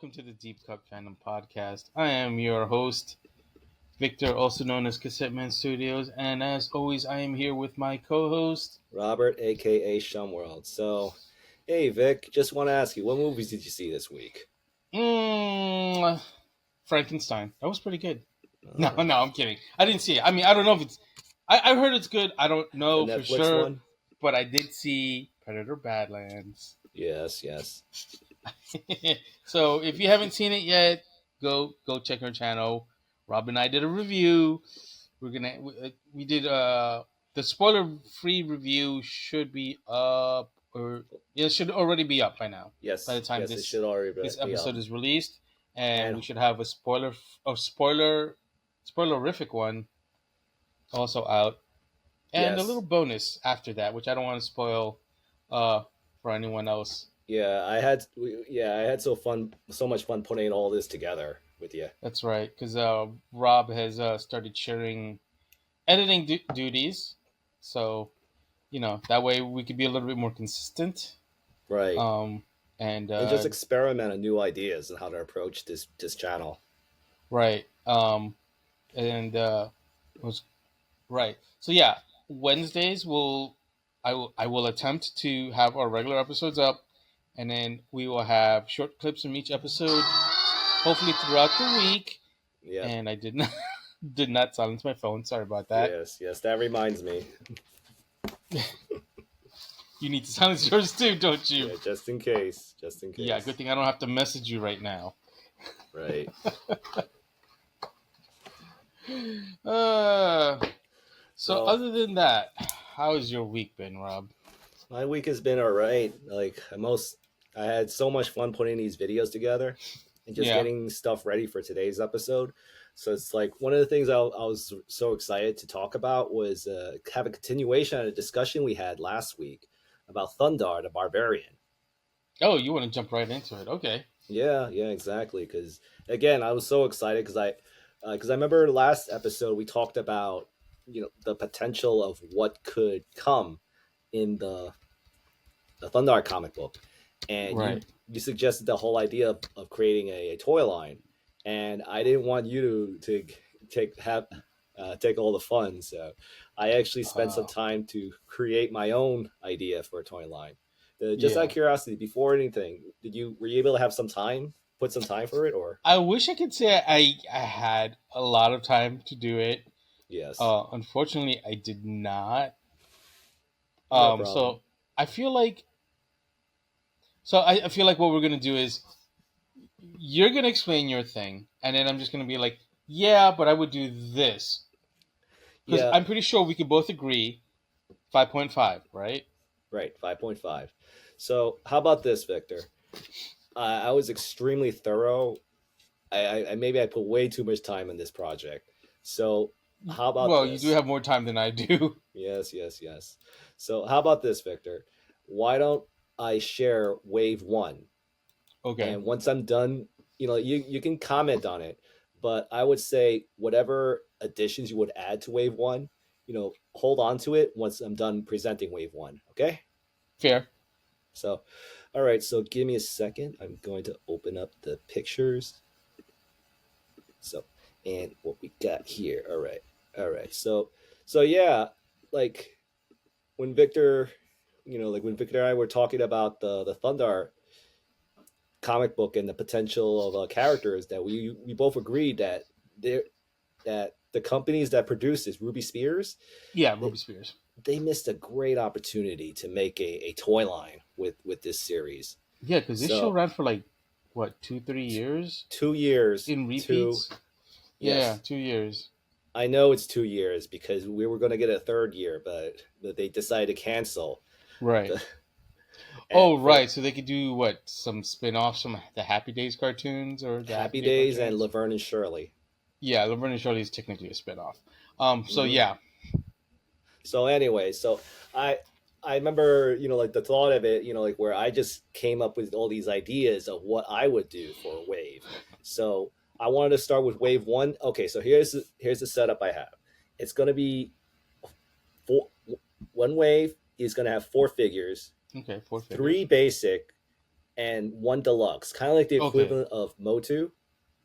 welcome to the Deep Cut Fandom podcast. I am your host, Victor, also known as Cassette Man Studios, and as always, I am here with my co-host, Robert, aka Shumworld. So, hey Vic, just want to ask you, what movies did you see this week? mm, Frankenstein. That was pretty good. No, Oh, I'm kidding. I didn't see it. I mean, I don't know if it's. I heard it's good. I don't the know for Netflix sure, one? but I did see Predator Badlands. Yes. So if you haven't seen it yet, go check our channel. Rob and I did a review. We did the spoiler free review should be up, or it should already be up by now. By the time It should already this be up. episode is released, and And we should have spoilerific one also out, and a little yes, bonus after that, which I don't want to spoil uh for anyone else. I had so much fun putting all this together with you. That's right, because Rob has started sharing editing duties, so that way we could be a little bit more consistent. Right. Um, and And just experiment on new ideas and how to approach this channel. right, and was right. So yeah, Wednesdays I will attempt to have our regular episodes up, and then we will have short clips from each episode, hopefully throughout the week. Yep. And I did not did not silence my phone. Sorry about that. Yes, that reminds me. You need to silence yours too, don't you? Yeah, just in case. Yeah, good thing I don't have to message you right now. Right. So other than that, how has your week been, Rob? My week has been all right. I had so much fun putting these videos together and just getting stuff ready for today's episode. So it's like one of the things I was so excited to talk about was have a continuation on a discussion we had last week about Thundarr, the barbarian. Oh, you want to jump right into it? Okay. Yeah, exactly. Because again, I was so excited because I remember last episode we talked about the potential of what could come in the Thundarr comic book, and right. you suggested the whole idea of creating a toy line, and I didn't want you to take all the fun, so I actually spent some time to create my own idea for a toy line. Just out of curiosity, before anything, were you able to have put some time for it, or? I wish I could say I had a lot of time to do it. Yes. Unfortunately, I did not. No problem. So I feel like I feel like what we're gonna do is you're gonna explain your thing, and then I'm just gonna be like, yeah, but I would do this because I'm pretty sure we could both agree 5.5, right? Right, 5.5. So how about this, Victor? I was extremely thorough. I maybe I put way too much time in this project. So how about this? Well, you do have more time than I do. Yes. So how about this, Victor? Why don't I share wave 1? Okay. And once I'm done, you can comment on it, but I would say whatever additions you would add to wave 1, hold on to it once I'm done presenting wave 1. Okay? Fair. So, all right. So give me a second. I'm going to open up the pictures. So, and what we got here. All right. So yeah, like when Victor, when Victor and I were talking about the Thundarr comic book and the potential of characters, that we both agreed that the companies that produce this, Ruby Spears. Yeah, Ruby Spears. They missed a great opportunity to make a toy line with this series. Yeah, because this show ran for like, what, 2-3 years? 2 years. In repeats? Yeah, 2 years. I know it's 2 years because we were going to get a third year, but they decided to cancel. Right. Right. So they could do, what, some spin-offs from the Happy Days cartoons? Or the Happy Days and Laverne and Shirley. Yeah, Laverne and Shirley is technically a spin-off. So, yeah. So anyway, I remember, like the thought of it, like where I just came up with all these ideas of what I would do for a wave. So I wanted to start with wave 1. Okay, so here's the setup I have. It's going to be one wave is going to have 4 figures. Okay, 4 figures. 3 basic and one deluxe, kind of like the Okay. equivalent of Motu.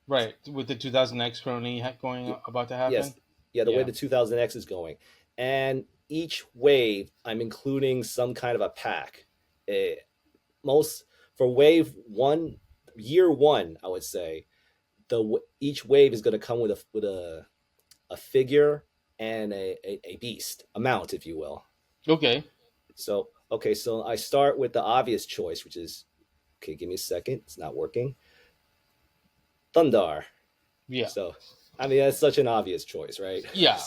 Right. With the 2000X currently going about to Yes, happen. yeah, the way Yeah. the 2000X is going, and each wave I'm including some kind of a pack. Eh, most for wave one, year one, I would say each wave is going to come with a figure and a beast, a mount, if you will. Okay. So okay, so I start with the obvious choice, which is okay. Give me a second; it's not working. Thundarr. Yeah. So I mean that's such an obvious choice, right? Yeah.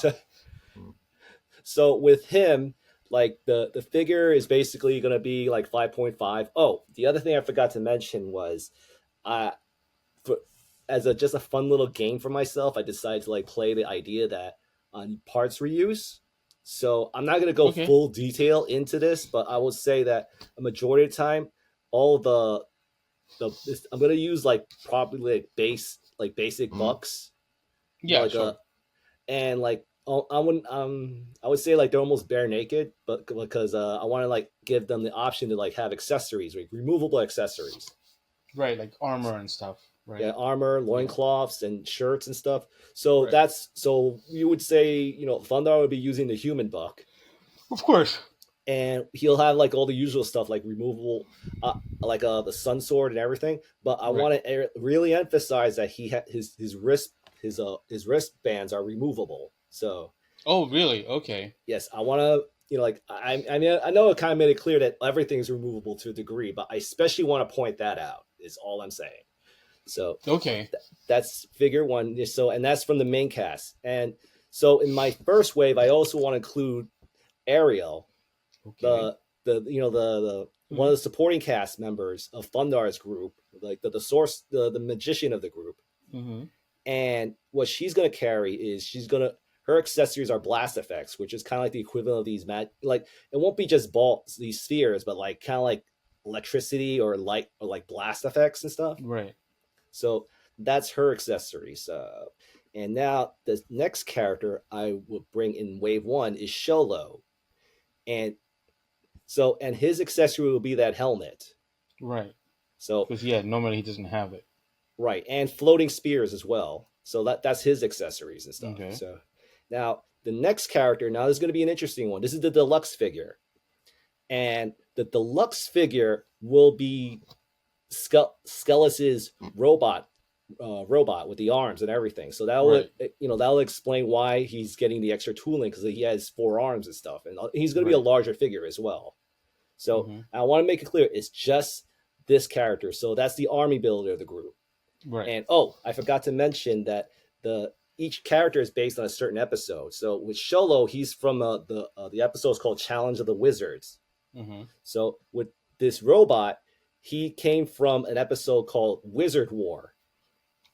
So with him, like the figure is basically going to be like 5.5. Oh, the other thing I forgot to mention was uh for as a just a fun little game for myself, I decided to like play the idea that on parts reuse. So I'm not going to go Okay. full detail into this, but I will say that a majority of the time, all I'm going to use like probably like basic bucks, Yeah. like Sure. a and like I would say like they're almost bare naked, but because I want to like give them the option to like have accessories, like removable accessories. Right. Like armor and stuff. Yeah, Right. armor, Yeah. loincloths, and shirts and stuff. So Right. you would say, Thundar would be using the human buck, Of course. and he'll have like all the usual stuff like removable, like the sun sword and everything. But I Right. want to really emphasize that his wristbands are removable. So Oh, really? Okay. yes, I want to. Like I mean, I know it kind of made it clear that everything's removable to a degree, but I especially want to point that out. Is all I'm saying. So Okay. that's figure one. So, and that's from the main cast. And so in my first wave, I also want to include Ariel, Okay. the one Hmm. of the supporting cast members of Thundar's group, like the source, the magician of the group. Hmm. And what she's going to carry is her accessories are blast effects, which is kind of like the equivalent of these like it won't be just balls, these spheres, but like kind of like electricity or light or like blast effects and stuff. Right. So that's her accessories. And now the next character I will bring in wave one is Sholo, and and his accessory will be that helmet. Right. So Because yeah, normally he doesn't have it. right, and floating spears as well. So that's his accessories and stuff. Okay. So now the next character, now this is going to be an interesting one. This is the deluxe figure, and the deluxe figure will be Skellis's robot with the arms and everything. So Right. that'll explain why he's getting the extra tooling because he has four arms and stuff, and he's going to be a Right. larger figure as well. So Hmm. I want to make it clear it's just this character. So that's the army builder of the group. Right. And oh, I forgot to mention that the each character is based on a certain episode. So with Sholo, he's from the episode's called Challenge of the Wizards. Hmm. So with this robot, he came from an episode called Wizard War.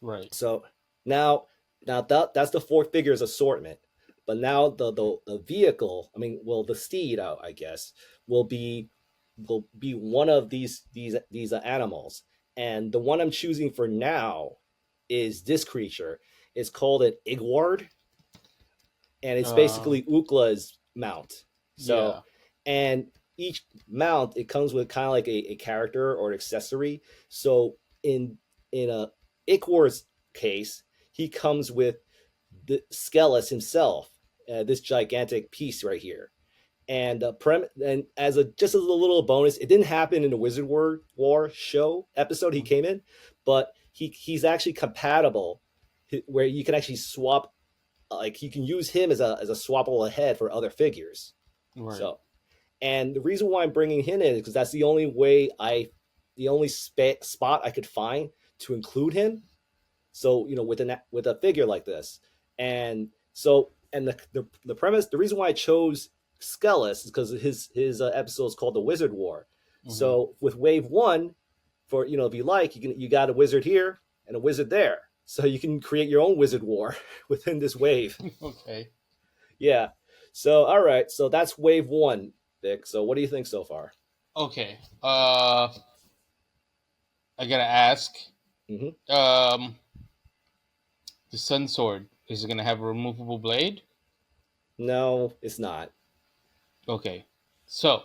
Right. So now, that's the four figures assortment. But now the vehicle, I mean, well, the steed, I guess, will be one of these animals. And the one I'm choosing for now is this creature. It's called an Igward, and it's Uh. basically Ukla's mount. So, Yeah. and each mount it comes with kind of like a character or an accessory. So in a Ichwar's case, he comes with the Skellis himself, this gigantic piece right here. And and as a just as a little bonus, it didn't happen in the War show episode he came in, but he's actually compatible where you can actually swap, like you can use him as a swappable head for other figures. Right. So, and the reason why I'm bringing him in is because that's the only way the only spot I could find to include him. So with a figure like this, and so and the premise, the reason why I chose Skellis is because his episode is called the Wizard War. Hmm. So with Wave One, for if you like, you got a wizard here and a wizard there, so you can create your own Wizard War within this wave. Okay. Yeah. So all right. So that's Wave One, Vic. So what do you think so far? Okay. I gotta ask. Hmm. Um, the Sun Sword is it gonna have a removable blade? No, it's not. Okay. So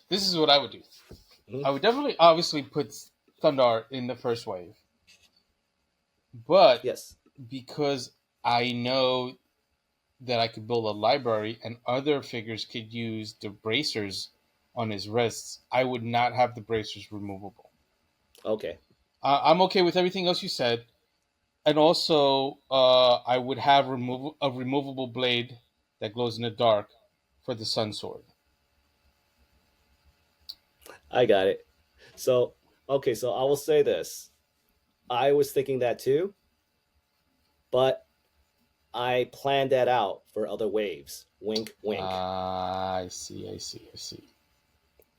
this is what I would do. Mhm. I would definitely obviously put Thundarr in the first wave, but Yes. because I know that I could build a library and other figures could use the bracers on his wrists, I would not have the bracers removable. Okay. I'm okay with everything else you said, and also I would have a removable blade that glows in the dark for the sun sword. I got it. So okay, so I will say this. I was thinking that too, but I planned that out for other waves. Wink, wink. I see, I see, I see.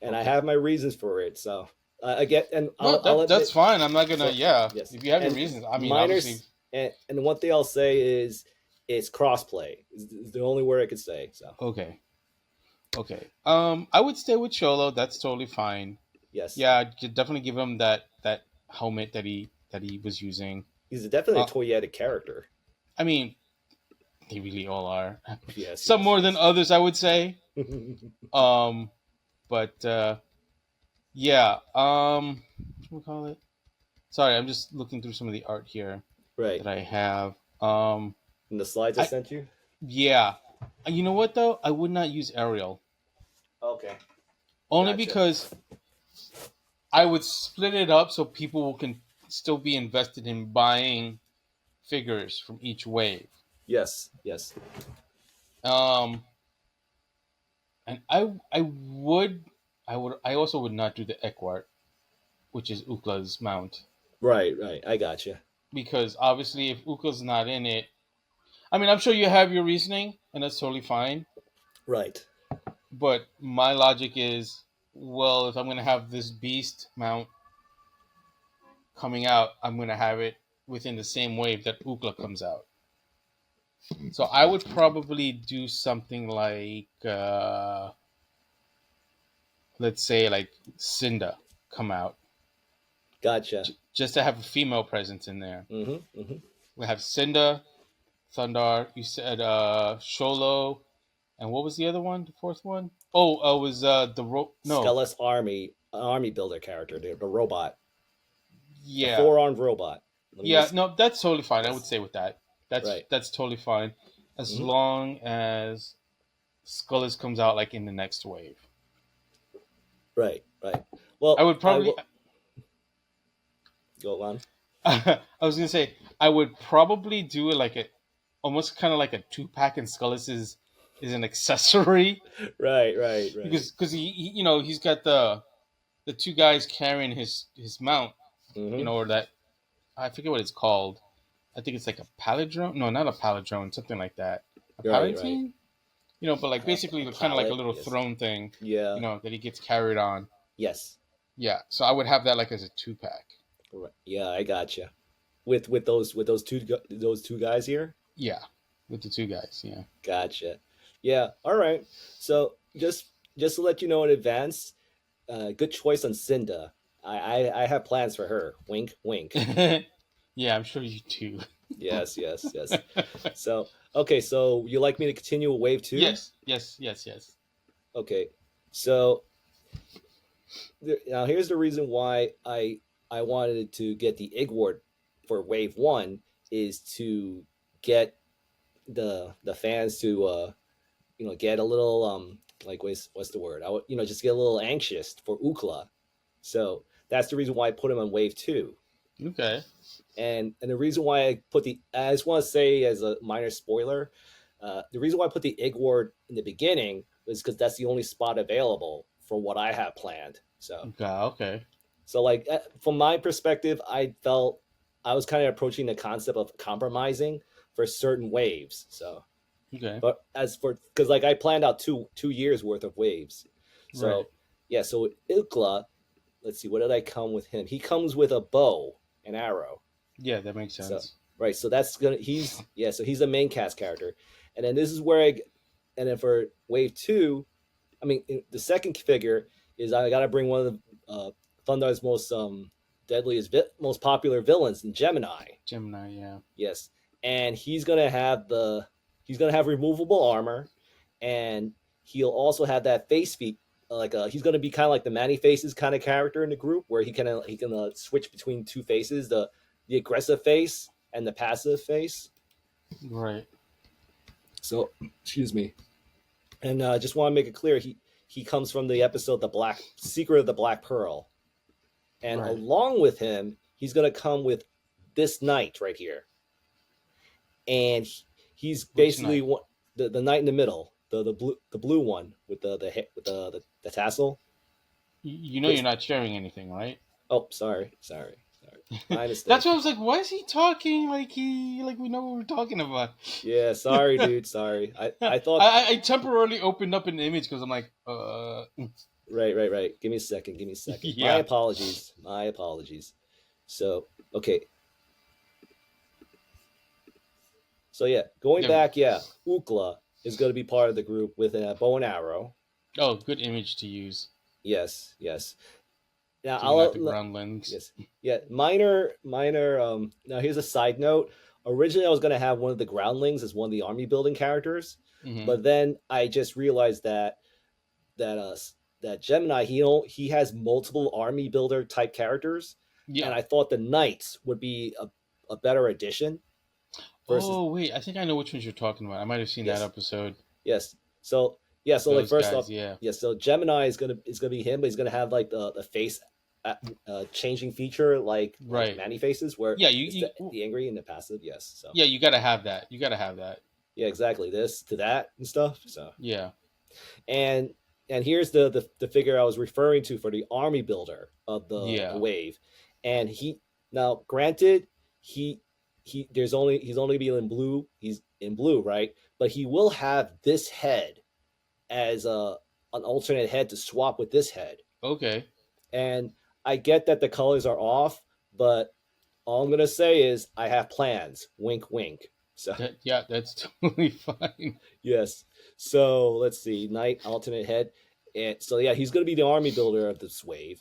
And I Okay. have my reasons for it. So again, and No, I'll that's admit. fine. I'm not gonna. So Yeah, yes, if you have your and reasons, I mean, obviously. minors, and one thing I'll say is it's crossplay. Is the only word I could say. So Okay, okay. I would stay with Cholo. That's totally fine. yes, Yeah, I'd definitely give him that helmet that he was using. he's definitely a Uh, toyetic character. I mean, they really all are. Yes, Some yes, more than yes. others, I would say. Um, but yeah. What do we call it? Sorry, I'm just looking through some of the art here Right. that I have. And the slides I I sent you. Yeah. You know what though? I would not use Ariel Okay, only gotcha. because I would split it up so people can still be invested in buying figures from each wave. Yes, yes. Um, and I also would not do the Ekwart, which is Ukla's mount, Right, right. I gotcha. because obviously if Ukla's not in it, I mean I'm sure you have your reasoning and that's totally fine. Right. But my logic is, well, if I'm gonna have this beast mount coming out, I'm gonna have it within the same wave that Ukla comes out. So I would probably do something like, let's say, like Cinda come out, Gotcha. just to have a female presence in there. Mm-hmm. Mm-hmm. We have Cinda, Thundarr. You said Sholo, and what was the other one? The fourth one? Oh, it was no, Skullus army builder character, the robot, the yeah, 4-armed robot. Let me yeah, just no, that's totally fine. I would yes. say with that. That's Right. that's totally fine, as Mm-hmm. long as Skullus comes out like in the next wave. Right. Right. I Well, would I probably will go on. I was gonna say I would probably do it like a almost kind of like a 2 pack, and Skullus is an accessory Right. Right. Right. because he's got the two guys carrying his mount, Mm-hmm. or that I forget what it's called. I think it's like a palindrome. No, not a palindrome. Something like that. A Right. Right. palatine. But like basically A kind of like a pallet. little Yes. throne thing. Yeah. That he gets carried on. Yes. Yeah. So I would have that like as a 2 pack. Right. Yeah. I gotcha. With those two guys here. Yeah, with the two guys. Yeah. Gotcha. Yeah. All right. So just to let you know in advance, good choice on Cinda. I have plans for her. Wink, wink. Yeah, I'm sure you do. Yes, yes, yes. So okay, so you like me to continue with wave two? Yes, yes, yes, yes. Okay. So now here's the reason why I wanted to get the Igward for wave one is to get the fans to get a little like what's the word? I would just get a little anxious for Ukla. So that's the reason why I put him on wave two. Okay. And the reason why I just want to say as a minor spoiler, the reason why I put the Igward in the beginning was because that's the only spot available for what I have planned. Okay. Okay. So like from my perspective, I felt I was kind of approaching the concept of compromising for certain waves. So, Okay. but as for because like I planned out 2 years worth of waves. Right. So yeah, so Ilkla, let's see, what did I come with him? He comes with a bow and arrow. Yeah, that makes So sense. right, so that's gonna so he's a main cast character, and then this is where and then for wave two, I mean the second figure is I gotta bring one of the Thundarr's most deadliest most popular villains in Gemini. Gemini. Yeah. Yes, and he's gonna have removable armor, and he'll also have that face feet he's gonna be kind of like the Manny Faces kind of character in the group, where he can switch between two faces, the aggressive face and the passive face. Right. So excuse me, and just want to make it clear he comes from the episode The Black Secret of the Black Pearl, and Right. along with him, he's gonna come with this knight right here, and he's Which basically night? the knight in the middle, the blue one with the tassel. You know you're This, not sharing anything, right? oh, sorry, my That's mistake. why I was like, why is he talking like we know what we're talking about? Yeah, sorry, dude. Sorry. I, I, I thought. I temporarily opened up an image because I'm like, Right. Give me a second. Give me a second. My yeah, apologies. My apologies. So, okay. So, yeah, going there we go. back, yeah, Ukla is going to be part of the group with a bow and arrow. Oh, good image to use. Yes. Now, Doing out the groundlings. yes. Yeah, minor. Now, here's a side note. Originally, I was going to have one of the groundlings as one of the army building characters, Hmm. but then I just realized that uh that Gemini he has multiple army builder type characters, and Yeah. I thought the knights would be a better addition versus Oh wait, I think I know which ones you're talking about. I might have seen that yes episode. yes so yeah so like Those first guys, off yeah. yes so Gemini is gonna be him, but he's gonna have like the face changing feature like Right. Manny faces where Yeah, it's the angry and the passive. Yes, so yeah, you gotta have that. You gotta have that. yeah, exactly, this to that and stuff. So Yeah. and here's the figure I was referring to for the army builder of the Yeah. wave, and he now granted he he's only be in blue, he's in blue, right, but he will have this head as an alternate head to swap with this head, Okay. and I get that the colors are off, but all I'm gonna say is I have plans, wink wink. So Yeah, that's totally fine. yes. So let's see. Knight, alternate head. And so yeah, he's gonna be the army builder of this wave.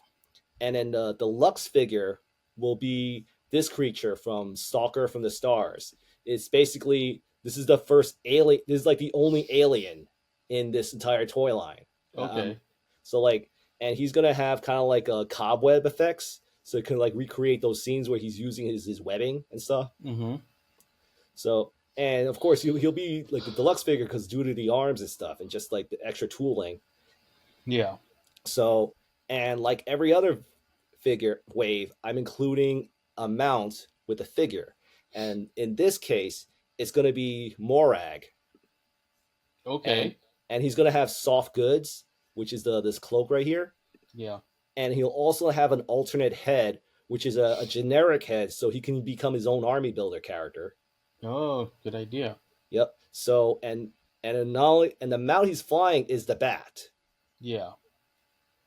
And then the deluxe figure will be this creature from Stalker from the Stars. It's basically this is the first alien. This is like the only alien in this entire toy line. Um, Okay. so like, and he's gonna have kind of like a cobweb effects, so it can like recreate those scenes where he's using his webbing and stuff. Mm-hmm. So, and of course, he'll be like the deluxe figure because due to the arms and stuff, and just like the extra tooling. Yeah. So, and like every other figure wave, I'm including a mount with a figure, and in this case, it's going to be Morag, and Okay. he's going to have soft goods, which is the this cloak right here, Yeah. and he'll also have an alternate head, which is a generic head, so he can become his own army builder character. Oh, good idea. Yep. So and the mount he's flying is the bat. Yeah.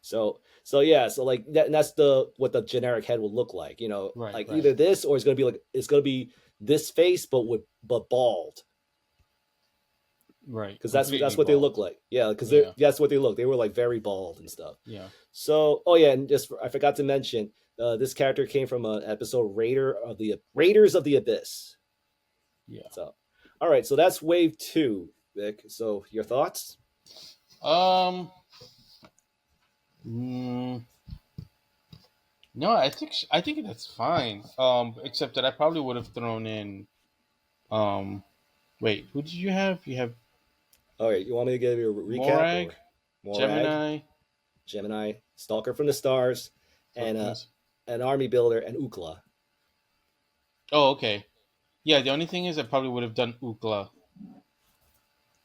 So yeah, so like that, and that's the what the generic head will look like. Right. Like Right. either this or it's gonna be this face but bald, Right. because that's Completely what they look bald. like. Yeah, because Yeah. that's what they look. They were like very bald and stuff. Yeah. So oh yeah, and just I forgot to mention this character came from an episode Raiders of the Abyss. Yeah. So all right, so that's wave two, Vic. So your thoughts? Um. mm, no, I think that's fine. Except that I probably would have thrown in. Um. Wait, who did you have? You have All right, you want me to give you a recap Morag, or Morag, Gemini. Gemini, Stalker from the Stars, and Falcons. an army builder, and Ukla. Oh, okay. Yeah. The only thing is, I probably would have done Ukla.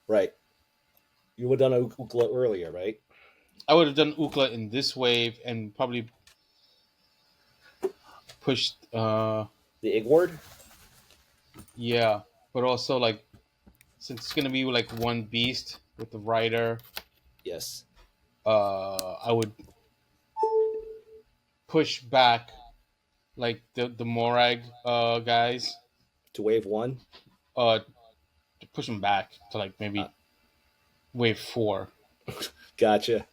Right. You would have done Ukla earlier, right? I would have done Ukla in this wave and probably pushed. The Igward? Yeah, but also like since it's gonna be like one beast with the rider, Yes. I would push back like the Morag guys, To wave one? uh, to push them back to like Uh, maybe wave 4. gotcha.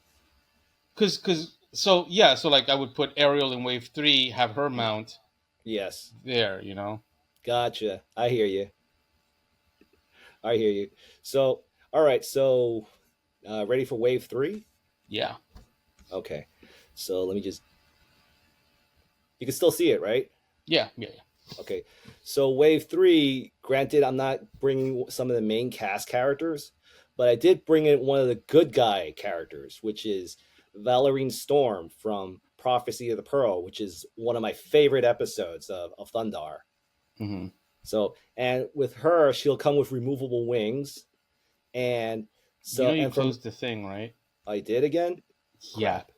So yeah, so like I would put Ariel in wave 3, have her mount Yes. there. Gotcha. I hear you. I hear you. So, all right. So, ready for wave three? Yeah. Okay, so let me just. You can still see it, right? Yeah, yeah, yeah. Okay, so wave three. Granted, I'm not bringing some of the main cast characters, but I did bring in one of the good guy characters, which is Valorine Storm from Prophecy of the Pearl, which is one of my favorite episodes of Thundarr. Hmm. So, and with her, she'll come with removable wings, and You know, so you and from closed the thing, right? I did again. Yeah. Crap.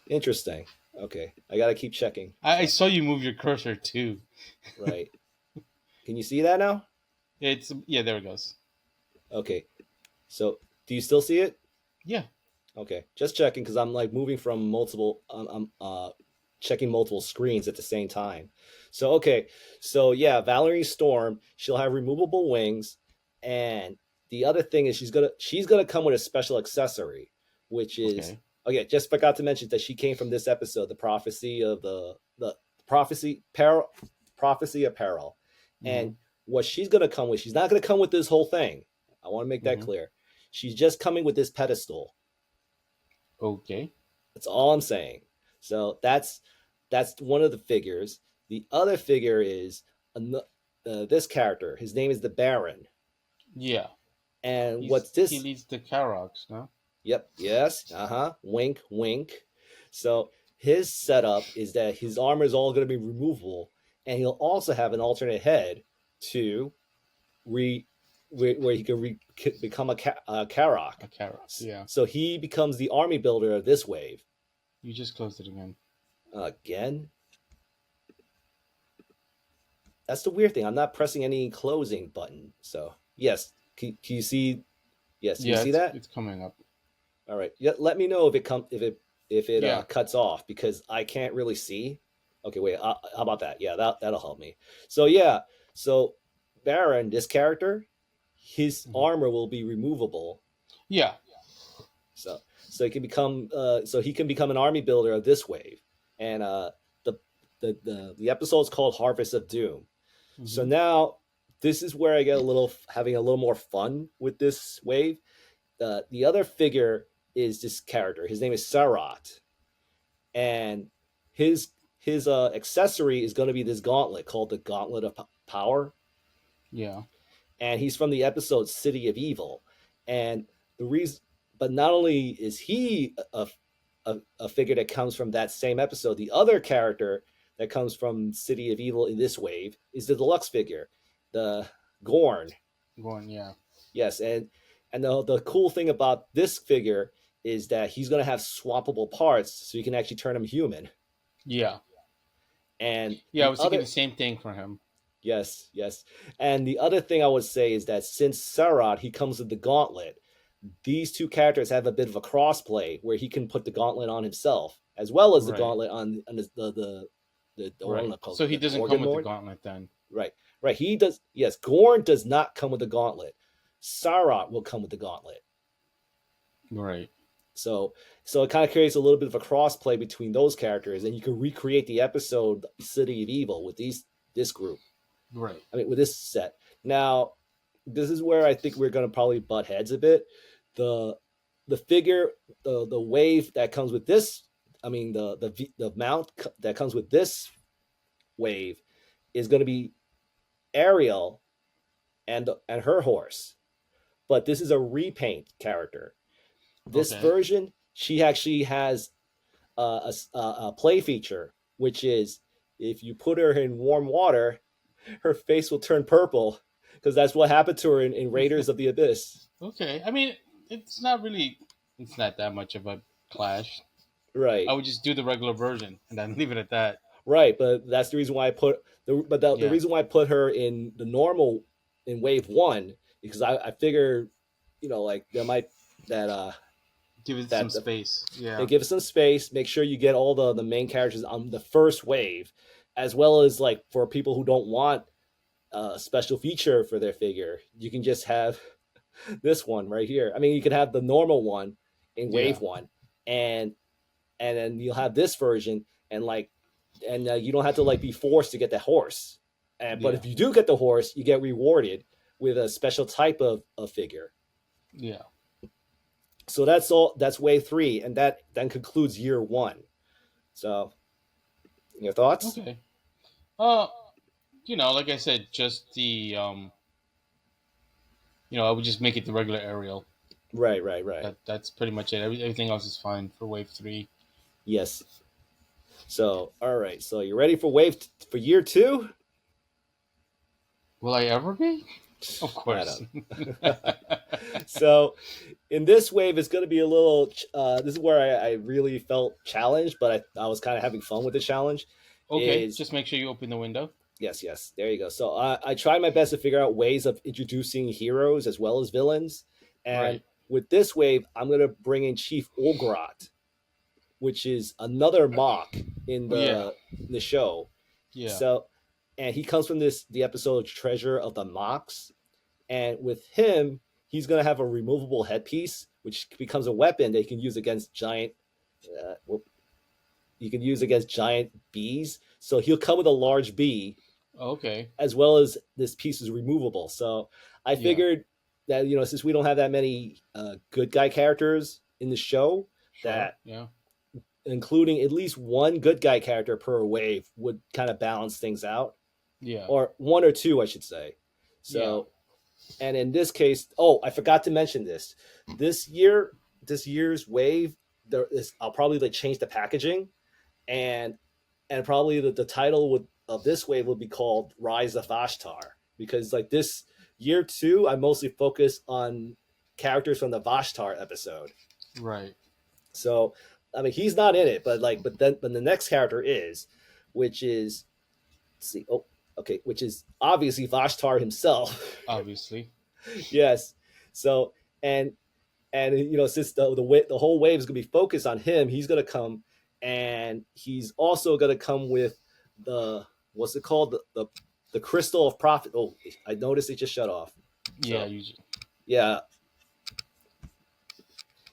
Interesting. Okay, I gotta keep checking. I So, saw you move your cursor too. right. Can you see that now? It's yeah. There it goes. Okay. So, do you still see it? Yeah. Okay, just checking because I'm like moving from multiple. I'm checking multiple screens at the same time. So okay, so yeah, Valerie Storm. She'll have removable wings, and the other thing is she's gonna come with a special accessory, which is Okay. okay. Just forgot to mention that she came from this episode, the prophecy of the prophecy peril, prophecy of peril, and Hmm. what she's gonna come with. She's not gonna come with this whole thing. I want to make that Hmm. clear. She's just coming with this pedestal. Okay. That's all I'm saying. So that's one of the figures. The other figure is this character. His name is the Baron. Yeah. And He what's this? leads the Karoks, no? Yep. Yes. Wink. Wink. So his setup is that his armor is all going to be removable, and he'll also have an alternate head to re where he can become a Karok. A Karok. Yeah. So he becomes the army builder of this wave. You just closed it again. Again, that's the weird thing. I'm not pressing any closing button. So yes, can you see? Yes, can you Yeah, see that? it's coming up. All right. Yeah, let me know if it Yeah. cuts off because I can't really see. Okay, wait. How about that? Yeah, that'll help me. So yeah, so Baron, this character, his Hmm. armor will be removable. Yeah. So he can become an army builder of this wave, and the the episode is called Harvest of Doom. So Hmm. now this is where I get having a little more fun with this wave. The other figure is this character. His name is Sarat, and his accessory is going to be this gauntlet called the Gauntlet of Power, Yeah. and he's from the episode City of Evil. And the reason, but not only is he a figure that comes from that same episode, the other character that comes from City of Evil in this wave is the deluxe figure, the Gorn. Going. Yeah. Yes, and the cool thing about this figure is that he's going to have swappable parts, so you can actually turn him human. Yeah. And Yeah. I the was thinking other the same thing for him. yes, and the other thing I would say is that since Sarat he comes with the gauntlet, these two characters have a bit of a crossplay where he can put the gauntlet on himself as well as the Right. gauntlet on the Right. one called So he the doesn't Gorgon come with the Lord. gauntlet then. Right, right. He does. Yes, Gorn does not come with the gauntlet. Sarat will come with the gauntlet. Right. So it kind of creates a little bit of a crossplay between those characters, and you can recreate the episode City of Evil with this group. Right. I mean, with this set. Now, this is where I think we're going to probably butt heads a bit. The figure, the wave that comes with this, I mean, the mount that comes with this wave is going to be Ariel and her horse. But this is a repaint character. This Okay. version, she actually has a play feature, which is if you put her in warm water, her face will turn purple because that's what happened to her in Raiders of the Abyss. Okay. I mean, it's not really. It's not that much of a clash. I Right, would just do the regular version and then leave it at that. right. But that's the reason why I put the Yeah. reason why I put her in the normal in wave one because I figure, like there might that Give it some that space. they Yeah. give it some space. Make sure you get all the main characters on the first wave, as well as like for people who don't want a special feature for their figure, you can just have this one right here. I mean, you can have the normal one in Yeah. wave one, and then you'll have this version, and you don't have to like be forced to get the horse. But Yeah. if you do get the horse, you get rewarded with a special type of figure. Yeah. So that's all. That's wave three, and that then concludes year one. So your thoughts? Okay. Uh, like I said, just the I would just make it the regular aerial. Right, right, right. That's pretty much it. Everything else is fine for wave three. Yes. So all right. So you ready for for year two? Will I ever be? Of I course. don't. So in this wave, it's going to be a little. This is where I really felt challenged, but I was kind of having fun with the challenge. Okay, Is just make sure you open the window. yes, yes. There you go. So I tried my best to figure out ways of introducing heroes as well as villains, and Right. with this wave, I'm going to bring in Chief Olgrot, which is another mock in Oh yeah. the show. Yeah. So, and he comes from the episode Treasure of the Mocks, and with him, he's going to have a removable headpiece, which becomes a weapon they can use against giant. You can use against giant bees. So he'll come with a large bee, Okay. as well as this piece is removable. So I Yeah. figured that since we don't have that many good guy characters in the show, Sure. that Yeah. including at least one good guy character per wave would kind of balance things out, Yeah. or one or two, I should say. Yeah. So, and in this case, oh, I forgot to mention this. This year, this year's wave, I'll probably like change the packaging, and probably the title of this wave will be called Rise of Vashtar, because like this year two, I mostly focus on characters from the Vashtar episode. Right. So I mean, he's not in it, but the next character is, which is, let's see, oh, okay, which is obviously Vashtar himself. Obviously. Yes. So and since the whole wave is going to be focused on him, he's going to come, and he's also going to come with the what's it called, the crystal of prophet. Oh, I noticed it just shut off. Yeah. So yeah,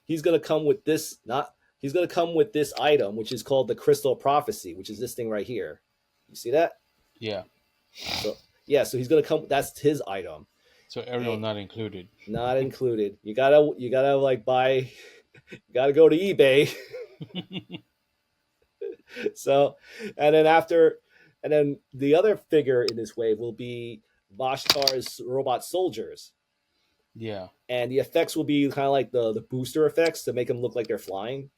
he's going to come with this. Not He's going to come with this item, which is called the crystal of prophecy, which is this thing right here. You see that? Yeah. So yeah, so he's going to come. That's his item. So aerial And not included. not included. You gotta like buy. You gotta go to eBay. So, and then the other figure in this wave will be Vashtar's robot soldiers, Yeah. and the effects will be kind of like the booster effects to make them look like they're flying.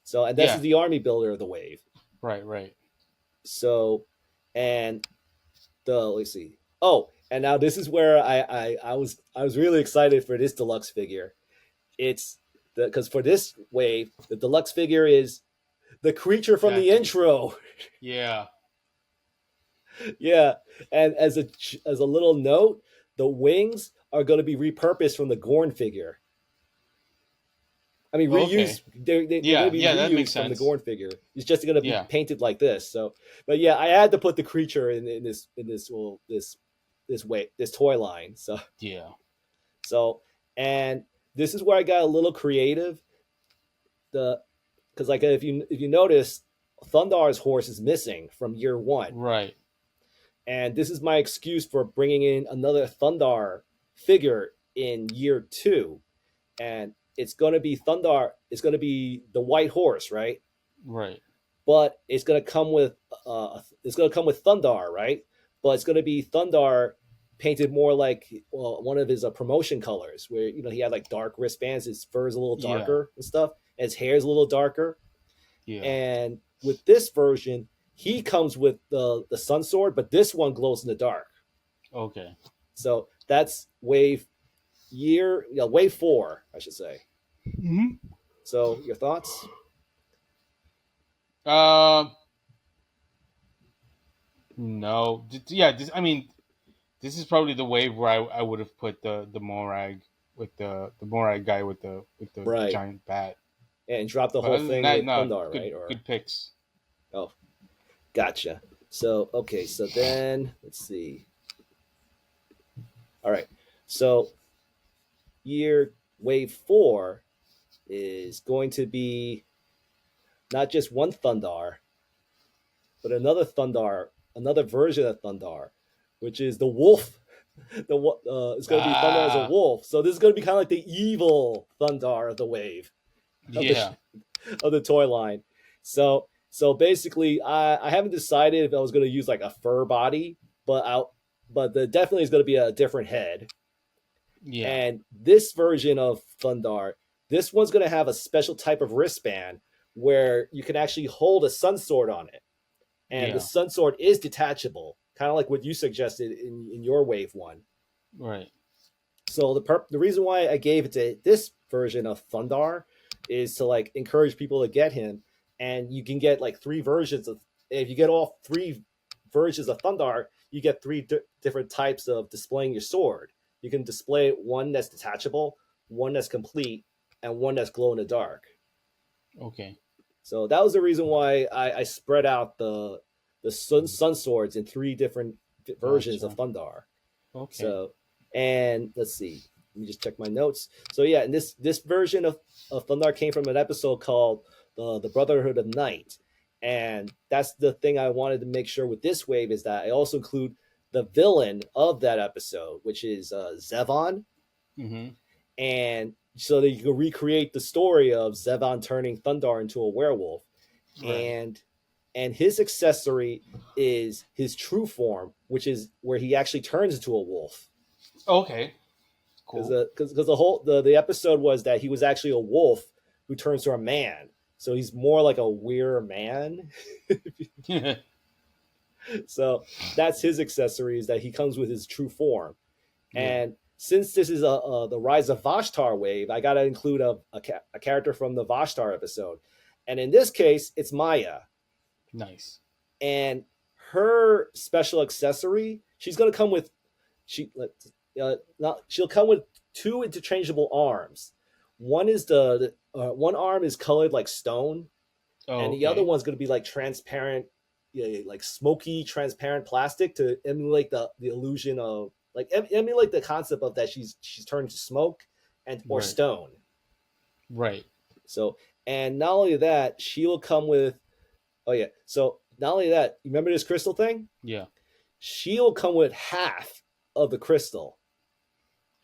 So, and this is Yeah. the army builder of the wave. Right. Right. So, and let's see. Oh, and now this is where I was really excited for this deluxe figure. It's because for this wave, the deluxe figure is the creature from the Exactly. intro. Yeah. Yeah, and as a little note, the wings are going to be repurposed from the Gorn figure. I mean, Okay. reused. They're going Yeah. to be Yeah. That makes reused from the sense. Gorn figure. It's just going to be Yeah. painted like this. So, but yeah, I had to put the creature in this toy line. So Yeah. and this is where I got a little creative. The Because like if you notice, Thundarr's horse is missing from year one, Right. and this is my excuse for bringing in another Thundarr figure in year two, and it's going to be Thundarr. It's going to be the white horse, right? Right. But it's going to come with Thundarr, right? But it's going to be Thundarr painted more like one of his promotion colors, where he had like dark wristbands. His fur is a little Yeah. darker and stuff. And his hair is a little darker. Yeah. And with this version, he comes with the sun sword, but this one glows in the dark. Okay. So that's wave four, I should say. Hmm. So your thoughts? Um. No. Yeah. I mean, this is probably the wave where I would have put the Morag with the Morag guy with the Right. giant bat. And drop the But whole other than thing that, with no. Thundarr, Good. right? Or Good picks. oh, gotcha. So okay, so then let's see. All right. So wave four is going to be not just one Thundarr, but another version of Thundarr, which is the wolf. It's going to be Thundarr as a Ah, wolf. So this is going to be kind of like the evil Thundarr of the wave of yeah, the toy line. So basically, I haven't decided if I was going to use like a fur body, but the definitely is going to be a different head. yeah, And this version of Thundarr, this one's going to have a special type of wristband where you can actually hold a sun sword on it, and the yeah. sun sword is detachable, kind of like what you suggested in your wave one. Right. So the reason why I gave it to this version of Thundarr is to like encourage people to get him, and you can get like three versions of. If you get all three versions of Thundarr, you get three different types of displaying your sword. You can display one that's detachable, one that's complete, and one that's glow in the dark. Okay. So that was the reason why I spread out the sun swords in three different versions of Gotcha. Thundarr. Okay. So, and let's see, let me just check my notes. So yeah, and this version of Thundarr came from an episode called the Brotherhood of Night, and that's the thing I wanted to make sure with this wave is that I also include the villain of that episode, which is Zevon, Mm-hmm. and so that you can recreate the story of Zevon turning Thundarr into a werewolf, Right. and his accessory is his true form, which is where he actually turns into a wolf. Okay. Because Cool. the whole the episode was that he was actually a wolf who turns to a man, so he's more like a weird man. So that's his accessories, that he comes with his true form. Yeah. And since this is the Rise of Vashtar wave, I got to include a character from the Vashtar episode, and in this case, it's Maya. Nice. And her special accessory, she's going to come with she'll come with two interchangeable arms. One is one arm is colored like stone, Oh, and the other okay. one's going to be like transparent, yeah, like smoky transparent plastic to emulate the illusion of like emulate the concept of that she's turned to smoke and or Right. stone. Right. So, and not only that, she will come with, oh yeah, so not only that, you remember this crystal thing? Yeah. She'll come with half of the crystal.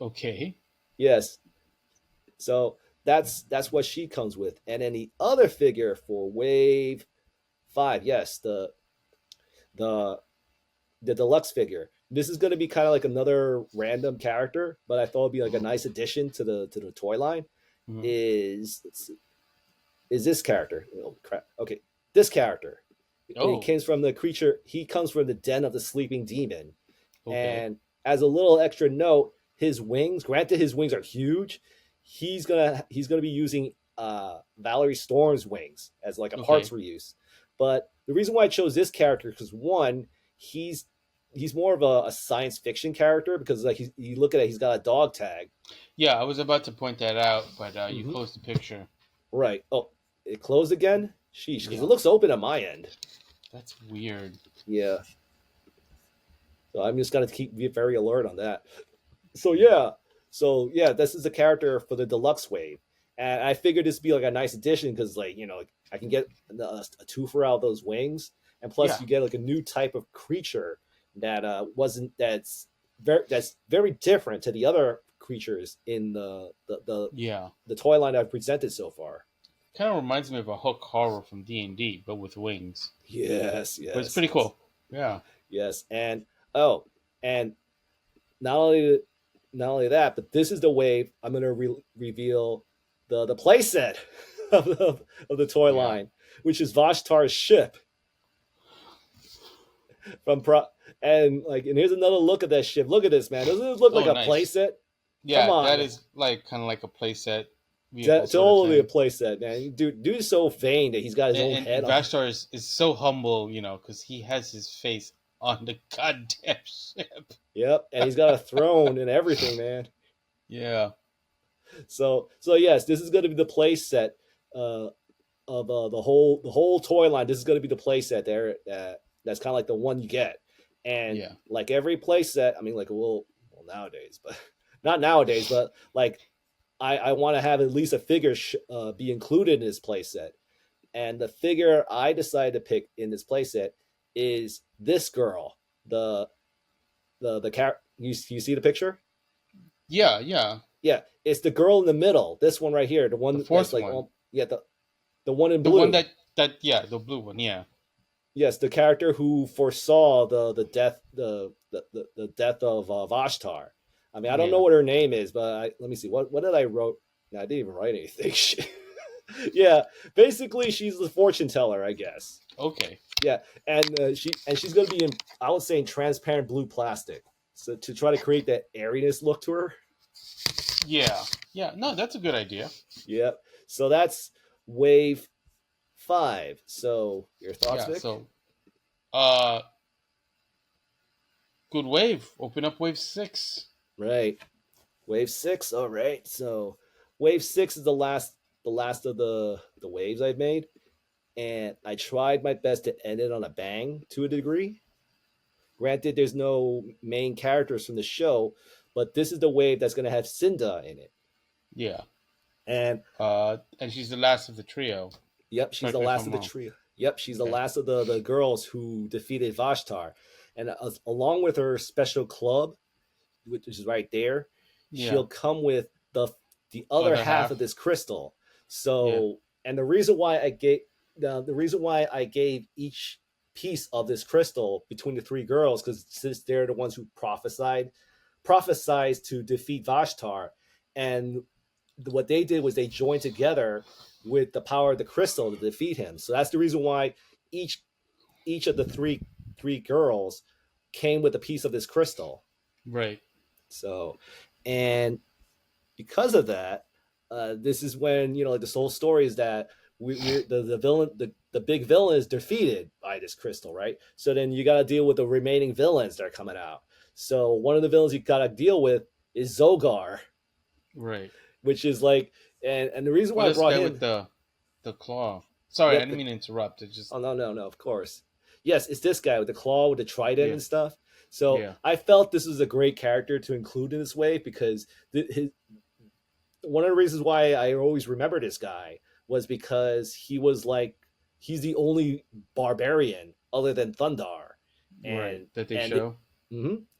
Okay. Yes. So that's what she comes with. And then the other figure for wave five, yes, the the deluxe figure. This is going to be kind of like another random character, but I thought it'd be like a nice addition to the toy line. Mm-hmm. Is let's see, is this character? Oh crap! Okay, this character. He Oh. comes from the creature. He comes from the den of the sleeping demon. Okay. And as a little extra note, his wings. Granted, his wings are huge. He's gonna be using Valerie Storm's wings as like a parts Okay. reuse. But the reason why I chose this character because one, he's he's more of a science fiction character because like you look at it, he's got a dog tag. Yeah, I was about to point that out, but you Mm-hmm. closed the picture. Right. Oh, it closed again. Sheesh, because it Yeah. looks open on my end. That's weird. Yeah. So I'm just gonna keep be very alert on that. So yeah, this is a character for the deluxe wave, and I figured this would be like a nice addition because like I can get a twofer out of those wings, and plus Yeah. you get like a new type of creature that wasn't that's very different to the other creatures in Yeah. the toy line I've presented so far. Kind of reminds me of a Hook horror from D&D, but with wings. Yes, But it's yes, pretty yes, cool. Yeah. yes, and oh, and not only that, but this is the wave I'm going to reveal the playset of the toy Yeah. line, which is Vashtar's ship from Pro. And like, and here's another look at that ship. Look at this, man. Doesn't it look like Oh, a nice. playset? Come Yeah, that on, is like kind of like a playset vehicle sort of totally a thing. playset, man. Dude is so vain that he's got his own And head on. Vashtar is so humble, because he has his face on the goddamn ship. Yep, and he's got a throne and everything, man. Yeah. So yes, this is going to be the playset uh, of the whole toy line. This is going to be the playset there. That's kind of like the one you get, and Yeah. like every playset, I mean, like well nowadays, but not nowadays, but like I want to have at least a figure be included in this playset, and the figure I decided to pick in this playset is this girl, the You see the picture? Yeah, yeah. Yeah, it's the girl in the middle. This one right here, the The one that's fourth like, one. yeah, the one in The one blue. yeah, the blue one, yeah. Yes, the character who foresaw the death of Vashtar. I mean, I don't know Yeah. what her name is, but let me see. What did I wrote? No, I didn't even write anything. Yeah, basically, she's the fortune teller, I guess. Okay. Yeah, and she's going to be in, I would say, in transparent blue plastic, so to try to create that airiness look to her. Yeah. Yeah. No, that's a good idea. Yep. So that's wave 5. So your thoughts, Yeah, Vic? so uh good wave. Open up wave 6. Right. Wave 6. All right. So wave 6 is the last of the waves I've made, and I tried my best to end it on a bang to a degree. Granted, there's no main characters from the show, but this is the wave that's going to have Cinda in it. Yeah. And And she's the last of the trio. yep, she's the Correct me if last I'm of the wrong. trio. Yep, she's the Okay. last of the girls who defeated Vashtar. And along with her special club, which is right there, Yeah. she'll come with the other Other half of half. this crystal. Yeah. So, and the reason why I gave each piece of this crystal between the three girls, because since they're the ones who prophesied to defeat Vashtar, and what they did was they joined together with the power of the crystal to defeat him. So that's the reason why each each of the three girls came with a piece of this crystal. Right. So, and because of that, this is when like this whole story is that we the villain the big villain is defeated by this crystal, right? So then you got to deal with the remaining villains that are coming out. So one of the villains you got to deal with is Zogar, Right. which is like, and the reason Oh, why I this brought guy with him, the claw. Sorry, I yep, didn't mean to interrupt. It just oh no, of course, yes, it's this guy with the claw with the trident yeah. and stuff. So Yeah. I felt this was a great character to include in this way because one of the reasons why I always remember this guy was because he's the only barbarian other than Thundarr, Right. and That they and show.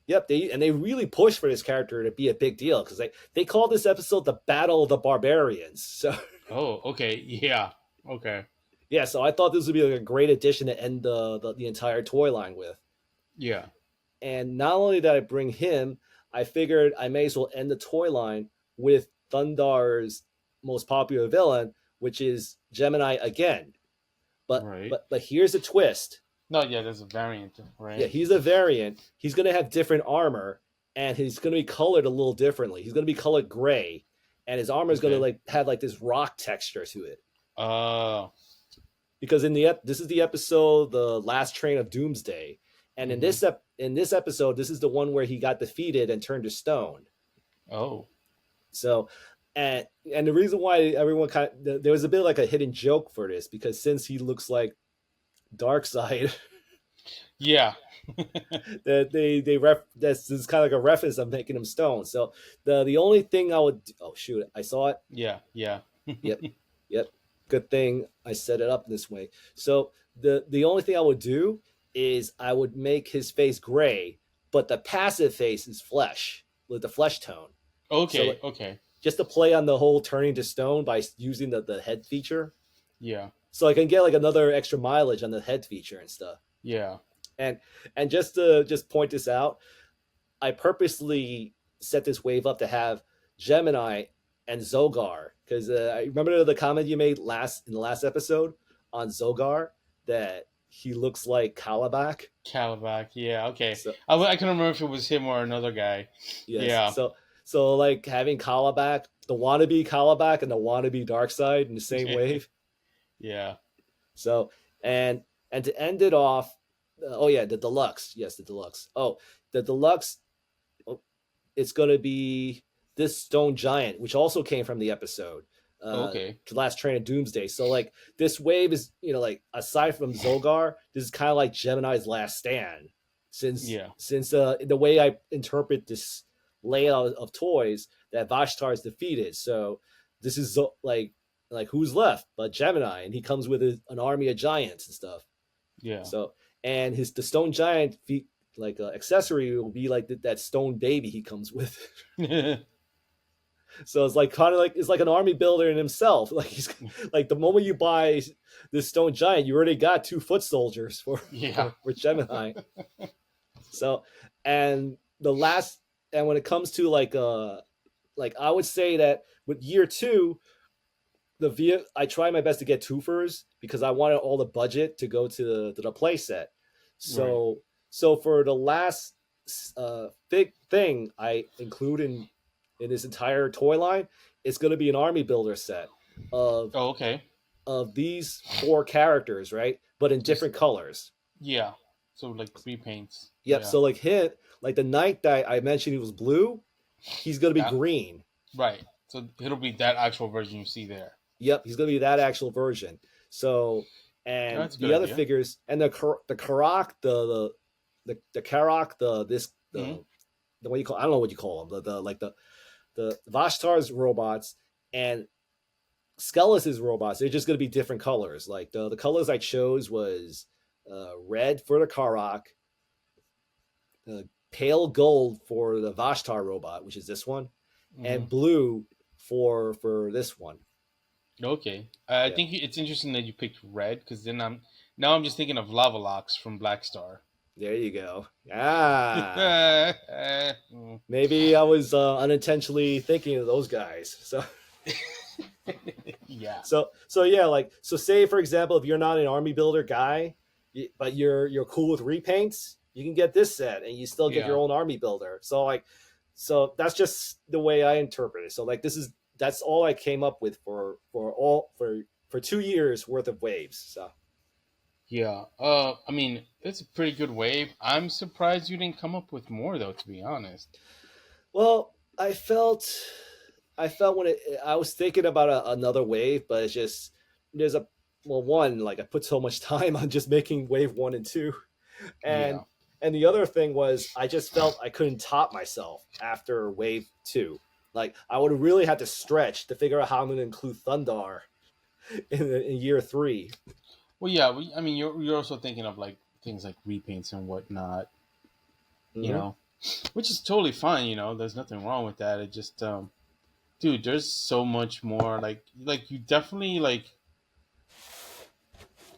yep, they really pushed for this character to be a big deal because they call this episode the Battle of the Barbarians. So Oh, okay. Yeah. Okay. yeah, so I thought this would be like a great addition to end the entire toy line with. Yeah. And not only did I bring him, I figured I may as well end the toy line with Thundar's most popular villain, which is Gemini again. But Right. but but here's a twist. No, yeah, there's a variant, Yeah, right? he's a variant. He's gonna have different armor, and he's gonna be colored a little differently. He's gonna be colored gray, and his armor is gonna Okay. like have like this rock texture to it. Uh Because this is the episode, the last train of Doomsday, and hmm in this episode, this is the one where he got defeated and turned to stone. Oh. So, and the reason why everyone there was a bit like a hidden joke for this because since he looks like Darkseid, Yeah. that that's this kind of like a reference of making him stone. So the only thing I would oh shoot I saw it. Yeah. Yeah. Yep, yep. Good thing I set it up this way. So the only thing I would do is I would make his face gray, but the passive face is flesh with the flesh tone. So Okay. like, Okay. just to play on the whole turning to stone by using the head feature, Yeah. so I can get like another extra mileage on the head feature and stuff. Yeah. And just to point this out, I purposely set this wave up to have Gemini and Zogar because I remember the comment you made in the last episode on Zogar that he looks like Kalibak. Calabac. Yeah. Okay. So I can remember if it was him or another guy. yes, Yeah. so like having Kalibak, the wannabe Kalibak and the wannabe Darkseid in the same wave. Yeah. So and to end it off, oh yeah, the deluxe. Yes, the deluxe. Oh, the deluxe. Oh, it's gonna be this stone giant, which also came from the episode, Okay. the last train of Doomsday. So like this wave is like aside from Zogar, this is kind of like Gemini's last stand. Yeah. Since the way I interpret this layout of toys that Vashtar is defeated, so this is like who's left but Gemini, and he comes with an army of giants and stuff. Yeah. So and the stone giant accessory will be like that stone baby he comes with. So it's like kind of like it's like an army builder in himself. Like he's like the moment you buy this stone giant, you already got 2 foot soldiers for Yeah. for Gemini. So and the last and when it comes to like I would say that with year two, I tried my best to get twofers because I wanted all the budget to go to the play set. Right. So for the last big thing I include in this entire toy line, it's going to be an army builder set of Oh, okay. these 4 characters, right? But in Just different colors. yeah. So like repaints. Yep. Yeah. So like the knight that I mentioned, he was blue. He's going to be That green. right. So it'll be that actual version you see there. Yep, he's going to be that actual version. So, Oh, and that's a good the other idea. figures, and the Karak, the Karak, Hmm. the what you call I don't know what you call them, the Vashtar's robots and Skelis's robots. They're just going to be different colors. Like the colors I chose was red for the Karak, pale gold for the Vashtar robot, which is this one, Hmm. and blue for this one. Okay. I Yeah. think it's interesting that you picked red because then I'm just thinking of Lava Locks from Black Star. There you go. Ah, Mm. maybe I was unintentionally thinking of those guys. So, Yeah. so yeah, like so. Say for example, if you're not an army builder guy, but you're cool with repaints, you can get this set, and you still get your Yeah. own army builder. So like, so that's just the way I interpret it. So like, that's all I came up with for 2 years worth of waves. So Yeah. I mean, it's a pretty good wave. I'm surprised you didn't come up with more though, to be honest. well, I felt when I was thinking about another wave, but it's just there's a well one like I put so much time on just making wave 1 and 2, and Yeah. the other thing was I just felt I couldn't top myself after wave 2. Like I would really have to stretch to figure out how I'm going to include Thundarr in year 3. Well, yeah. I mean, you're also thinking of like things like repaints and whatnot. You Mm-hmm. know, which is totally fine. There's nothing wrong with that. It just, dude, there's so much more. Like you definitely like.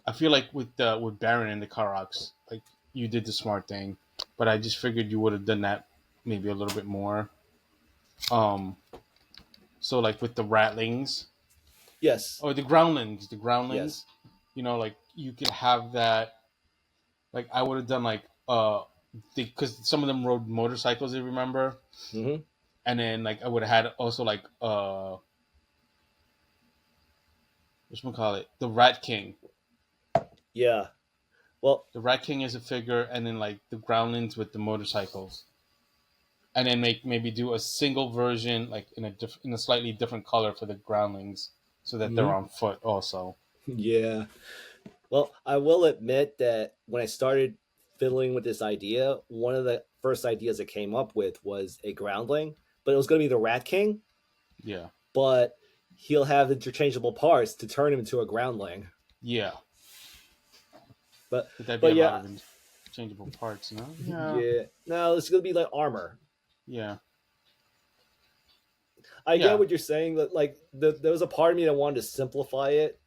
I feel like with Baron and the Karoks, like you did the smart thing, but I just figured you would have done that maybe a little bit more. Um, so like with the Ratlings Yes, or the Groundlings, yes. like you could have that. Like I would have done like because some of them rode motorcycles, if you remember, Mm-hmm. and then like I would have had also like what call it, the Rat King. Yeah. Well, The Rat King is a figure, and then like the Groundlings with the motorcycles, and then maybe do a single version like in a slightly different color for the Groundlings, so that they're mhm. on foot also. Yeah. Well, I will admit that when I started fiddling with this idea, one of the first ideas I came up with was a groundling, but it was going to be the Rat King, Yeah, but he'll have interchangeable parts to turn him into a groundling. yeah. But Could that be but a lot yeah, of interchangeable parts? No, yeah, yeah. No, it's going to be like armor. yeah, I get yeah. what you're saying. That like there was a part of me that wanted to simplify it.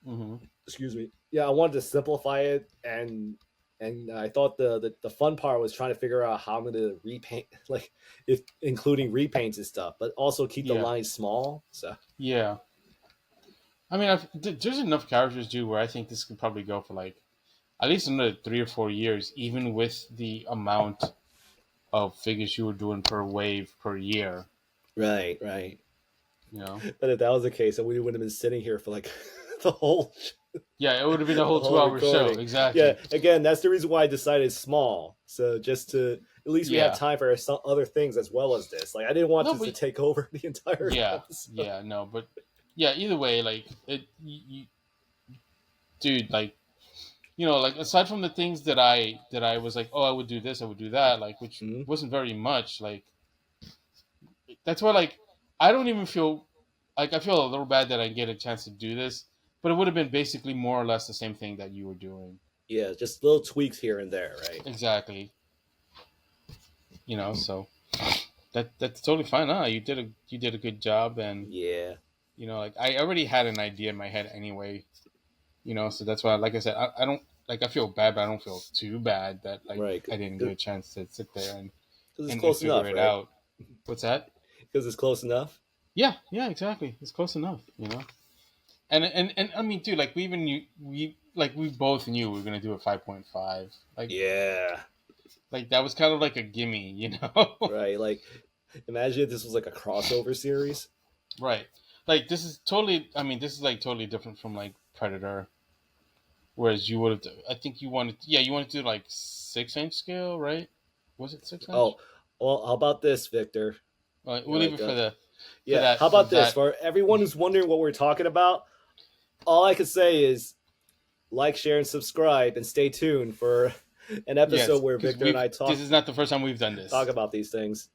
Hmm. Excuse me. Yeah, I wanted to simplify it, and I thought the fun part was trying to figure out how I'm going to repaint, like if including repaints and stuff, but also keep the Yeah, lines small. So yeah. I mean, there's enough characters, dude, where I think this could probably go for like at least another 3 or 4 years, even with the amount of figures you were doing per wave per year. right, right. You know, But if that was the case, then we wouldn't have been sitting here for like the whole yeah, it would have been a the whole whole 2 hour show. recording. Yeah, Exactly. again, that's the reason why I decided small. So just to at least we have Yeah. time for some other things as well as this. Like I didn't want No, this to but take over the entire yeah, episode. yeah, no, but yeah. Either way, like dude, like like aside from the things that I was like, oh, I would do this, I would do that, like which Mhm. wasn't very much. Like that's why, like, I don't even feel like I feel a little bad that I get a chance to do this, but it would have been basically more or less the same thing that you were doing. Yeah, just little tweaks here and there, right? Exactly. So that's totally fine. You did a good job, and Yeah, like I already had an idea in my head anyway. So that's why, like I said, I don't like I feel bad, but I don't feel too bad that like right. I didn't get a chance to sit there and Because it's and close figure enough, it right? out. What's that? Because it's close enough. Yeah, yeah, exactly. It's close enough. And I mean, dude, like we even knew we both knew we were gonna do a 5.5. Yeah, Like that was kind of like a gimme. right. Like, imagine if this was like a crossover series. Right. Like this is totally. I mean, this is like totally different from like Predator. Whereas you would have, I think you wanted to do like 6 inch scale, right? Was it 6 inch? Oh, well, how about this, Victor? We'll leave Like, it for the for yeah. that How for about this? that. For everyone who's wondering what we're talking about, all I can say is like, share, and subscribe, and stay tuned for an Yes, episode where because Victor and I this talk is not the first time we've done talk this. about these things.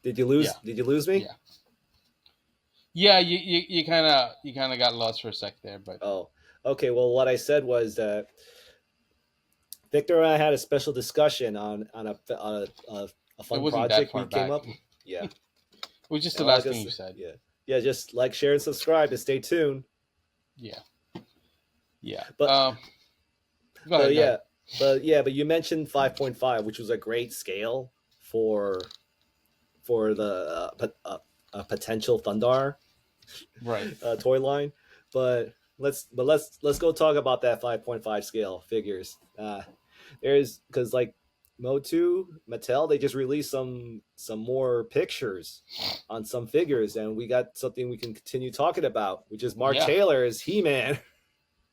Did you lose? Yeah, Did you lose me? yeah, yeah. You kind of got lost for a sec there, but Oh, okay. Well, what I said was that Victor and I had a special discussion on a it fun wasn't that project far we came back. up. Yeah, It was just and the all I last can thing you say, said. yeah, just like, share, and subscribe, and stay tuned. Yeah, yeah. But Go but ahead, go yeah, ahead. but you mentioned 5.5, which was a great scale for the potential Thundarr Right. toy line. But let's go talk about that 5.5 scale figures. There's because like Motu Mattel, they just released some more pictures on some figures, and we got something we can continue talking about, which is Mark Yeah, Taylor's He-Man.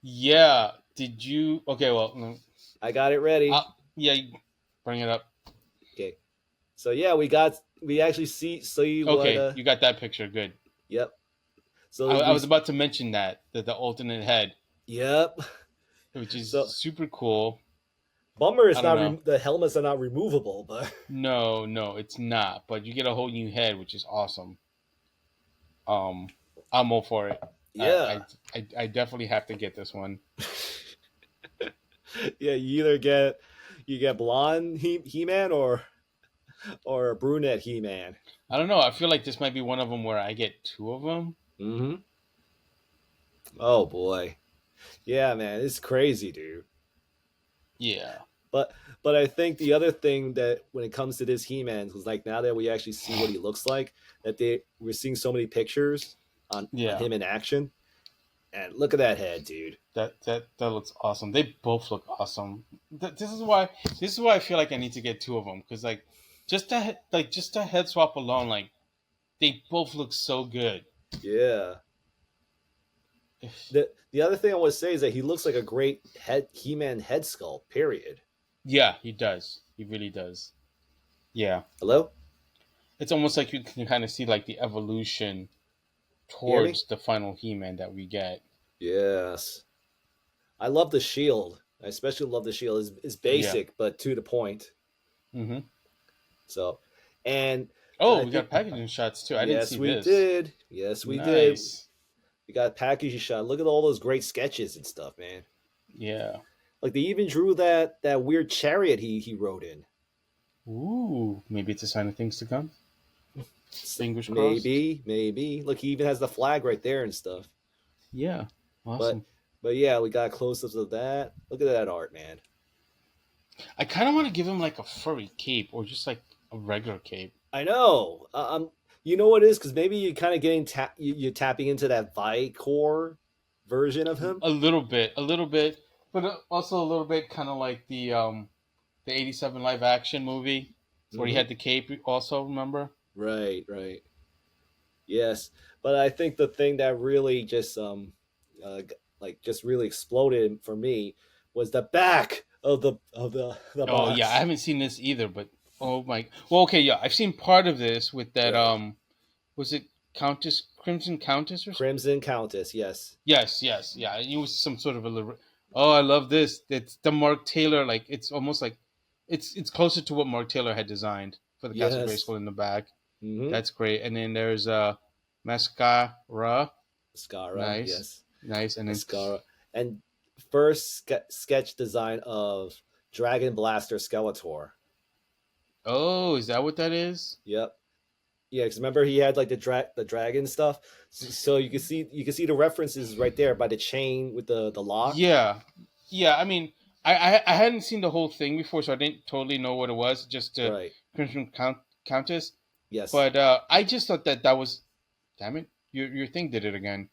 yeah. Did you? Okay, well, I got it ready. yeah. Bring it up. Okay, so yeah, we actually see what Okay, you got that picture. Good. yep. So I we was about to mention that the alternate head, yep. which is So super cool. bummer I is don't not know. the helmets are not removable, but No, no, it's not. But you get a whole new head, which is awesome. Um, I'm all for it. yeah. I definitely have to get this one. Yeah, you get blonde He-Man or a brunette He-Man. I don't know. I feel like this might be one of them where I get two of them. Mm-hmm. Oh boy. Yeah, man, it's crazy, dude. Yeah, But but I think the other thing that when it comes to this He-Man is like now that we actually see what he looks like, that we're seeing so many pictures on yeah. him in action. And look at that head, dude. That looks awesome. They both look awesome. This is why I feel like I need to get two of them because just a head swap alone, like they both look so good. Yeah. The other thing I want to say is that he looks like a great He-Man head sculpt. Period. Yeah, he does. He really does. Yeah, Hello, it's almost like you can kind of see like the evolution you hear me? towards the final He-Man that we get. Yes. I love the shield. I especially love the shield. It's Yeah. basic but to the point. Hmm. So, and Oh, I we got think packaging shots too. I didn't yes, see we this. did. Yes, we did. Nice. We got packaging shot. Look at all those great sketches and stuff, man. Yeah. Like they even drew that weird chariot he rode in. Ooh, maybe it's a sign of things to come. Fingers crossed. Maybe. Look, he even has the flag right there and stuff. Yeah. But Awesome. but yeah, we got close-ups of that. Look at that art, man. I kind of want to give him like a furry cape or just like a regular cape. I know. You know what it is? Because maybe you're kind of getting you're tapping into that Vicor version of him. A little bit, but also a little bit kind of like the '87 live action movie where he Mm-hmm. had the cape. Also, remember? Right. Yes, but I think the thing that really just like just really exploded for me was the back of the Oh yeah, I box. haven't seen this either, but oh my. Well, okay, yeah, I've seen part of this with that. Right, Was it Countess Crimson Countess or something? Crimson Countess. Yes, Yes, yes, yeah. It was some sort of Oh, I love this. It's the Mark Taylor. Like it's almost like it's closer to what Mark Taylor had designed for the Castle yes. Grayskull in the back. Mm-hmm. That's great. And then there's Mascara. Mascara. Nice, Yes, nice. And then Mascara. And first sketch design of Dragon Blaster Skeletor. Oh, is that what that is? Yep. Yeah, because remember he had like the dragon stuff, so you can see the references right there by the chain with the lock. Yeah, yeah. I mean, I hadn't seen the whole thing before, so I didn't totally know what it was. Just Right. Crimson Countess, Yes. but I just thought that was. Damn it! Your thing did it again.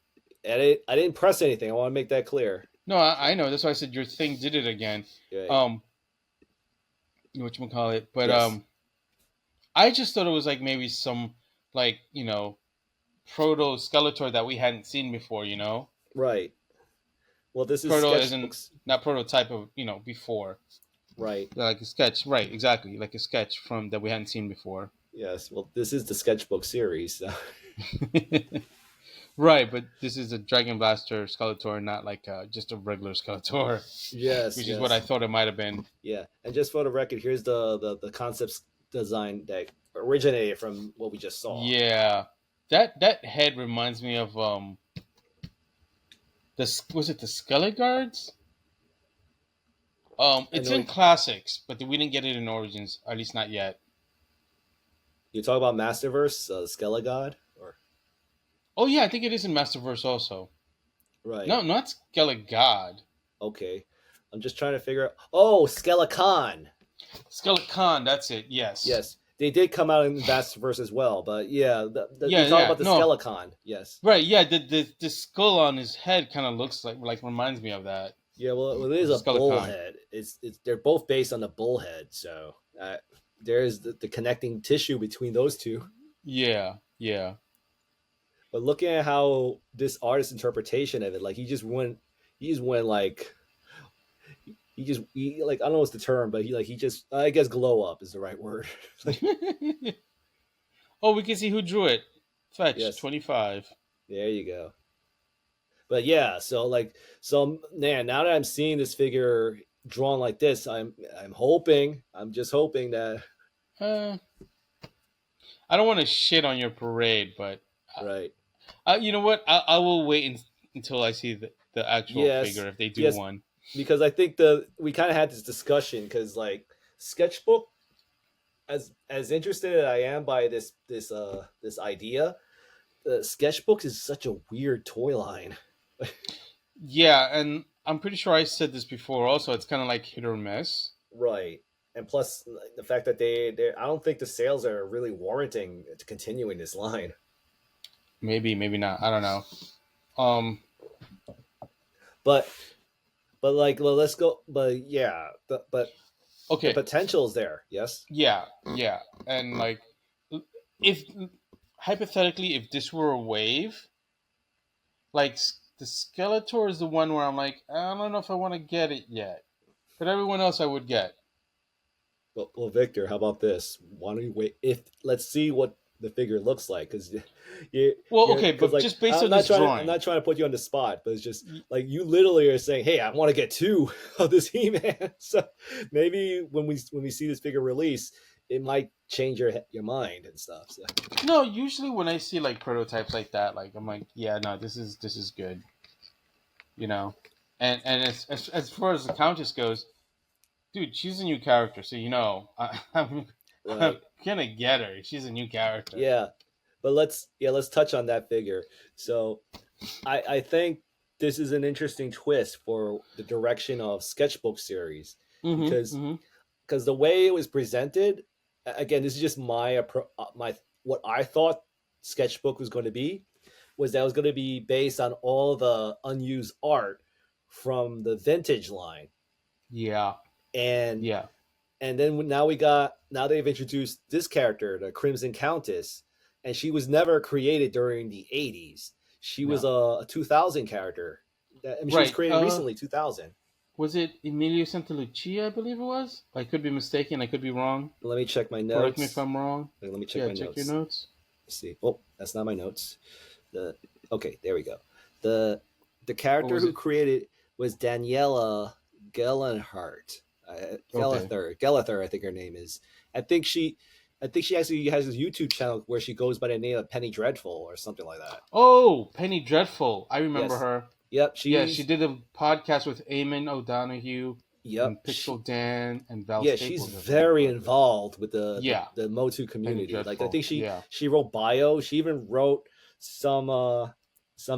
I didn't press anything. I want to make that clear. No, I know. That's why I said your thing did it again. Right. Um, what you call it? But Yes. I just thought it was like maybe some like proto Skeletor that we hadn't seen before. Right. Well, this is Proto isn't sketchbooks. not prototype of before. Right. Yeah, like a sketch, right? Exactly, like a sketch from that we hadn't seen before. Yes. Well, this is the sketchbook series. So. Right, but this is a Dragon Blaster Skeletor, not like just a regular Skeletor, Yes. which is what I Yes. thought it might have been. Yeah. And just for the record, here's the concept design that originated from what we just saw. Yeah, that head reminds me of was it the Skelly Guards? I It's know in classics, but we didn't get it in Origins, at least not yet. you talk about Masterverse, Skelegod, or Oh yeah, I think it is in Masterverse also. right. No, not Skelly God. Okay. I'm just trying to figure out. Oh, Skelecon. Skelecon, that's it. Yes. Yes, they did come out in Masterverse as well, but yeah, Yeah, you talk yeah. about the No, Skelecon. Yes. right. Yeah, the skull on his head kind of looks like reminds me of that. Yeah, well, it is The a Skelecon. bullhead. It's they're both based on the bullhead, so there's the connecting tissue between those two. Yeah, yeah. But looking at how this artist's interpretation of it, like he just went like like I don't know what's the term, but he just I guess glow up is the right word. Like, Oh, we can see who drew it. Fetch yes, 25. there you go. But yeah, so man, now that I'm seeing this figure drawn like this, I'm just hoping that Uh, I don't want to shit on your parade, but right. you know what? I will wait until I see the actual Yes, figure if they do yes, one. because I think the we kind of had this discussion because like sketchbook, as interested as I am by this idea, sketchbooks is such a weird toy line. Yeah, and I'm pretty sure I said this before. Also, it's kind of like hit or miss. Right. And plus the fact that they I don't think the sales are really warranting to continuing this line. Maybe, maybe not. I don't know. Um. But like well, let's go. But yeah, but the Okay. potential is there. Yes. Yeah. Yeah. And like, if hypothetically, if this were a wave, like the Skeletor is the one where I'm like, I don't know if I want to get it yet, but everyone else I would get. Well, Victor, how about this? Why don't you wait? If let's see what the figure looks like, because Well, you're okay, because but like just based on this I'm drawing, not trying to put you on the spot, but it's just like you literally are saying, "Hey, I want to get two of this He-Man." So maybe when we see this figure release, it might change your mind and stuff. So no. Usually, when I see like prototypes like that, like I'm like, yeah, no, this is good, you know. And as far as the Countess goes, dude, she's a new character, so I'm right, gonna get her. She's a new character. yeah, but let's touch on that figure. So I think this is an interesting twist for the direction of sketchbook series Mm-hmm. because Mm-hmm. the way it was presented, again, this is just my what I thought sketchbook was going to be, was that it was going to be based on all the unused art from the vintage line, Yeah. and Yeah. then now they've introduced this character, the Crimson Countess, and she was never created during the 80s. She was No. a 2000 character. I mean, she was Right. created recently, 2000. Was it Emilio Santalucia? I believe it was. I could be mistaken. I could be wrong. Let me check my Correct me if notes. I'm wrong. Let me check Yeah. my Check your notes. notes. Let's see. Oh, that's not my notes. Okay, there we go. The What character was who it? created was Daniela Gellenhart. Okay. Gellather, I think her name is. I think she, I think she actually has a YouTube channel where she goes by the name of Penny Dreadful or something like that. Oh, Penny Dreadful. I remember Yes. her. Yep. Yeah, she did a podcast with Eamon O'Donoghue. Yep. and Pixel Dan and Val Yeah, she's Staples. very involved with Yeah. the Motu Penny community. Like I Dreadful. think Yeah. she wrote bio. She even wrote some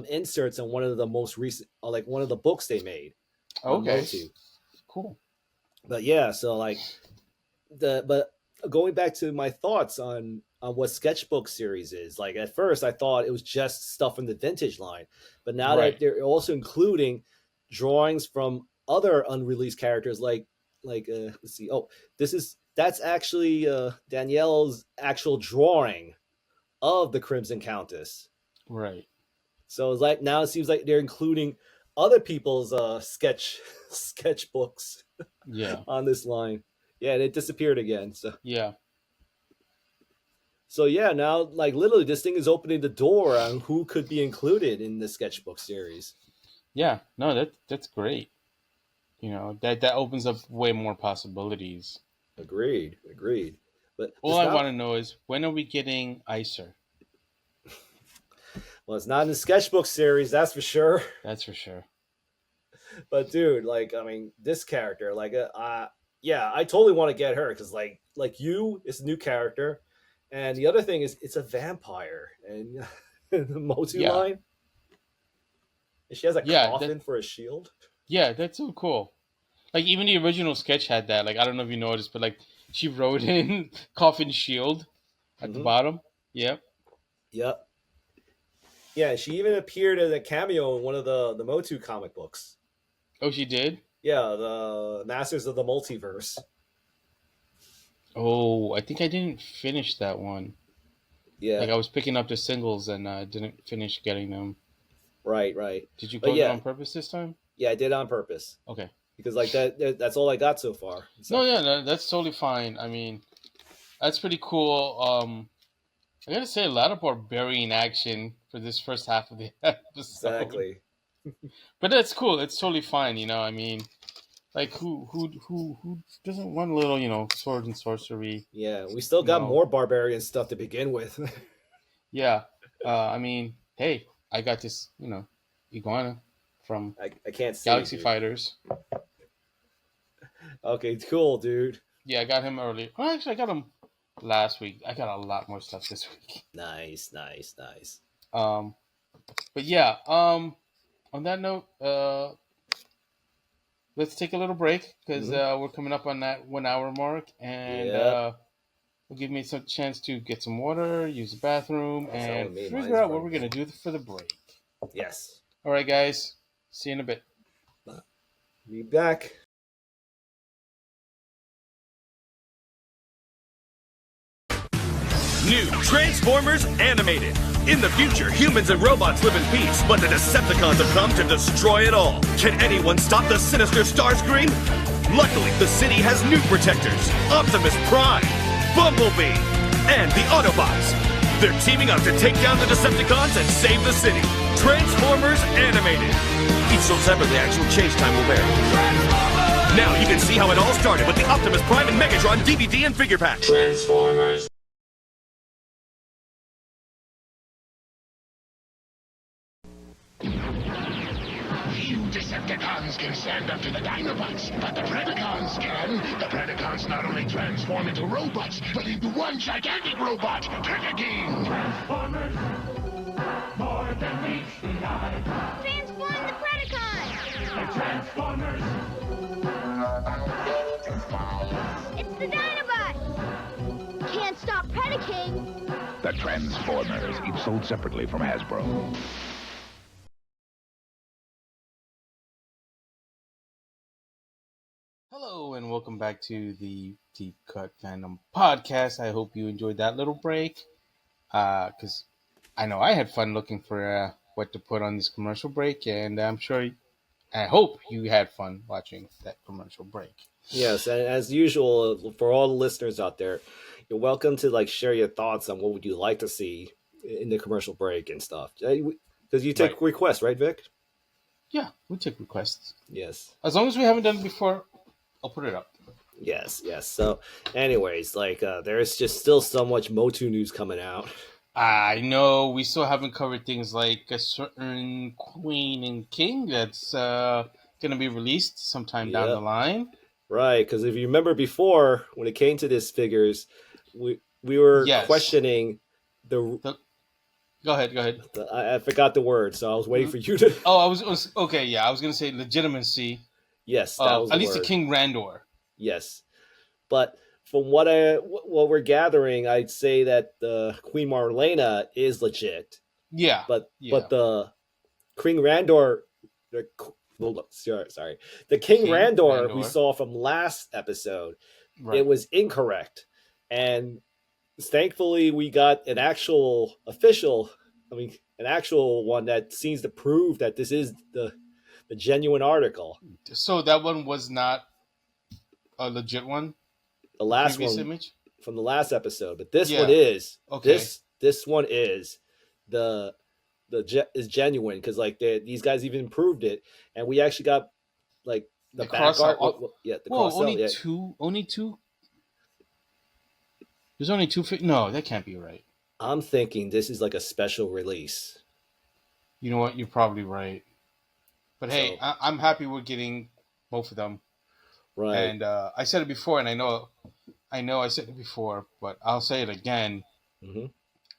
inserts on one of the most recent, like one of the books they made on Okay. Motu. Cool. But yeah, so like but going back to my thoughts on what sketchbook series is, like at first I thought it was just stuff from the vintage line, but now that Right. they're also including drawings from other unreleased characters, like let's see, oh, that's actually Danielle's actual drawing of the Crimson Countess. Right. So it's like now it seems like they're including other people's sketchbooks Yeah. on this line. Yeah, and it disappeared again. Yeah. So yeah, now like literally this thing is opening the door on who could be included in the sketchbook series. Yeah. No, that's great. That opens up way more possibilities. Agreed. But All I want to know is, when are we getting Icer? Well, it's not in the sketchbook series, that's for sure. That's for sure. But dude, like I mean, this character, like yeah, I totally want to get her because like you, it's a new character, and the other thing is it's a vampire, and the Motu Yeah. line, and she has a coffin for a shield. Yeah, that's so cool. Like, even the original sketch had that. Like, I don't know if you noticed, but like she wrote in coffin shield at the bottom. Yep. Yep. Yeah, she even appeared as a cameo in one of the Motu comic books. Oh, she did? Yeah, the Masters of the Multiverse. Oh, I think I didn't finish that one. Yeah. Like, I was picking up the singles and I didn't finish getting them. Right. Did you close it on purpose this time? Yeah, I did on purpose. Okay. Because like that's all I got so far. So. No, that's totally fine. I mean, that's pretty cool. I gotta say, a lot of barbarian action for this first half of the episode. Exactly. But that's cool. It's totally fine. I mean, like who doesn't want a little sword and sorcery? Yeah, we still got more barbarian stuff to begin with. Yeah. I mean, hey, I got this iguana from I can't see Galaxy Fighters. Okay, cool, dude. Yeah, I got him early. Well, actually, I got him last week. I got a lot more stuff this week. Nice. But yeah, on that note, let's take a little break because we're coming up on that 1 hour mark, and will give me some chance to get some water, use the bathroom, and figure out what we're gonna do for the break. Yes. All right, guys. See you in a bit. Be back. New Transformers Animated. In the future, humans and robots live in peace, but the Decepticons have come to destroy it all. Can anyone stop the sinister Starscream? Luckily, the city has new protectors: Optimus Prime, Bumblebee, and the Autobots. They're teaming up to take down the Decepticons and save the city. Transformers Animated. Each sold separately, actual change time will vary. Now you can see how it all started with the Optimus Prime and Megatron DVD and figure pack. Transformers. Decepticons can stand up to the Dinobots, but the Predacons can. The Predacons not only transform into robots, but into one gigantic robot, Predaking. Transformers, more than meets the eye. Transform the Predacons! The Transformers. It's the Dinobots! Can't stop Predaking! The Transformers, each sold separately from Hasbro. Hello and welcome back to the Deep Cut Fandom podcast. I hope you enjoyed that little break, because I know I had fun looking for what to put on this commercial break, and I hope you had fun watching that commercial break. Yes, and as usual, for all the listeners out there, you're welcome to share your thoughts on what would you like to see in the commercial break and stuff. Because you take requests, right, Vic? Yeah, we take requests. Yes. As long as we haven't done it before, I'll put it up. Yes. So, anyways, there's just still so much Motu news coming out. I know we still haven't covered things like a certain queen and king that's gonna be released sometime down the Yep. line. Right, because if you remember before, when it came to this figures, we were Yes. questioning the, The- Go ahead. Go ahead. I forgot the word, so I was waiting for you to. Oh, I was okay. Yeah, I was gonna say legitimacy Yes, that of was the at least the word. King Randor. Yes, but from what we're gathering, I'd say that the Queen Marlena is legit, Yeah. but Yeah. the King Randor, the sorry, the King King Randor we Randor. saw from last episode, Right. it was incorrect, and thankfully we got an actual official. I mean, an actual one that seems to prove that this is the genuine article. So that one was not a legit one. The The last previous one image. from the last episode, but this one Yeah. is Okay. this one is the is genuine because like these guys even proved it, and we actually got like the The back cross art. out. Yeah, the Whoa, cross cell. only Yeah, two. Only two. There's only two. No, that can't be right. I'm thinking this is like a special release. You know what? You're probably right. But hey, So I'm happy we're getting both of them. right, And I said it before, and I know I said it before, but I'll say it again. hmm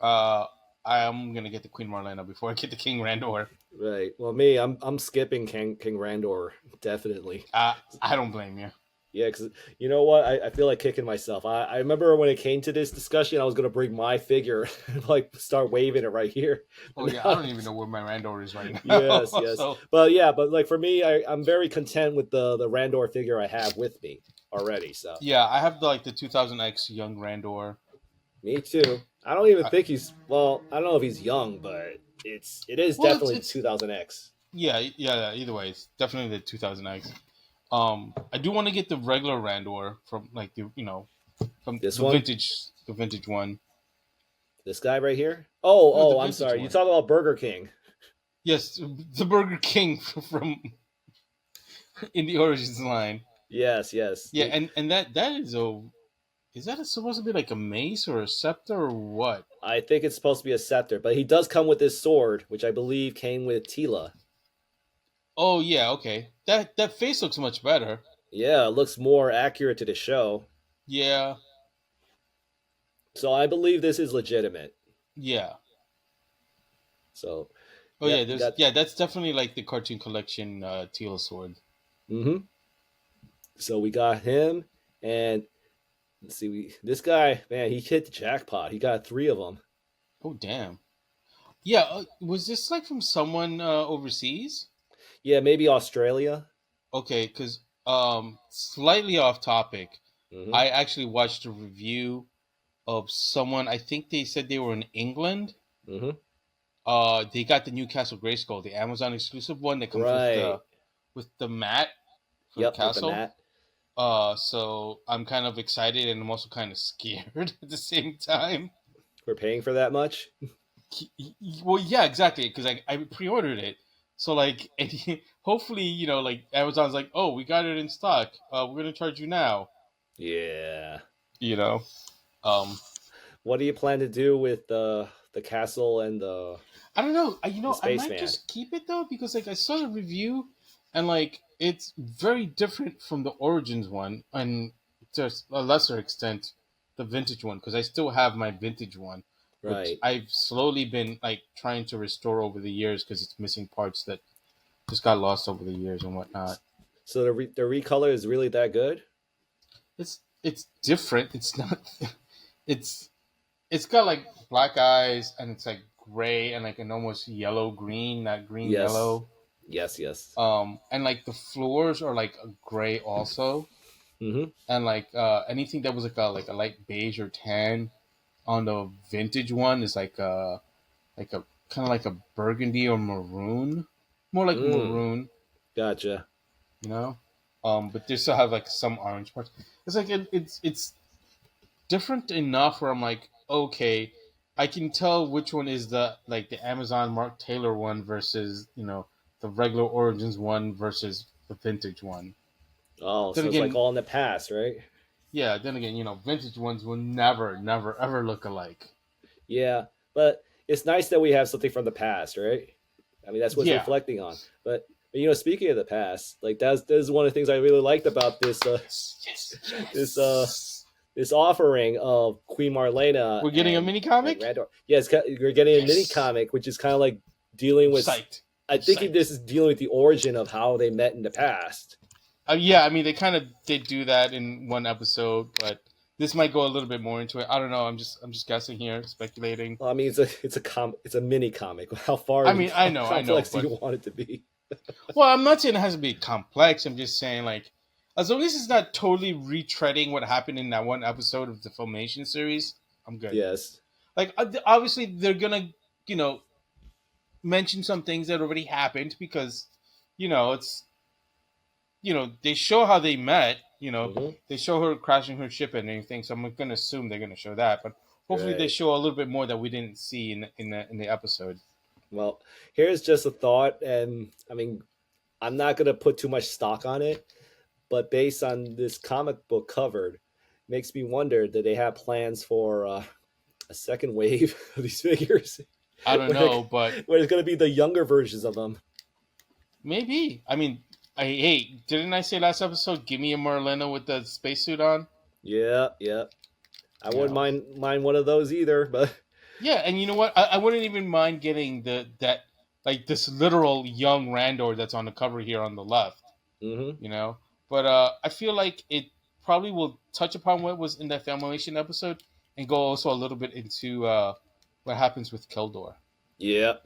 Uh, I'm gonna get the Queen Marlena before I get the King Randor. right. Well, me, I'm skipping King Randor definitely. I don't blame you. Yeah, because you know what? I feel like kicking myself. I remember when it came to this discussion, I was gonna bring my figure and like start waving it right here. Oh yeah, I don't even know where my Randor is right now. Yes, yes. So, But yeah, but like for me, I'm very content with the Randor figure I have with me already. So yeah, I have the 2000X young Randor. me too. I don't even I- think he's well. I don't know if he's young, but it is Well, definitely it's 2000X. yeah. Either way, it's definitely the 2000X. I do want to get the regular Randor from from This the one? vintage one. This guy right here. No, the I'm vintage sorry. You one. talking about Burger King? Yes, the Burger King from in the Origins line. Yes, yes. Yeah, and that is that supposed to be like a mace or a scepter or what? I think it's supposed to be a scepter, but he does come with this sword, which I believe came with Tila. Oh yeah, okay. That face looks much better. Yeah, it looks more accurate to the show. Yeah, So I believe this is legitimate. yeah. So Oh yep, yeah, we got that's definitely like the cartoon collection teal sword. mm-hmm. So we got him, and let's see, this guy, man, he hit the jackpot. He got 3 of them. Oh damn. Yeah, was this like from someone overseas? Yeah, maybe Australia. Okay, because slightly off topic, Mm-hmm. I actually watched a review of someone. I think they said they were in England. Mm-hmm. They got the Newcastle Grayskull, the Amazon exclusive one that comes Right. with the mat for Yep, the with the castle. mat. So I'm kind of excited and I'm also kind of scared at the same time. We're paying for that much. Well, yeah, exactly, because I pre-ordered it. So like, hopefully, like Amazon's like, oh, we got it in stock. We're gonna charge you now. Yeah. You know. What do you plan to do with the castle and the? I don't know. I might spaceman. just keep it though because like I saw the review, and like it's very different from the Origins one, and to a lesser extent, the vintage one because I still have my vintage one, which Right. I've slowly been like trying to restore over the years because it's missing parts that just got lost over the years and whatnot. So the recolor is really that good? It's different. It's not. It's got like black eyes and it's like gray and like an almost yellow green, not green Yes. yellow. Yes. Yes. And like the floors are like a gray also, Mm-hmm. and like anything that was like a light beige or tan on the vintage one is like a kind of like a burgundy or maroon, more like maroon, Gotcha. you know. But they still have like some orange parts. It's like it's different enough where I'm like, okay, I can tell which one is the Amazon Mark Taylor one versus the regular Origins one versus the vintage one. Oh, Then so again, it's like all in the past, right? yeah. Then again, vintage ones will never, ever look alike. Yeah, but it's nice that we have something from the past, right? I mean, that's what it's Yeah. reflecting on. But Speaking of the past, like that's one of the things I really liked about this this this offering of Queen Marlena We're getting a mini comic. and Randor. Yeah, you're getting a mini Yes. comic, which is kind of like dealing with. Psyched. I think Psyched. this is dealing with the origin of how they met in the past. Yeah, I mean they kind of did do that in one episode, but this might go a little bit more into it. I don't know. I'm just guessing here, speculating. Well, I mean, it's a mini comic. How far? I mean, I know, complex do but- you want it to be? Well, I'm not saying it has to be complex. I'm just saying, like, as long as it's not totally retreading what happened in that one episode of the Filmation series, I'm good. Yes. Like, obviously, they're gonna, mention some things that already happened because, it's, they show how they met. Mhm. They show her crashing her ship and everything. So I'm gonna assume they're gonna show that, but hopefully they Right. show a little bit more that we didn't see in the episode. Well, here's just a thought, and I mean, I'm not gonna put too much stock on it, but based on this comic book covered, makes me wonder that they have plans for a second wave of these figures. I don't know, but Where it's gonna be the younger versions of them. maybe. I mean, hey, didn't I say last episode? Give me a Marlena with the spacesuit on. Yeah, yeah. I wouldn't Yeah. mind one of those either, but Yeah, and you know what? I wouldn't even mind getting that like this literal young Randor that's on the cover here on the left. mhm. But I feel like it probably will touch upon what was in that Filmation episode and go also a little bit into what happens with Keldor. Yep.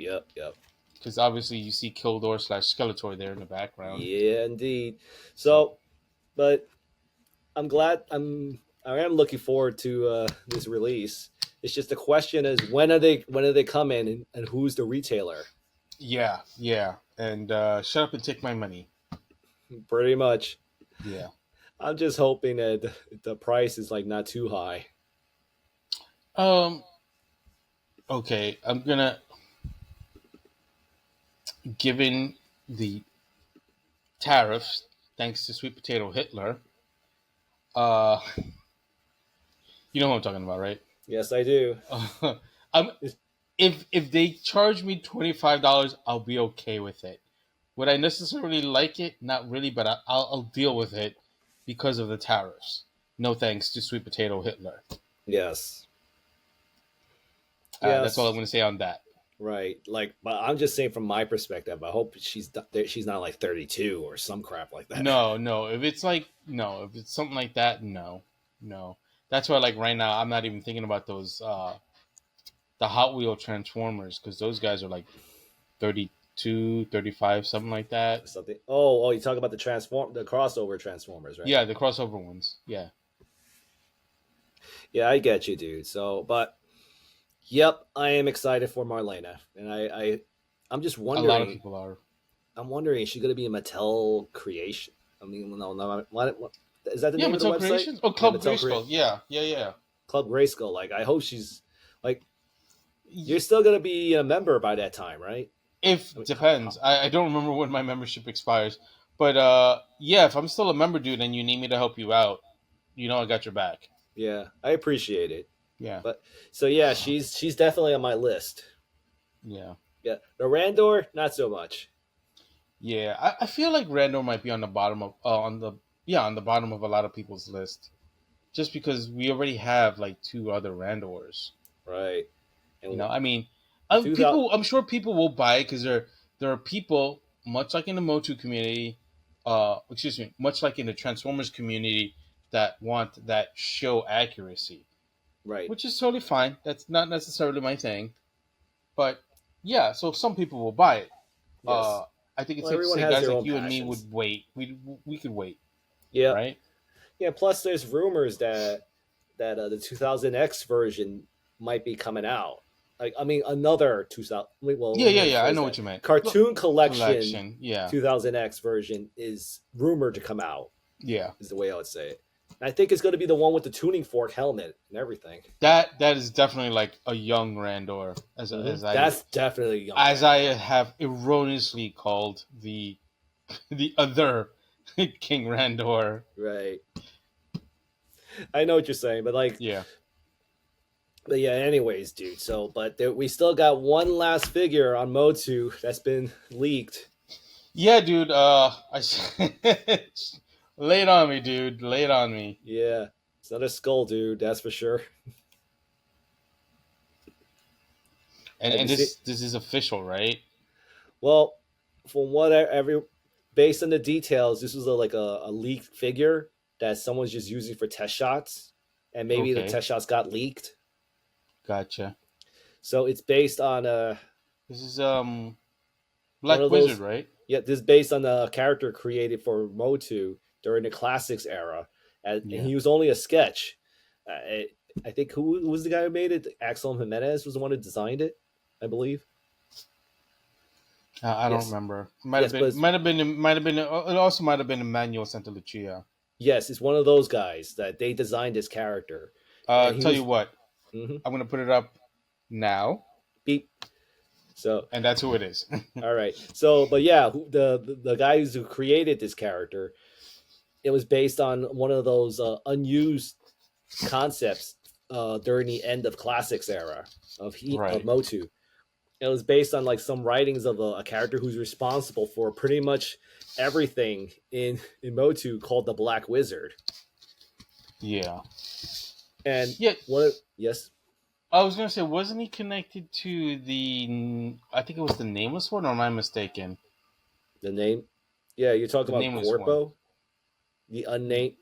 Because obviously you see Keldor / Skeletor there in the background. Yeah, indeed. So, but I am looking forward to this release. It's just the question is when are they coming and who's the retailer? Yeah. And shut up and take my money. Pretty much. Yeah. I'm just hoping that the price is like not too high. Okay, I'm gonna, given the tariffs, thanks to Sweet Potato Hitler, you know what I'm talking about, right? Yes, I do. If they charge me $25, I'll be okay with it. Would I necessarily like it? Not really, but I'll deal with it because of the tariffs. No thanks to Sweet Potato Hitler. Yes. That's all I'm going to say on that. Right. Like, but I'm just saying from my perspective. I hope she's not like 32 or some crap like that. No. If it's something like that, no. That's why, like right now, I'm not even thinking about those the Hot Wheel Transformers because those guys are like 32, 35, something like that. Something. Oh, you talk about the crossover Transformers, right? Yeah, the crossover ones. Yeah. Yeah, I get you, dude. So, but yep, I am excited for Marlena, and I'm just wondering. A lot of people are. I'm wondering, is she going to be a Mattel creation? I mean, no. What is that the name Mattel of the website? Creations? Oh, Club Mattel Grayskull. Yeah. Club Grayskull. Like, I hope she's like. You're still going to be a member by that time, right? Depends. I don't remember when my membership expires, but yeah, if I'm still a member, dude, and you need me to help you out, I got your back. Yeah, I appreciate it. Yeah. But so yeah, she's definitely on my list. Yeah. Yeah, the Randor, not so much. Yeah, I feel like Randor might be on the bottom of on the bottom of a lot of people's list, just because we already have like 2 other Randors. Right. And I mean, Two I'm sure people will buy it because there are people, much like in the Motu community, much like in the Transformers community, that want that show accuracy, right. which is totally fine. That's not necessarily my thing, but yeah, so some people will buy it. Yes. I think it's Well, safe to everyone say has guys their like own you and me passions. would wait. We could wait, Yeah. right? Yeah. Plus, there's rumors that the 2000X version might be coming out. Like, I mean, another 2000. Well, Yeah. I know what you meant. Cartoon collection. Yeah. 2000X version is rumored to come out. Yeah. Is the way I would say it. And I think it's going to be the one with the tuning fork helmet and everything. That is definitely like a young Randor, That's definitely young. as I have erroneously called the other King Randor. Right. I know what you're saying, but like, Yeah. but yeah. Anyways, dude. So, but we still got one last figure on Motu that's been leaked. Yeah, dude. Lay it on me, dude. Lay it on me. Yeah, it's not a skull, dude. That's for sure. And Have you and seen? this is official, right? Well, from what based on the details, this was like a leaked figure that someone's just using for test shots, and maybe the Okay, test shots got leaked. gotcha. So it's based on This is one Black of Wizard, those. right? Yeah, this is based on a character created for Motu during the classics era, and Yeah. he was only a sketch. I think who was the guy who made it? Axel Jimenez was the one who designed it, I believe. I don't Yes, remember. Might have yes, been. but Might have been. It also might have been Emmanuel Santalucia. yes, it's one of those guys that they designed this character, and he Tell you was what. mhm, I'm gonna put it up now, beep. So and that's who it is. all right, so but yeah, the guy who created this character, it was based on one of those unused concepts during the end of classics era of Right. Motu. It was based on like some writings of a character who's responsible for pretty much everything in Motu called the Black Wizard. Yeah. And Yeah. what? Yes, I was gonna say, wasn't he connected to the? I think it was the Nameless One, or am I mistaken? the name. Yeah, you're talking The about Nameless One. Corpo, the unnamed.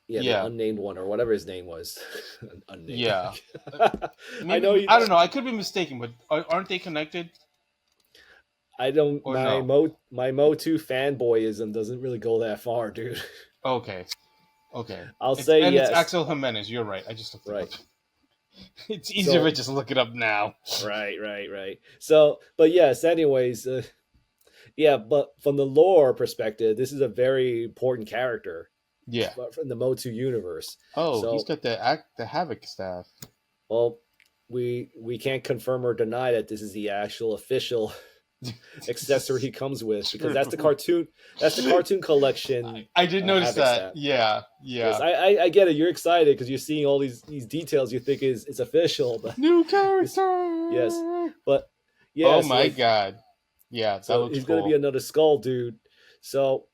Yeah, the Yeah. unnamed one or whatever his name was. Unnamed. Yeah. I Maybe know you. I don't know. I could be mistaken, but aren't they connected I don't. or no? My Motu fanboyism doesn't really go that far, dude. Okay. Okay. I'll say It's yes. Axel Jimenez. You're right. I just looked it Right. up. It's easier if So I just look it up now. right. So, but yes. Anyways, yeah. But from the lore perspective, this is a very important character Yeah. from the Motu universe. Oh, he's So, got the Havoc staff. well, we can't confirm or deny that this is the actual official accessory he comes with because that's the cartoon. That's the cartoon collection. I did notice Havoc that. staff. Yeah. Yes, Yeah. I get it. You're excited because you're seeing all these details. You think is it's official, but New character. yes, but yeah. Oh so my like, god. Yeah, that so looks he's cool. gonna be another skull dude. So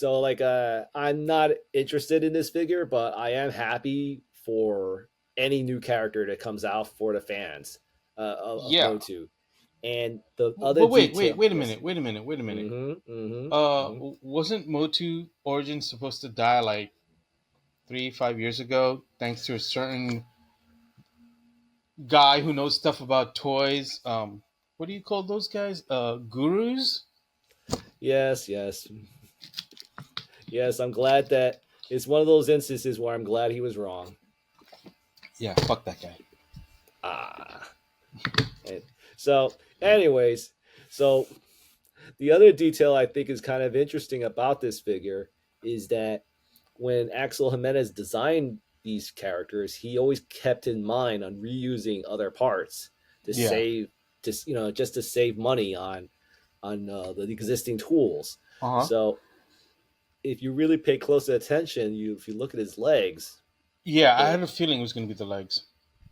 like I'm not interested in this figure, but I am happy for any new character that comes out for the fans of Yeah. Motu. And the other But wait, detail. wait a Yes. minute. Wait a minute. Mm-hmm, mm-hmm. Wasn't Motu Origins supposed to die like 3-5 years ago, thanks to a certain guy who knows stuff about toys? What do you call those guys? Gurus? Yes, yes. Yes, I'm glad that it's one of those instances where I'm glad he was wrong. Yeah, fuck that guy. Ah. And so, anyways, so the other detail I think is kind of interesting about this figure is that when Axel Jimenez designed these characters, he always kept in mind on reusing other parts to Yeah. save, just to save money on the existing tools. Uh-huh. So, if you really pay close attention, if you look at his legs, Yeah, I had a feeling it was going to be the legs.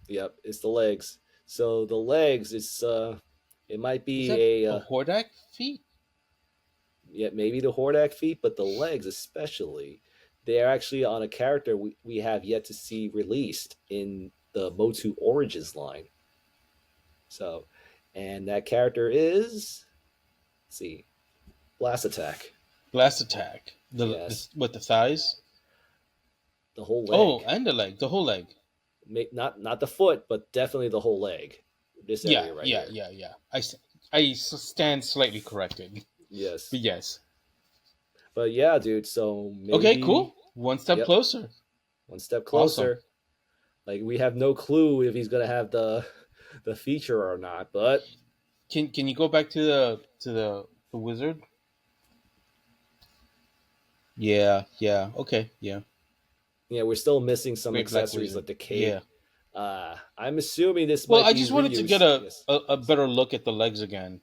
yep, it's the legs. So the legs, it might Is be that a Hordak feet? yeah, maybe the Hordak feet, but the legs especially, they are actually on a character we have yet to see released in the Motu Origins line. So, and that character is, let's see, Blast Attack. Blast attack. Yes. What, the thighs? The whole leg. Oh, and the leg. The whole leg. Not the foot, but definitely the whole leg. This area Yeah, right yeah, here. yeah. I stand slightly corrected. Yes. But yes. But yeah, dude. So maybe, Okay, cool. One step Yep. closer. One step closer. Awesome. Like we have no clue if he's gonna have the feature or not, but Can you go back to the wizard? Yeah. Okay. Yeah. yeah, we're still missing some Great Black accessories Wizard. like the cape. I'm assuming this Well, might I be just wanted to reused. get Yes. a better look at the legs again.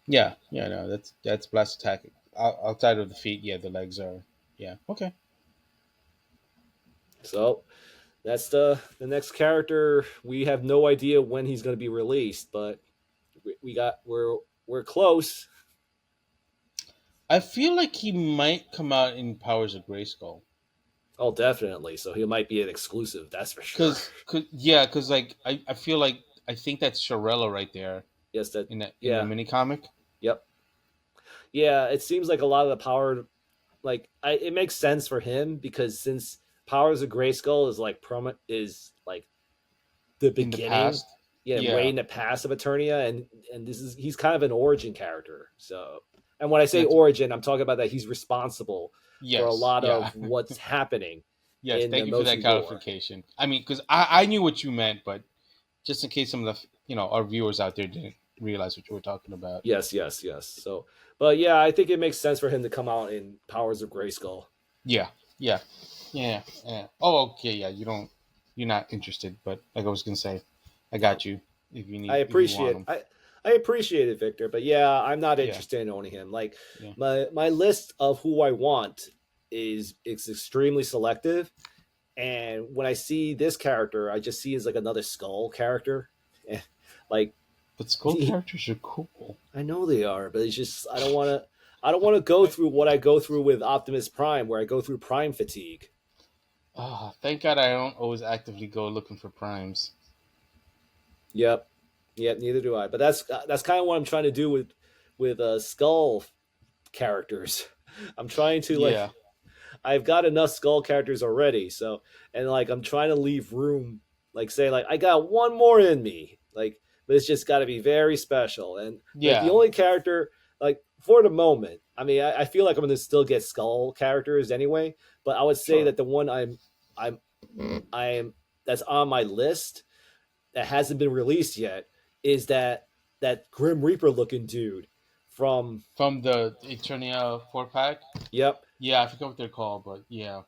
Yeah. No, that's blast attack. Outside of the feet, yeah, the legs are. Yeah. Okay. So that's the next character. We have no idea when he's going to be released, but we're close. I feel like he might come out in Powers of Grayskull. Oh, definitely. So he might be an exclusive. That's for sure. Cause like I feel like I think that's Shirella right there Yes, that. in the Yeah. mini comic. Yep. Yeah. It seems like a lot of the power, like, it makes sense for him because since Powers of Grayskull is like is like the In the beginning, past. yeah, way Yeah. in the past of Eternia, and he's kind of an origin character. So, and when I say That's origin, I'm talking about that he's responsible for a yes. lot Yeah. of what's happening Yes. in the Thank you for that Motu lore. clarification. I mean, because I knew what you meant, but just in case some of the our viewers out there didn't realize what you were talking about. Yes, yes, yes. So, but yeah, I think it makes sense for him to come out in Powers of Grayskull. Yeah. Yeah. Yeah. Yeah. Oh, okay. Yeah. You're not interested, but like I was gonna say, I got you if you want them. I appreciate it, Victor. But yeah, I'm not Yeah. interested in owning him. Like Yeah. my list of who I want is it's extremely selective. And when I see this character, I just see as like another Skull character. Like But skull characters are cool. I know they are, but it's just I don't want to go through what I go through with Optimus Prime, where I go through Prime fatigue. Ah, thank God I don't always actively go looking for primes. Yep, yep. Neither do I. But that's kind of what I'm trying to do with Skull characters. I'm trying to like Yeah. I've got enough Skull characters already, so and like I'm trying to leave room, like say like I got one more in me, like but it's just got to be very special. And like the Yeah. only character like for the moment, I mean I feel like I'm gonna still get Skull characters anyway, but I would say Sure. that the one I'm I'm that's on my list that hasn't been released yet is that Grim Reaper looking dude from From the Eternia 4-pack. yep. Yeah, I forget what they're called, but yeah.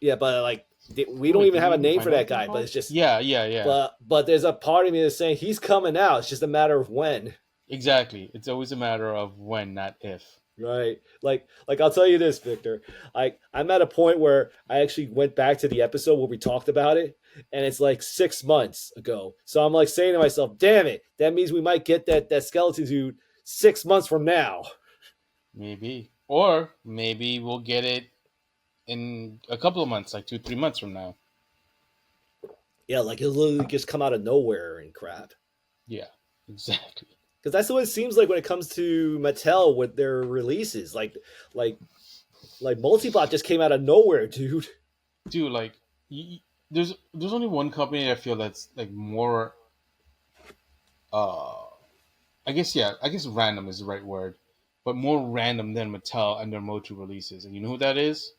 Yeah, but like we Oh, don't wait, even did have we a even name find for out that what they're guy, but called? it's just Yeah, yeah, yeah. but there's a part of me that's saying he's coming out. It's just a matter of when. Exactly. It's always a matter of when, not if. Right. Like I'll tell you this, Victor. I'm at a point where I actually went back to the episode where we talked about it, and it's like 6 months ago. So I'm like saying to myself, damn it, that means we might get that skeleton dude 6 months from now. Maybe. Or maybe we'll get it in a couple of months, like 2, 3 months from now. Yeah, like he'll literally just come out of nowhere and crap. Yeah, exactly. Because that's what it seems like when it comes to Mattel with their releases. Like Multibot just came out of nowhere, dude. Dude, like, there's only one company I feel that's like more. Uh, I guess random is the right word, but more random than Mattel and their Motu releases. And you know who that is?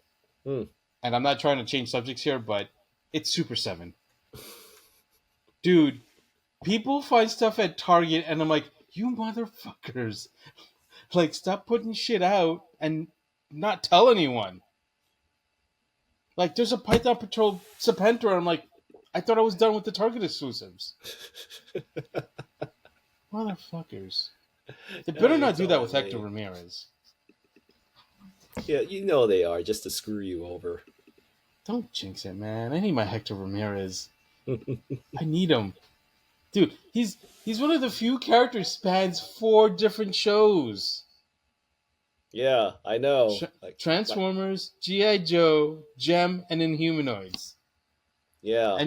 Hmm. And I'm not trying to change subjects here, but it's Super 7. Dude, people find stuff at Target, and I'm like, you motherfuckers. Like, stop putting shit out and not tell anyone. Like, there's a Python Patrol Serpentor. I'm like, I thought I was done with the Target exclusives. Motherfuckers. They better not do that with Hector Ramirez. Yeah, you know they are, just to screw you over. Don't jinx it, man. I need my Hector Ramirez. I need him. Dude, he's one of the few characters spans 4 different shows. Yeah, I know. Transformers, G.I. Joe, Gem, and Inhumanoids. Yeah.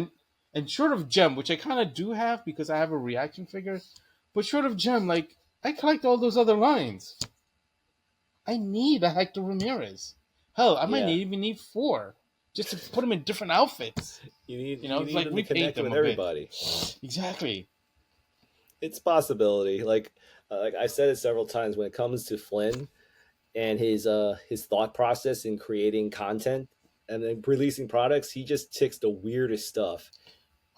And short of Gem, which I kind of do have because I have a reaction figure, but short of Gem, like, I collect all those other lines. I need a Hector Ramirez. Hell, I might even need 4 just to put them in different outfits. You need it's like them to repaint connect them with a everybody. bit. Exactly. It's a possibility. Like I said it several times when it comes to Flynn and his thought process in creating content and then releasing products, he just ticks the weirdest stuff.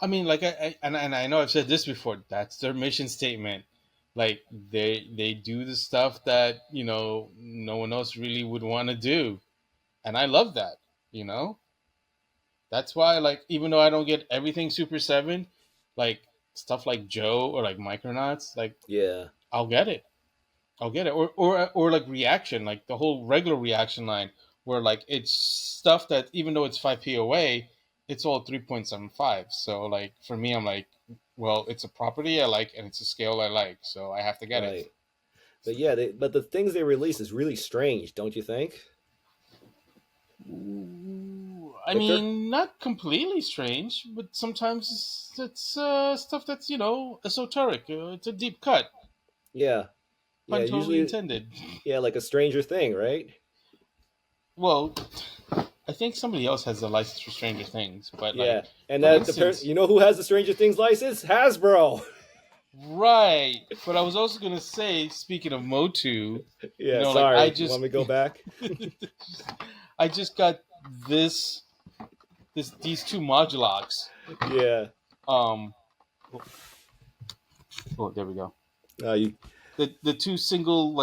I mean, like, I know I've said this before. That's their mission statement. Like, they do the stuff that no one else really would want to do, and I love that. That's why, like, even though I don't get everything Super 7, like stuff like Joe or like Micronauts, like, Yeah, I'll get it. Or like reaction, like the whole regular reaction line, where like it's stuff that even though it's 5p away, it's all 3.75. So like for me, I'm like, well, it's a property I like and it's a scale I like, so I have to get it. But yeah, but the things they release is really strange, don't you think, I Victor? mean, not completely strange, but sometimes it's stuff that's esoteric. It's a deep cut, Yeah, yeah. pun totally Usually, intended. yeah, like a Stranger Thing, right? Well, I think somebody else has the license for Stranger Things, but like, Yeah, and for that instance, you know who has the Stranger Things license? Hasbro. right. But I was also gonna say, speaking of Motu, Yeah, like I sorry. You want just me to go back? I just got this these two modulocks. Yeah. Um, oh, there we go. You. The two single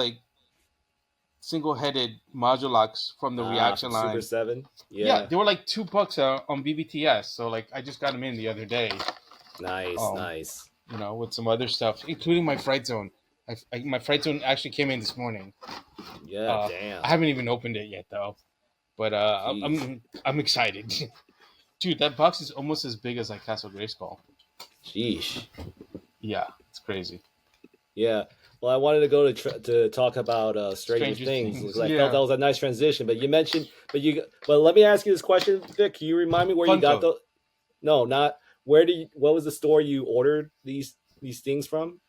headed modulocks from the reaction From Super line. 7. Yeah, Yeah. they were like $2 on BBTS. So like I just got them in the other day. Nice, nice. With some other stuff, including my Fright Zone. My Fright Zone actually came in this morning. Yeah, damn. I haven't even opened it yet though, but I'm excited, dude. That box is almost as big as like Castle Grayskull. Sheesh. Yeah, it's crazy. Yeah. Well, I wanted to go to talk about Stranger Things because I felt that was a nice transition. But you mentioned, but let me ask you this question, Vic. Can you remind me where you got the? No, not where do you? What was the store you ordered these things from?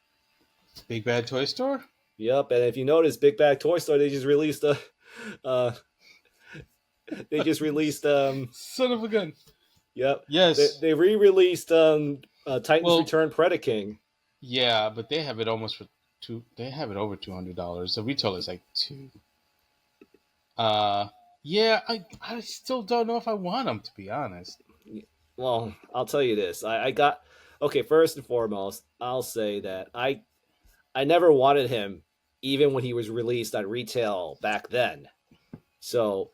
Big Bad Toy Store. Yep, and if you notice, Big Bad Toy Store, they just released a. They just released Son of a gun. Yep. Yes. They re-released Titans Return Predaking. Yeah, but they have it almost for they have it over $200. The retail is like $2. Yeah, I still don't know if I want them, to be honest. Well, I'll tell you this. I got okay, first and foremost, I'll say that I never wanted him even when he was released on retail back then. So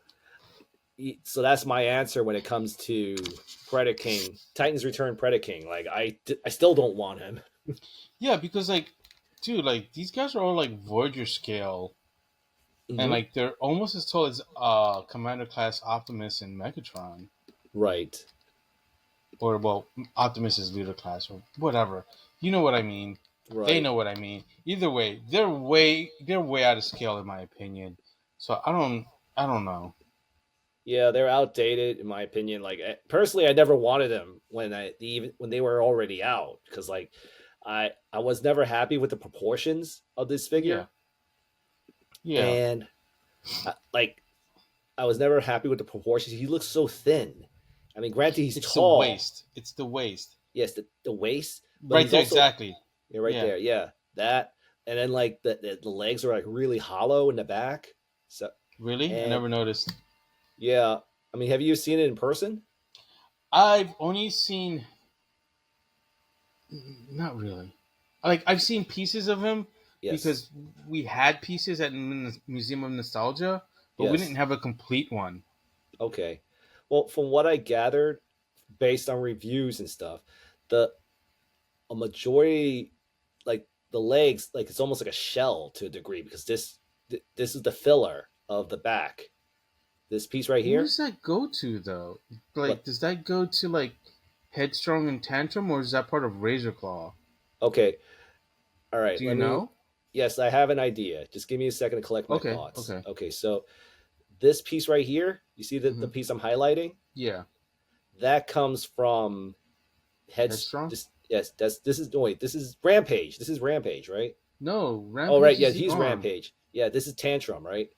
that's my answer when it comes to Predaking, Titans Return Predaking. Like I still don't want him. Yeah, because like, dude, like these guys are all like Voyager scale, and like they're almost as tall as Commander Class Optimus and Megatron. Right. Or well, Optimus is Leader Class or whatever. You know what I mean? Right. They know what I mean. Either way, they're way out of scale in my opinion. So I don't know. Yeah, they're outdated in my opinion. Like personally, I never wanted them when they were already out because like I was never happy with the proportions of this figure. Yeah. And I was never happy with the proportions. He looks so thin. I mean, granted, he's tall. It's the waist. Yes, the waist. Right there, exactly. Yeah, right there. Yeah, that. And then like the legs are like really hollow in the back. So really, I never noticed. Yeah, I mean, have you seen it in person? I've only seen. Not really. Like I've seen pieces of him because we had pieces at the Museum of Nostalgia, but we didn't have a complete one. Okay. Well, from what I gathered, based on reviews and stuff, a majority, like the legs, like it's almost like a shell to a degree because this is the filler of the back. This piece right here. Where does that go to though? Like, does that go to like Headstrong and Tantrum, or is that part of Razor Claw? Okay. All right. Do you know? Yes, I have an idea. Just give me a second to collect my thoughts. Okay. So this piece right here, you see the piece I'm highlighting? Yeah. That comes from Headstrong? This is Rampage. This is Rampage, right? No, Rampage. Oh, right. Yeah, he's Rampage. Yeah, this is Tantrum, right?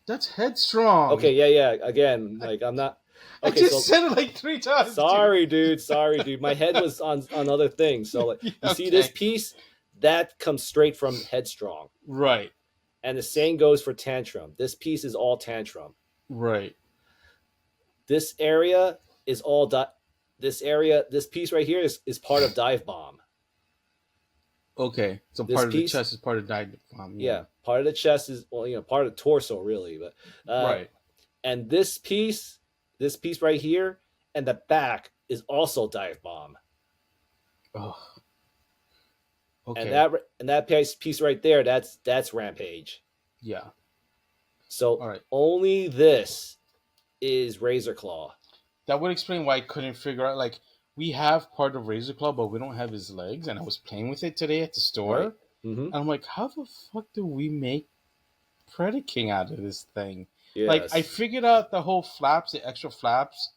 That's Headstrong. Okay, yeah. Again, like I'm not. Okay, I just said it like 3 times. Sorry, dude. My head was on other things. So like, you see this piece? That comes straight from Headstrong. Right. And the same goes for Tantrum. This piece is all Tantrum. Right. This area is all this piece right here is part of Dive Bomb. Okay. So part of the chest is part of Dive Bomb. Yeah, part of the chest is part of the torso really, but right. And this piece right here and the back is also Dive Bomb. Oh. Okay. And that piece right there, that's Rampage. Yeah. So only this is Razor Claw. That would explain why I couldn't figure out. Like, we have part of Razor Claw, but we don't have his legs. And I was playing with it today at the store, Mm-hmm. And I'm like, how the fuck do we make Predaking out of this thing? Like, I Yes. figured out the whole flaps, the extra flaps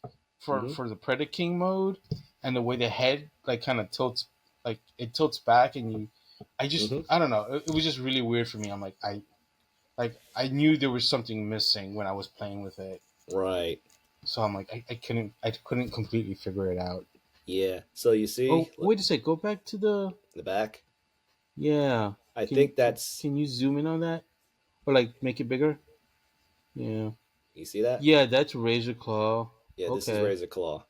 Mm-hmm. for the Predaking mode, and the way the head like kind of tilts, like it tilts back, and Mm-hmm. I don't know, it was just really weird for me. I'm like I knew there was something missing when I was playing with it, Right. so I'm like I couldn't completely figure it out. Yeah. So you Oh, see, look, wait a sec, go back to the the back. yeah. I Can think that's. can you zoom in on that or like make it bigger? Yeah. You see that? Yeah, that's Razor Claw. Yeah. This is Okay. Razor Claw.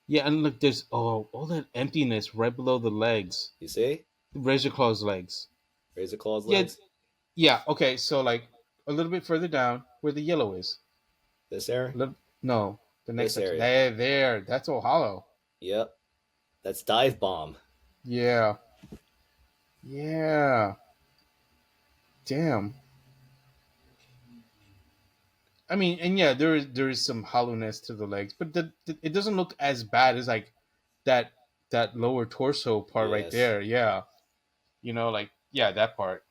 Yeah, and look, there's all that emptiness right below the legs. You see? Razor Claw's legs. Razor Claw's Yeah, legs. yeah. Okay, so like a little bit further down where the yellow is. This area. No, the next This section. area. There. That's all hollow. Yep. That's Dive Bomb. Yeah. Yeah. Damn. I mean, and yeah, there is some hollowness to the legs, but it doesn't look as bad as like that that lower torso part right Yes. there. Yeah. Like yeah, that part.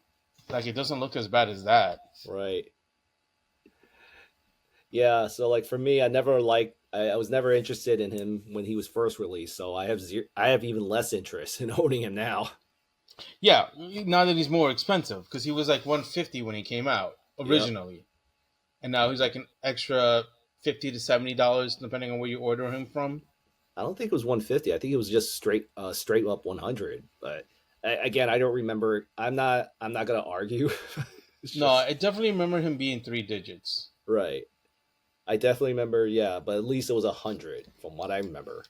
Like it doesn't look as bad as that. Right. Yeah. So like for me, I never liked. I was never interested in him when he was first released. So I have I have even less interest in owning him now. Yeah, now that he's more expensive because he was like 150 when he came out Yep. originally, and now he's like an extra $50 to $70 depending on where you order him from. I don't think it was 150. I think it was just straight up 100. But again, I don't remember. I'm not gonna argue. It's No, just I definitely remember him being 3 digits. right. I definitely remember. Yeah, but at least it was 100 from what I remember.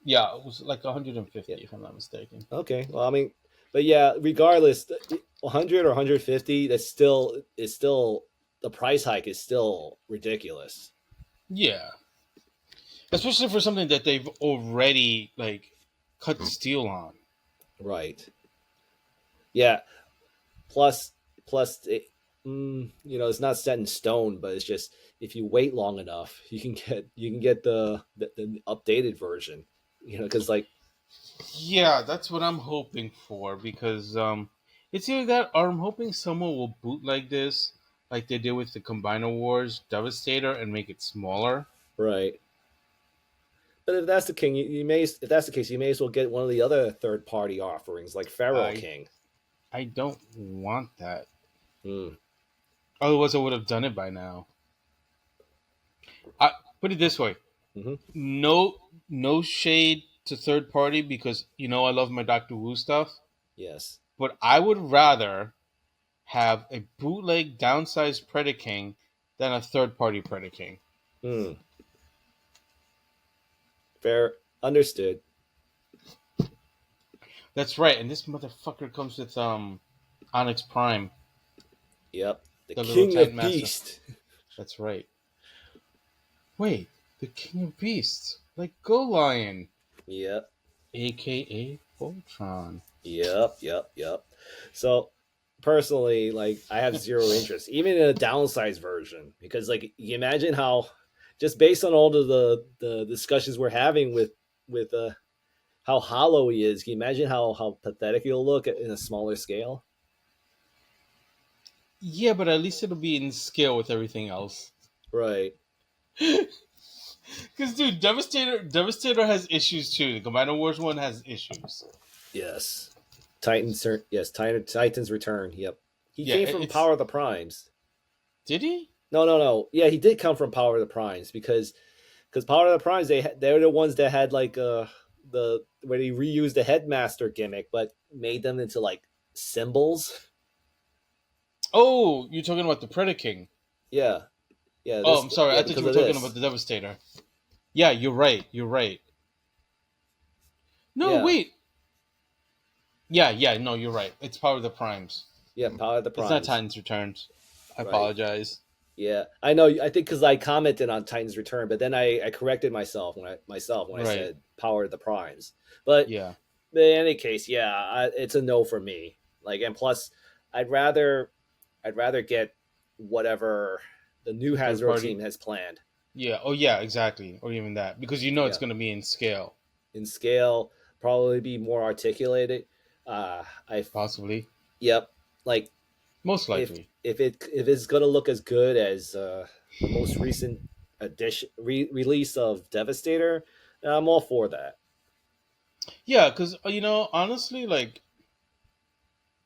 Yeah, it was like 150 Yeah. if I'm not mistaken. Okay. Well, I mean, but yeah, regardless, 100 or 150, that's still is still the price hike is still ridiculous. Yeah, especially for something that they've already like cut the steel on. Right. Yeah. Plus, it's not set in stone, but it's just if you wait long enough, you can get the updated version. Because like Yeah, that's what I'm hoping for because it's either that or I'm hoping someone will bootleg this like they did with the Combiner Wars Devastator and make it smaller. right. But if that's the king, if that's the case, you may as well get one of the other third party offerings like Feral I King. I don't want that. Hmm. Otherwise, I would have done it by now. I put it this way: Mm-hmm. no shade to third party because I love my Doctor Who stuff, Yes. but I would rather have a bootleg downsized Predaking than a third party Predaking. Hmm. Fair. Understood. That's right, and this motherfucker comes with Onyx Prime, Yep. The the little King Titan of Master. Beast. That's right. Wait, the King of Beasts, like Go Lion, Yep. aka Voltron. Yep. So personally, like I have zero interest, even in a downsized version, because like you imagine how, just based on all of the discussions we're having with how hollow he is, can you imagine how pathetic he'll look in a smaller scale? Yeah, but at least it'll be in scale with everything else. Right. Because dude, Devastator has issues too. The Combiner Wars one has issues. Yes. Titan's Return. Yep. He Yeah, came from Power of the Primes. Did he? No. Yeah, he did come from Power of the Primes because Power of the Primes they're the ones that had like where they reused the headmaster gimmick but made them into like symbols. Oh, you're talking about the Predaking. Yeah. Yeah. Oh, I'm sorry. Yeah, I thought because you were of talking this. about the Devastator. Yeah, you're right. You're right. No, Yeah. wait. Yeah. No, you're right. It's Power of the Primes. Yeah, Power of the Primes. It's not Titan's Returns. I Right. apologize. Yeah, I know. I think because I commented on Titan's Return, but then I corrected myself when I Right. said Power of the Primes. But Yeah. in any case, yeah, it's a no for me. Like, and plus, I'd rather get whatever the new Hasbro party? team has planned Yeah. Oh, yeah. Exactly. Or even that, because it's Yeah. going to be in scale, in scale, probably be more articulated. I possibly. Yep. Like Most if likely. if it's gonna look as good as the most recent release of Devastator, I'm all for that. Yeah, because honestly, like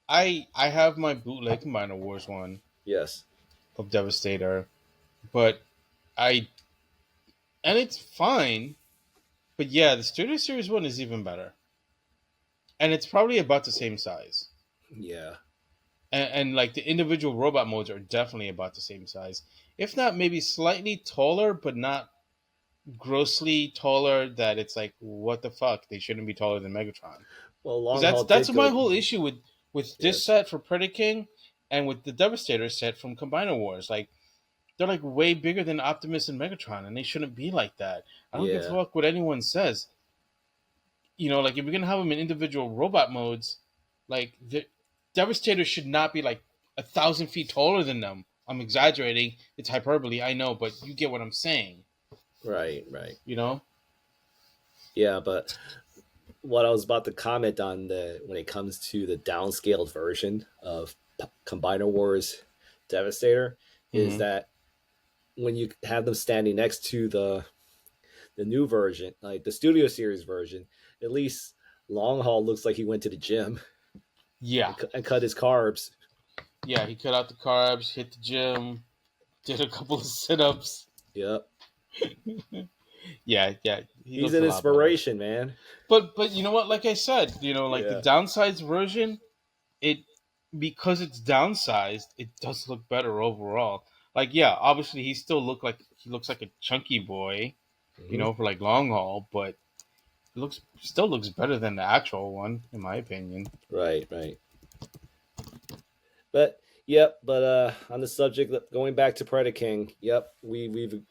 I have my bootleg Combiner Wars one Yes. of Devastator, but I and it's fine. But yeah, the Studio Series one is even better, and it's probably about the same size. Yeah. And like the individual robot modes are definitely about the same size, if not maybe slightly taller, but not grossly taller that it's like what the fuck, they shouldn't be taller than Megatron. Well, Because Long Haul that's did my go. whole issue with this Yes. set for Predaking and with the Devastator set from Combiner Wars. Like they're like way bigger than Optimus and Megatron, and they shouldn't be like that. I don't give a Yeah. fuck what anyone says. Like if you're gonna have them in individual robot modes, like the Devastator should not be like 1,000 feet taller than them. I'm exaggerating. It's hyperbole, I know, but you get what I'm saying. Right. Right. You know? Yeah, but what I was about to comment on the when it comes to the downscaled version of Combiner Wars Devastator is Mm-hmm. that when you have them standing next to the new version, like the Studio Series version, at least Long Haul looks like he went to the gym Yeah, and cut his carbs. yeah. He cut out the carbs, hit the gym, did a couple of sit-ups. Yep, Yeah, yeah. He he's looks an a lot better. inspiration, man. But you know what? Like I said, like the Yeah, downsized version, it because it's downsized, it does look better overall. Like, yeah, obviously he looks like a chunky boy, hmm for like long haul, but it still looks better than the actual one, in my opinion. right, right. But yep, but on the subject, going back to Predaking, yep, we've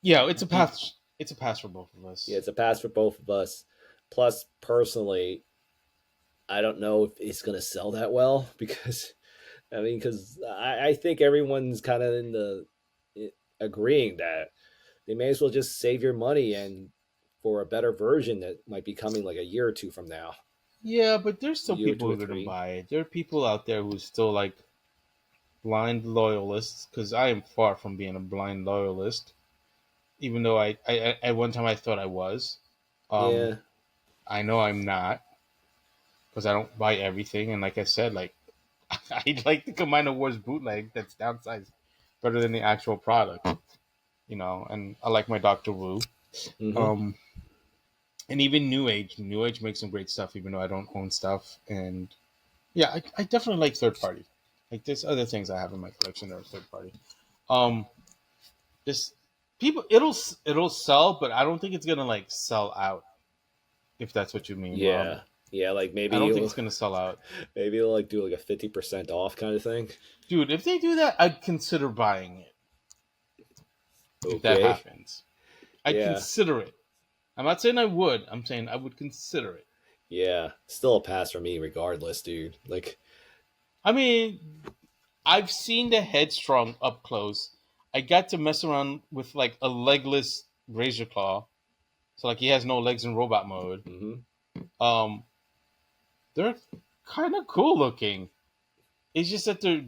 Yeah, it's a beat. pass. It's a pass for both of Yeah, us. it's a pass for both of us. Plus, personally, I don't know if it's gonna sell that well because because I think everyone's kind of in the agreeing that they may as well just save your money and for a better version that might be coming like a year or two from now, Yeah, but there's a still year or people two who or are gonna three. buy it. There are people out there who still like blind loyalists, because I am far from being a blind loyalist. Even though I at one time I thought I was. Um, Yeah, I know I'm not because I don't buy everything, and like I said, like I like the Combiner Wars bootleg that's downsized better than the actual product, and I like my Doctor Wu. hmm Um, and even New Age. New Age makes some great stuff, even though I don't own stuff. And yeah, I definitely like third party. Like there's other things I have in my collection that are third party. Um, this people it'll sell, but I don't think it's gonna like sell out. If that's what you mean, Rob. yeah, yeah. Like I don't think it's gonna sell out. maybe they'll like do like a 50% off kind of thing. Dude, if they do that, I'd consider buying it. If that Okay, happens, I'd yeah, consider it. I'm not saying I would. I'm saying I would consider it. yeah. Still a pass for me, regardless, dude. Like, I mean, I've seen the Headstrong up close. I got to mess around with like a legless Razor Claw, so like he has no legs in robot mode. hmm Um, they're kind of cool looking. It's just that they're,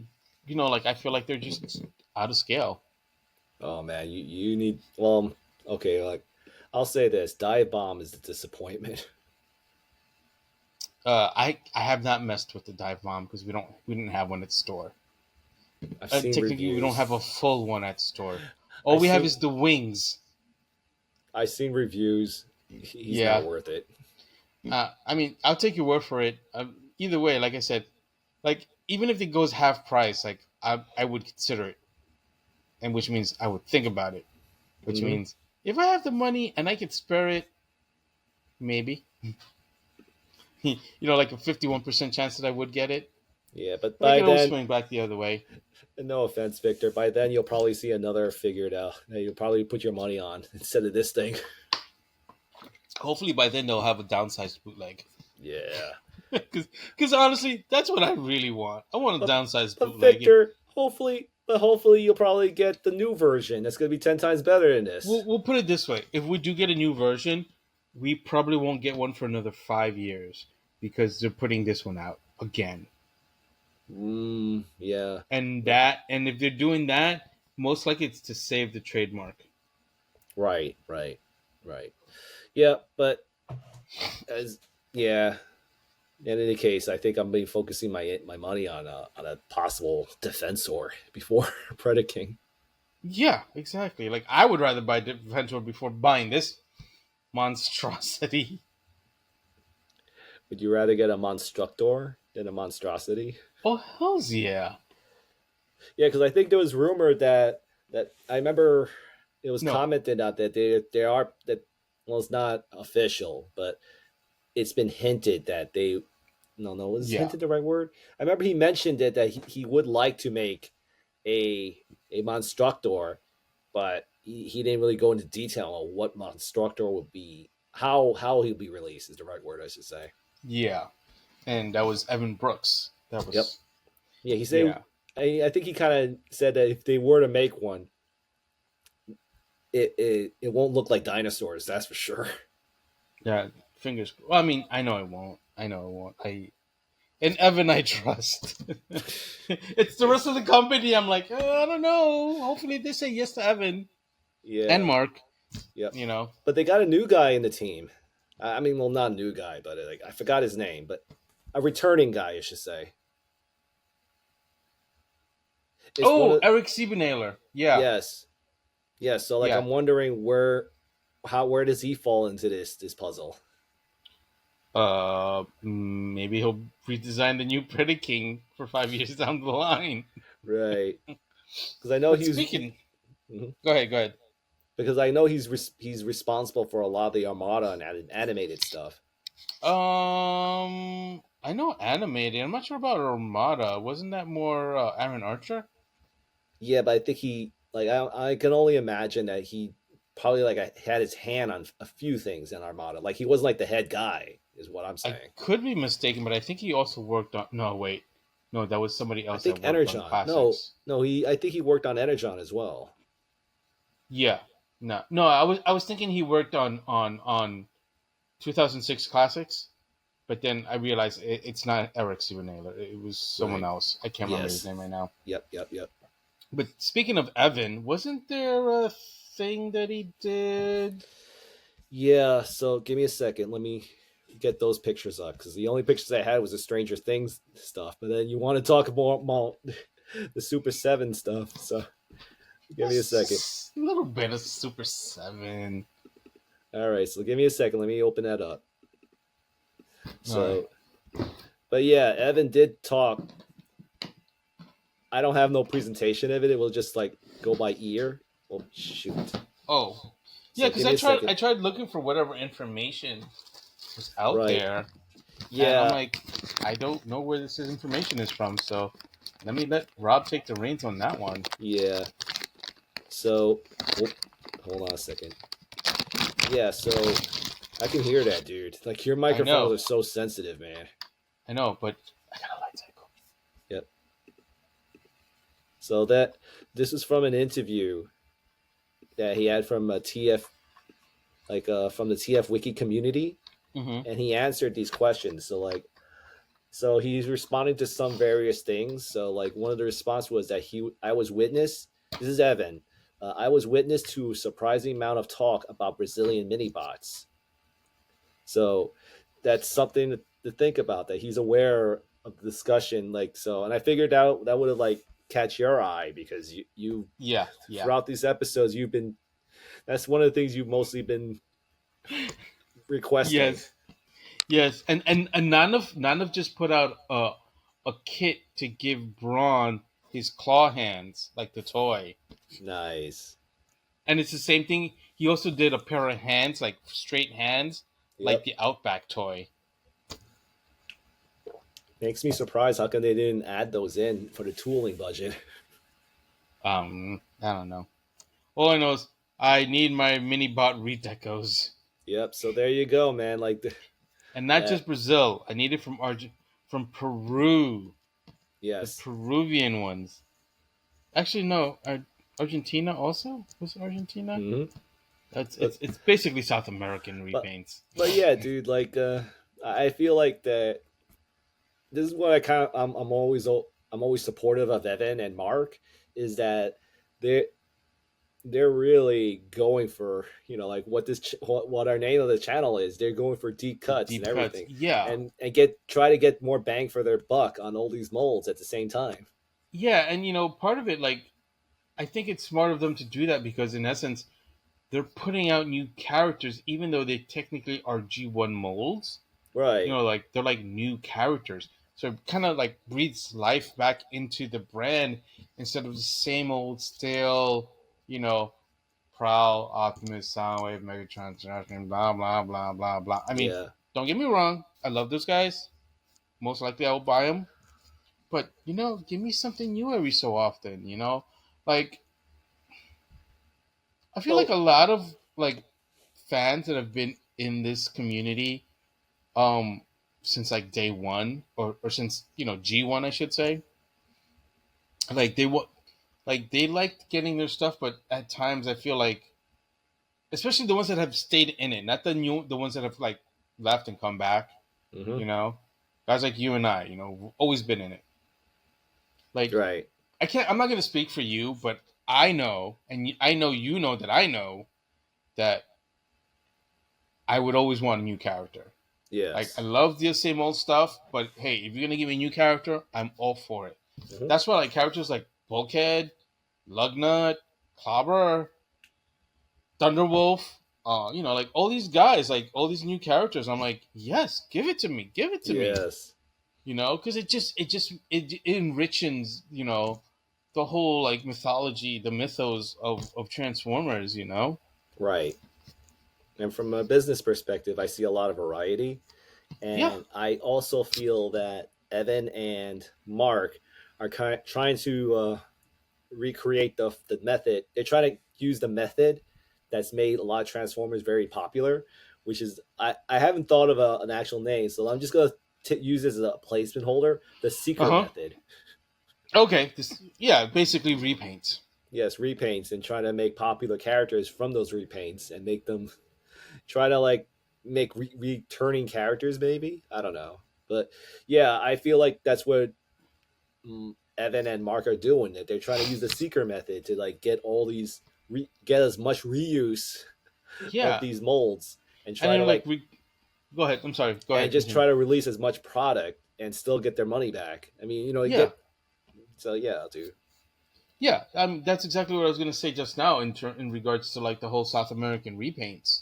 like I feel like they're just out of scale. oh man, you need well, okay, like I'll say this: Dive Bomb is a disappointment. I have not messed with the dive bomb because we didn't have one at store. I've seen Technically, we don't have reviews. a full one at store. All I've we have seen is the wings. I've seen reviews. He's not Yeah. worth it. I mean, I'll take your word for it. Either way, like I said, like even if it goes half price, like I would consider it, and which means I would think about it. Which hmm means if I have the money and I could spare it, maybe. Like a 51% chance that I would get it, Yeah, but but I by could always then, swing back the other way. no offense, Victor. By then, you'll probably see another figured out that you'll probably put your money on instead of this thing. Hopefully by then they'll have a downsized bootleg. Yeah, Because honestly, that's what I really want. I want a but downsized but bootleg. Victor, hopefully you'll probably get the new version. That's gonna be 10 times better than this. We'll put it this way: if we do get a new version, we probably won't get one for another 5 years. because they're putting this one out again. Yeah. And if they're doing that, most likely it's to save the trademark. Right. Yeah, but as yeah. In any case, I think I'm focusing my money on a possible defensor before Predaking. Yeah, exactly. Like I would rather buy Defensor before buying this monstrosity. Would you rather get a Monstructor than a Monstrosity? Oh hells yeah! Yeah, because I think there was rumor that I remember it was No, commented on that they are that well, it's not official, but it's been hinted that they no was yeah, hinted the right word? I remember he mentioned it that he would like to make a Monstructor, but he didn't really go into detail on what Monstructor would be, how he'll be released is the right word I should say. yeah. And that was Evan Brooks. That Yep. was Yeah, he said. yeah. I think he kind of said that if they were to make one, it won't look like dinosaurs. That's for sure. Yeah, fingers. Well, I mean, I know it won't. And Evan, I trust. It's the rest of the company. I'm like, I don't know. Hopefully, they say yes to Evan Yeah. and Mark. Yep. You know. But they got a new guy in the team. I mean, well, not a new guy, but like I forgot his name, but a returning guy, I should say. It's Eric Siebenhaler. Yeah. Yes. Yes. So, like, Yeah. I'm wondering where does he fall into this puzzle? Maybe he'll redesign the new Predaking for 5 years down the line. Right. Because I know he's speaking. Mhm. Go ahead. Because I know he's responsible for a lot of the Armada and animated stuff. I know animated. I'm not sure about Armada. Wasn't that more Aaron Archer? Yeah, but I think he I can only imagine that he probably had his hand on a few things in Armada. Like he wasn't like the head guy, is what I'm saying. I could be mistaken, but I think he also worked on. No, wait, no, that was somebody else. I think that worked Energon. on classics. No, I think he worked on Energon as well. Yeah, no. I was thinking he worked on 2006 classics, but then I realized it's not Eric Siebenhaler. It was someone else. I can't remember his name right now. Yep. But speaking of Evan, wasn't there a thing that he did? Yeah, so give me a second. Let me get those pictures up because the only pictures I had was the Stranger Things stuff. But then you want to talk about the Super 7 stuff. So give me a second. A little bit of Super 7. All right, so give me a second. Let me open that up. So, but yeah, Evan did talk. I don't have no presentation of it. It will just like go by ear. Oh shoot. Oh, yeah, because I tried looking for whatever information was out there. Yeah, and I'm like, I don't know where this information is from. So let Rob take the reins on that one. Yeah. So, hold on a second. Yeah, so I can hear that, dude. Like your microphones are so sensitive, man. I know, but I got a light cycle. Yep. So this is from an interview that he had from from the TFwiki Community, and he answered these questions. So he's responding to some various things. So like one of the response was that I was witness. This is Evan. I was witness to a surprising amount of talk about Brazilian mini-bots. So that's something to think about. That he's aware of the discussion. And I figured out that would have catch your eye because you throughout these episodes that's one of the things you've mostly been requesting. Yes, and Nanav just put out a kit to give Braun his claw hands, like the toy. Nice. And it's the same thing. He also did a pair of hands, like straight hands, like the Outback toy. Makes me surprised how come they didn't add those in for the tooling budget. I don't know. All I know is I need my mini bot redecos. Yep. So there you go, man. And not just Brazil. I need it from from Peru. Yes. The Peruvian ones. Actually, no. Argentina also? Was it Argentina? Mm-hmm. It's basically South American repaints. But yeah, dude, I feel like that this is what I'm always supportive of Evan and Mark is that they they're really going for like what our name of the channel is. They're going for deep cuts and Deep cuts. everything, Yeah. and get try to get more bang for their buck on all these molds at the same time. Yeah, and part of it, like, I think it's smart of them to do that because, in essence, they're putting out new characters, even though they technically are G1 molds. Right. Like, they're like new characters. So it kind of like breathes life back into the brand instead of the same old stale, you know, Prowl, Optimus, Soundwave, Megatron, Generation, blah, blah, blah, blah, blah. I mean, Yeah. don't get me wrong. I love those guys. Most likely I will buy them. But, give me something new every so often, Like, I feel like Well. a lot of, like, fans that have been in this community um since like day one or since G1 I should say, like they liked getting their stuff, but at times I feel like, especially the ones that have stayed in it, not the ones that have like left and come back, Hmm. you know guys like you and I, we've always been in it. Like, Right. I'm not going to speak for you, but I know, and I know that I know that I would always want a new character. Like, I Yes. love the same old stuff, but hey, if you're gonna give me a new character, I'm all for it. Hmm. That's why, like, characters like Bulkhead, Lugnut, Clobber, Thunderwolf, like all these guys, like all these new characters. I'm like, yes, give it to me, give it to me. Yes. Because it enriches, the whole like mythology, the mythos of Transformers. Right. And from a business perspective, I see a lot of variety. Yeah, And I also feel that Evan and Mark are trying to recreate the method. They're trying to use the method that's made a lot of Transformers very popular, which is I haven't thought of an actual name, so I'm just gonna use this as a placement holder. The uh Seeker huh. method. Okay, yeah, basically repaints. Yes, repaints and trying to make popular characters from those repaints and make them try to like make returning characters. Maybe I don't know, but yeah, I feel like that's what Evan and Mark are doing. That they're trying to use the Seeker method to like get all these get as much reuse of Yeah, these molds and and try to then like like we go ahead. I'm sorry. Go and ahead. just Continue. try to release as much product and still get their money back. I mean, you Yeah, get so yeah, dude. yeah. That's exactly what I was gonna say just now in regards to like the whole South American repaints.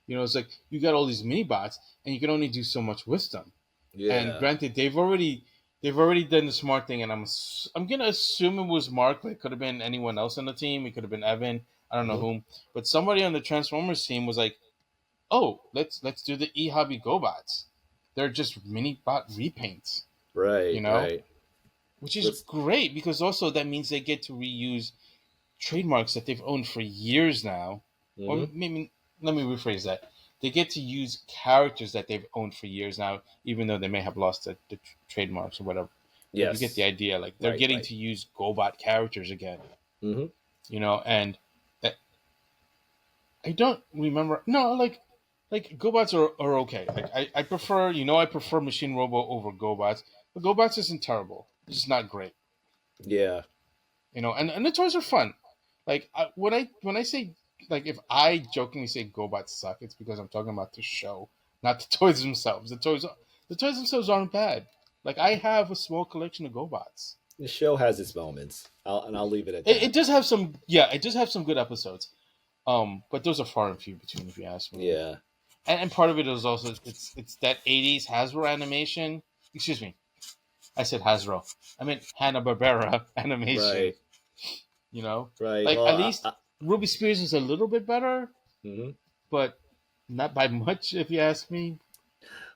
It's like you got all these mini bots, and you can only do so much with them. And Yeah. granted, they've already done the smart thing, and I'm gonna assume it was Mark, but it could have been anyone else on the team. It could have been Evan. I don't know Hmm. whom, but somebody on the Transformers team was like, "Oh, let's do the e-hobby GoBots. They're just mini bot repaints." You Right. know, Right. which is Let's. great because also that means they get to reuse trademarks that they've owned for years now. Or Hmm. maybe, let me rephrase that. They get to use characters that they've owned for years now, even though they may have lost the trademarks or whatever. But you get the Yes. idea. Like, they're Right. getting Right. to use GoBot characters again. Hmm. And that, I don't remember. No, like GoBots are okay. Like, I prefer Machine Robo over GoBots, but GoBots isn't terrible. It's just not great. Yeah. And the toys are fun. Like, when I say, like, if I jokingly say GoBots suck, it's because I'm talking about the show, not the toys themselves. The toys themselves aren't bad. Like, I have a small collection of GoBots. The show has its moments. I'll leave it at It that. does have some, yeah, it does have some good episodes. But those are far and few between, if you ask me. Yeah. And part of it is also it's that '80s Hasbro animation. Excuse me, I said Hasbro. I meant Hanna Barbera animation. Right. You know, Right. like, at Well. least Ruby Spears is a little bit better, Mhm. but not by much, if you ask me.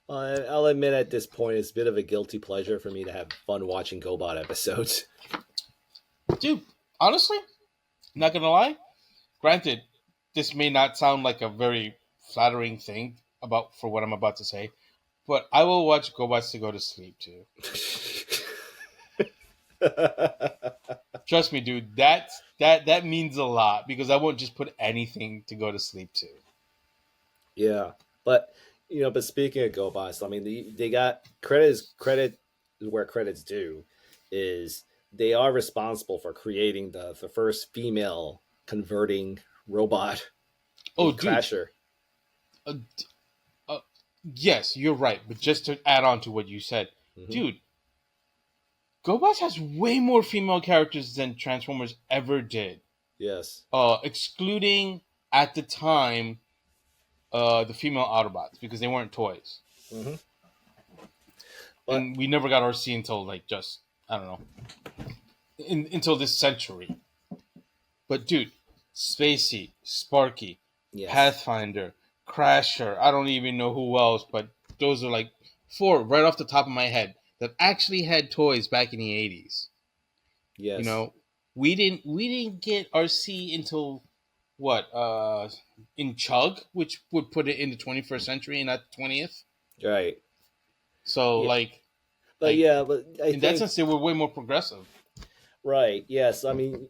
I'll admit at this point it's a bit of a guilty pleasure for me to have fun watching GoBot episodes. Dude, honestly, not gonna lie. Granted, this may not sound like a very flattering thing for what I'm about to say, but I will watch GoBots to go to sleep too. Trust me, dude. That means a lot because I won't just put anything to go to sleep to. Yeah, but But speaking of GoBots, I mean, they got credit is where credit's due. Is they are responsible for creating the first female converting robot Oh, in dude. Crasher. Uh, uh, yes, you're right. But just to add on to what you said, Hmm. dude, GoBots has way more female characters than Transformers ever did. Yes. Excluding at the time the female Autobots because they weren't toys, Hmm. But and we never got RC until like just I don't know until this century. But dude, Spacey, Sparky, yes, Pathfinder, Crasher. I don't even know who else, but those are like four right off the top of my head that actually had toys back in the '80s. You yes, know, we didn't get RC until what in Chug, which would put it in the 21st century and not 20th. right. So Yeah, but like yeah, but I in that think sense, they were way more progressive. right. Yes, I mean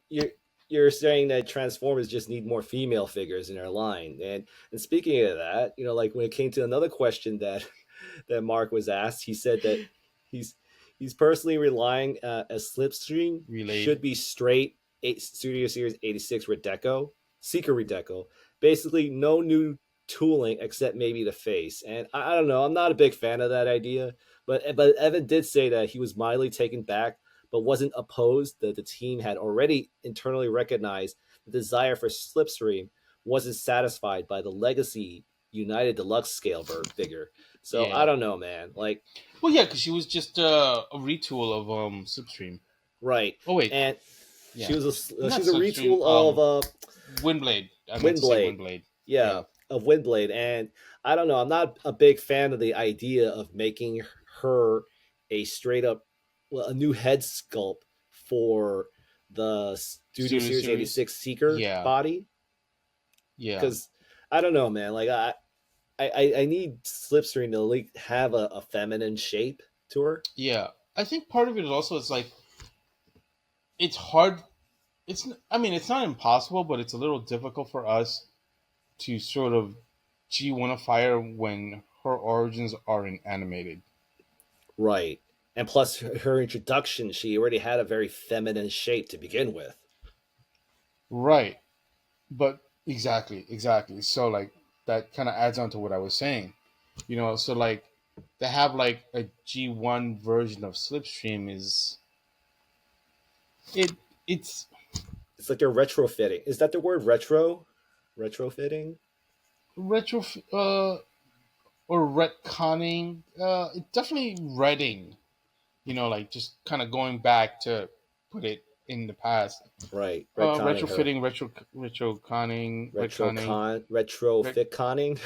you're saying that Transformers just need more female figures in their line, and speaking of that, like when it came to another question that that Mark was asked, he said that he's he's personally relying a Slipstream Relayed. should be straight Studio Series 86 Redeco, Seeker Redeco. Basically, no new tooling except maybe the face. And I don't know, I'm not a big fan of that idea. But Evan did say that he was mildly taken back, but wasn't opposed that the team had already internally recognized the desire for Slipstream wasn't satisfied by the legacy United Deluxe scale figure. So I Yeah. don't know, man. Like, Well, yeah, because she was just a retool of Slipstream. right, Oh wait, and yeah, not she's a Slipstream. retool of Windblade. I meant to say Windblade. Windblade. Yeah, Yeah. of Windblade, and I don't know. I'm not a big fan of the idea of making her a straight up, well, a new head sculpt for the Studio Studio Series series. 86 Seeker Yeah. body, Yeah. because I don't know, man. Like I need Slipstream to like have a feminine shape to her. Yeah. I think part of it is also it's like it's hard. I mean it's not impossible, but it's a little difficult for us to sort of G1ify her when her origins are in animated. Right. And plus, her introduction, she already had a very feminine shape to begin with. Right. But exactly. So like that kind of adds on to what I was saying. So like to have like a G1 version of Slipstream is it it's It's like they're retrofitting. Is that the word retro? Retrofitting? retro or retconning. It's definitely reading. Like just kind of going back to put it in the past. Right. Retconning her. Retrofitting, retroconning, retconning. Ret- Retrofit conning?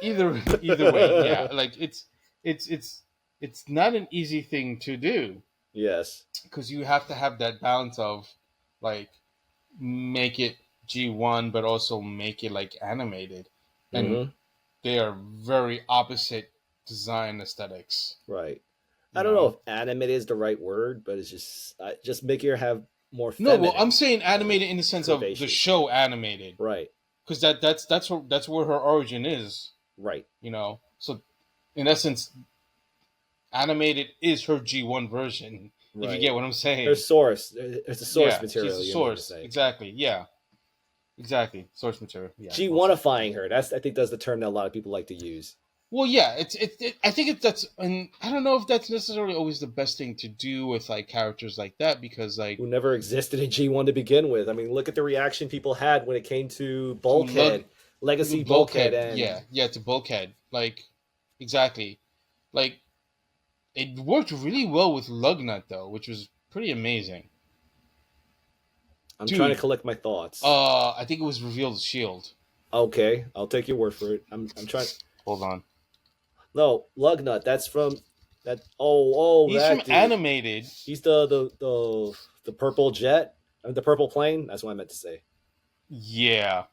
either way, yeah. Like it's it's not an easy thing to do Yes. because you have to have that balance of like make it G1 but also make it like animated, and Hmm. they are very opposite design aesthetics. Right. You I don't know if know. animated is the right word, but it's just making her have more No, feminine well, I'm saying animated in the sense of the curvaceous. show animated, Right. because that's where her origin is. Right. So in essence, animated is her G1 version. If you Right. get what I'm Her saying. source. It's the source Yeah, material. she's the You mean to source. say. Exactly. Yeah. Exactly. Source material. Yeah. G1ifying her. I think that's the term that a lot of people like to use. Well, yeah. I think that's, and I don't know if that's necessarily always the best thing to do with like characters like that because like Who never existed in G1 to begin with. I mean, look at the reaction people had when it came to to Bulkhead, Legacy Bulkhead, bulkhead. and Yeah. To bulkhead. Like exactly. Like it worked really well with Lugnut though, which was pretty amazing. I'm trying to Dude, collect my thoughts. I think it was revealed Shield. Okay, I'll take your word for it. I'm trying. Hold on. No, Lugnut. That's from that. Oh, He's that from dude. animated. He's the purple jet, the purple plane. That's what I meant to say. Yeah.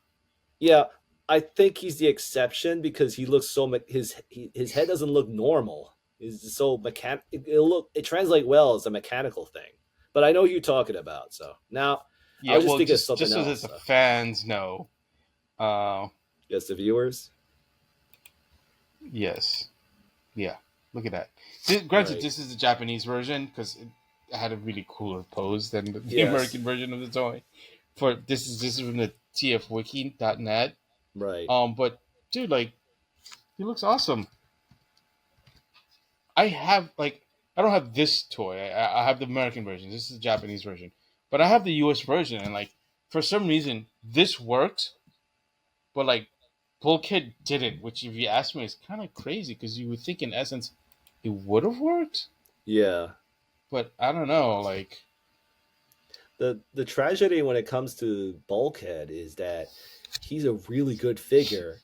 Yeah, I think he's the exception because he looks so his head doesn't look normal. Is so it translates well as a mechanical thing. But I know who you're talking about. So now Yeah, I'll just well, think of something just so that else. the So. fans know. Uh, Yes, the viewers. Yes. Yeah. Look at that. Granted, Right. this is the Japanese version because it had a really cooler pose than the Yes. American version of the toy. For this is from the TFwiki.net. Right. But dude, like, he looks awesome. I have like I don't have this toy. I have the American version. This is the Japanese version, but I have the US version, and like for some reason this worked, but like Bulkhead didn't. Which, if you ask me, is kind of crazy because you would think in essence it would have worked, Yeah. but I don't know. Like, The tragedy when it comes to Bulkhead is that he's a really good figure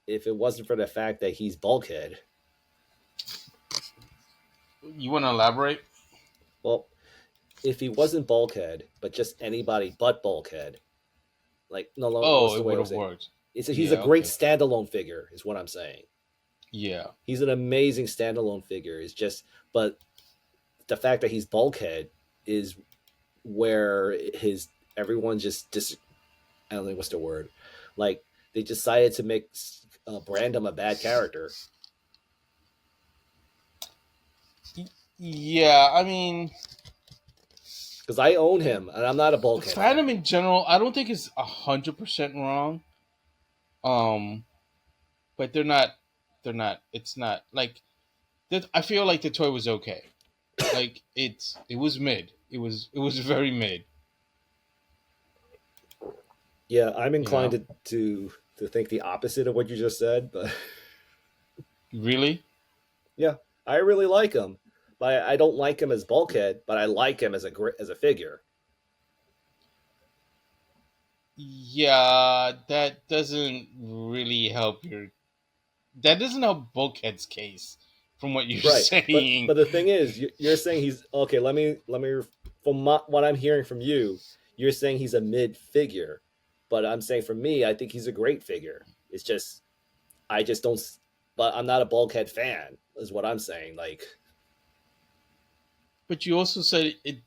if it wasn't for the fact that he's Bulkhead. you want to elaborate? Well, if he wasn't Bulkhead, but just anybody but Bulkhead, like no, no, what's Oh, the it way would I'm have saying? worked. He's a Yeah. great Okay. standalone figure, is what I'm saying. Yeah. He's an amazing standalone figure. It's just, but the fact that he's Bulkhead is where his everyone just I don't know what's the word, like they decided to make Brandom a bad character. Yeah. I mean, Because I own him and I'm not a Bulkhead Fandom fan. in general, I don't think is 100% wrong. Um, but they're not. They're not. It's not like that. I feel like the toy was okay. Like it was mid. It was very mid. Yeah, I'm You inclined know, to think the opposite of what you just said, but really. yeah, I really like him. But I don't like him as Bulkhead, but I like him as as a figure. Yeah, that doesn't really help your. That doesn't help Bulkhead's case, from what you're Right. saying. But the thing is, you're saying he's okay. Let me from what I'm hearing from you, you're saying he's a mid figure, but I'm saying for me, I think he's a great figure. It's just I just don't. But I'm not a Bulkhead fan, is what I'm saying. Like, But you also said it.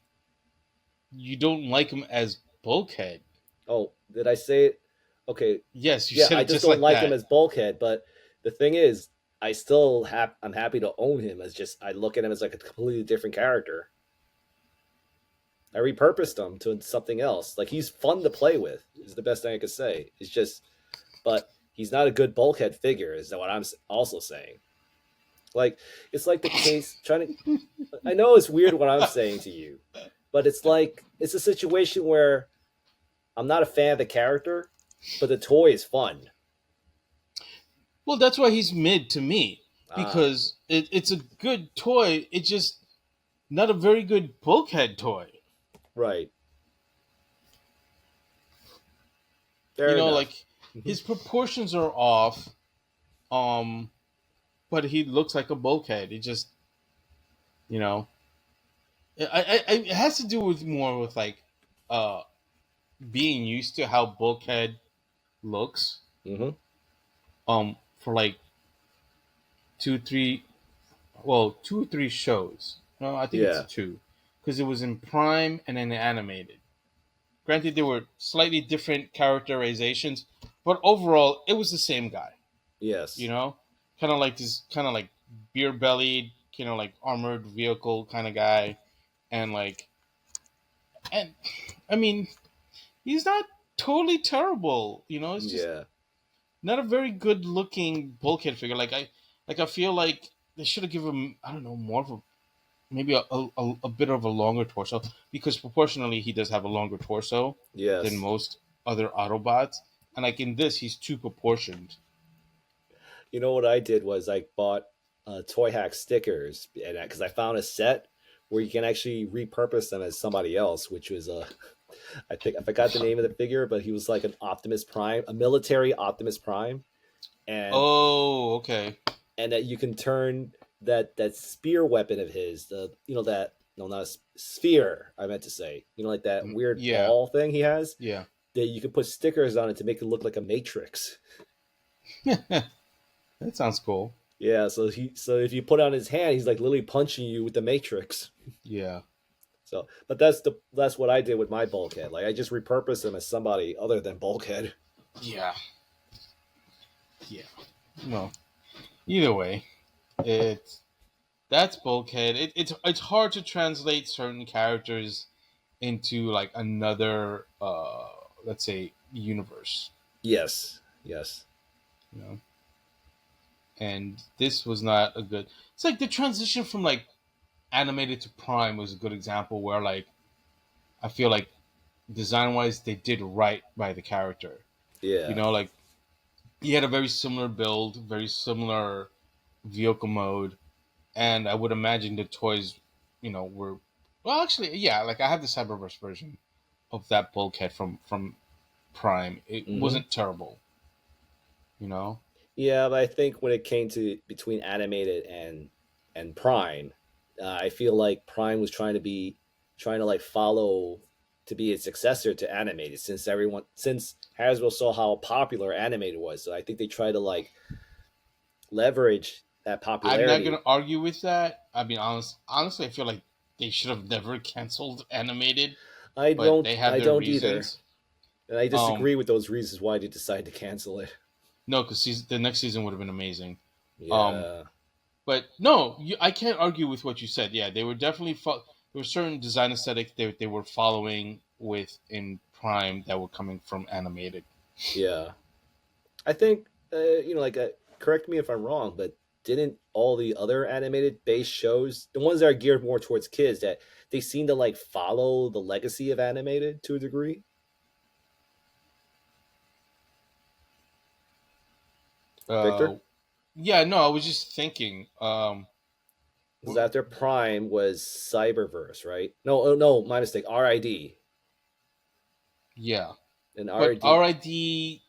You don't like him as Bulkhead. oh, did I say it? Okay, Yes, you yeah, said I it just just don't like like him that. as Bulkhead. But the thing is, I'm happy to own him as just I look at him as like a completely different character. I repurposed him to something else. Like he's fun to play with. Is the best thing I could say. It's just, but he's not a good Bulkhead figure. Is what I'm also saying. Like it's like the case trying to. I know it's weird what I'm saying to you, but it's like it's a situation where I'm not a fan of the character, but the toy is fun. Well, that's why he's mid to me Ah, because it's a good toy. It's just not a very good Bulkhead toy. right. Fair enough. Like his proportions are off. Um, but he looks like a bulkhead. It just, you know, it has to do with more with like, uh, being used to how bulkhead looks. Mm-hmm. For like two, three, well, 2 or 3 shows. No, I think it's Yeah. 2, because it was in Prime and then animated. Granted, there were slightly different characterizations, but overall, it was the same guy. You Yes. know, kind of like this, kind of like beer bellied, like armored vehicle kind of guy, and like, and I mean, he's not totally terrible. It's just Yeah. not a very good looking bulkhead figure. Like I feel like they should have given him, I don't know, more of a, maybe a bit of a longer torso, because proportionally he does have a longer torso than Yes. most other Autobots, and like in this he's too proportioned. You know what I did was I bought Toy Hack stickers, and because I found a set where you can actually repurpose them as somebody else, which was I think I forgot the name of the figure, but he was like an Optimus Prime, a military Optimus Prime, and Oh, okay. that you can turn that spear weapon of his, the that no not a sphere I meant to say, like that weird Yeah, ball thing he has, yeah. that you can put stickers on it to make it look like a Matrix. That sounds cool. Yeah, so if you put on his hand, he's like literally punching you with the Matrix. Yeah, So, but that's what I did with my Bulkhead. Like I just repurposed him as somebody other than Bulkhead. yeah, yeah. Well, Either way, it's that's Bulkhead. It's hard to translate certain characters into like another let's say universe, Yes, yes, you know. And this was not a good. It's like the transition from like animated to Prime was a good example where like I feel like design wise they did right by the character. You yeah. know, like he had a very similar build, very similar vehicle mode, and I would imagine the toys, were well. Actually, yeah, like I have the Cyberverse version of that Bulkhead from Prime. It Hmm. wasn't terrible, you know. Yeah, but I think when it came to between animated and Prime, I feel like Prime was trying to like follow to be its successor to animated since Hasbro saw how popular animated was. So I think they tried to like leverage that I'm not gonna popularity. argue with that. I mean, honestly, I feel like they should have never canceled animated, but they had I their don't either, reasons. and I Um, disagree with those reasons why they decided to cancel it. no, because the next season would have been amazing. Um, Yeah. but no, I can't argue with what you said. Yeah, they were definitely there were certain design aesthetics they were following with in Prime that were coming from animated. Yeah. I think like correct me if I'm wrong, but didn't all the other animated based shows, the ones that are geared more towards kids, that they seem to like follow the legacy of animated to a degree? Uh, Victor, yeah, no, I was just thinking. because after Prime was Cyberverse, right? No, oh, no, my mistake. RID Yeah, and but RID. RID.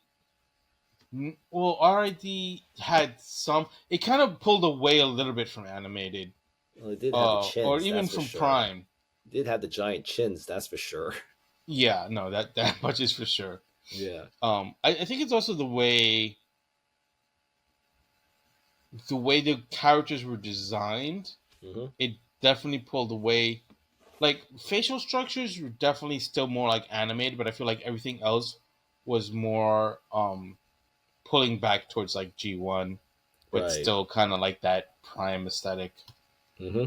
Well, RID had some. It kind of pulled away a little bit from animated, Well, it did have the or chins, even that's for from sure. Prime. It did have the giant chins, that's for sure. Yeah, no, that much is for sure. Yeah. I think it's also the way the characters were designed. Hmm. It definitely pulled away. Like facial structures were definitely still more like animated, but I feel like everything else was more pulling back towards like G1, but Right. still kind of like that Prime aesthetic. Hmm.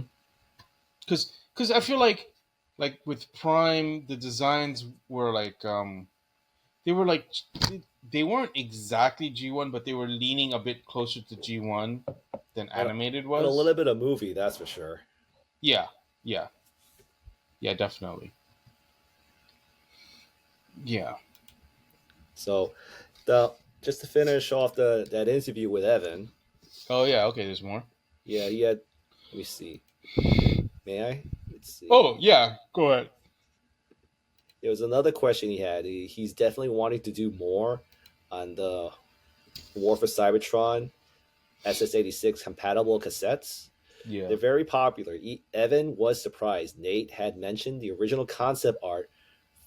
Because I feel like with Prime the designs were like they were like they weren't exactly G1, but they were leaning a bit closer to G1 than And, animated and a was. little bit of movie, that's for sure. Yeah, yeah, yeah, definitely. Yeah. So, the just to finish off the that interview with Evan, Oh yeah. Okay. There's more. yeah, he had. Let me see. May I? Let's Oh see. yeah. Go ahead. There was another question he had. He's definitely wanting to do more on the War for Cybertron SS86 compatible cassettes. Yeah. They're very popular. Evan was surprised. Nate had mentioned the original concept art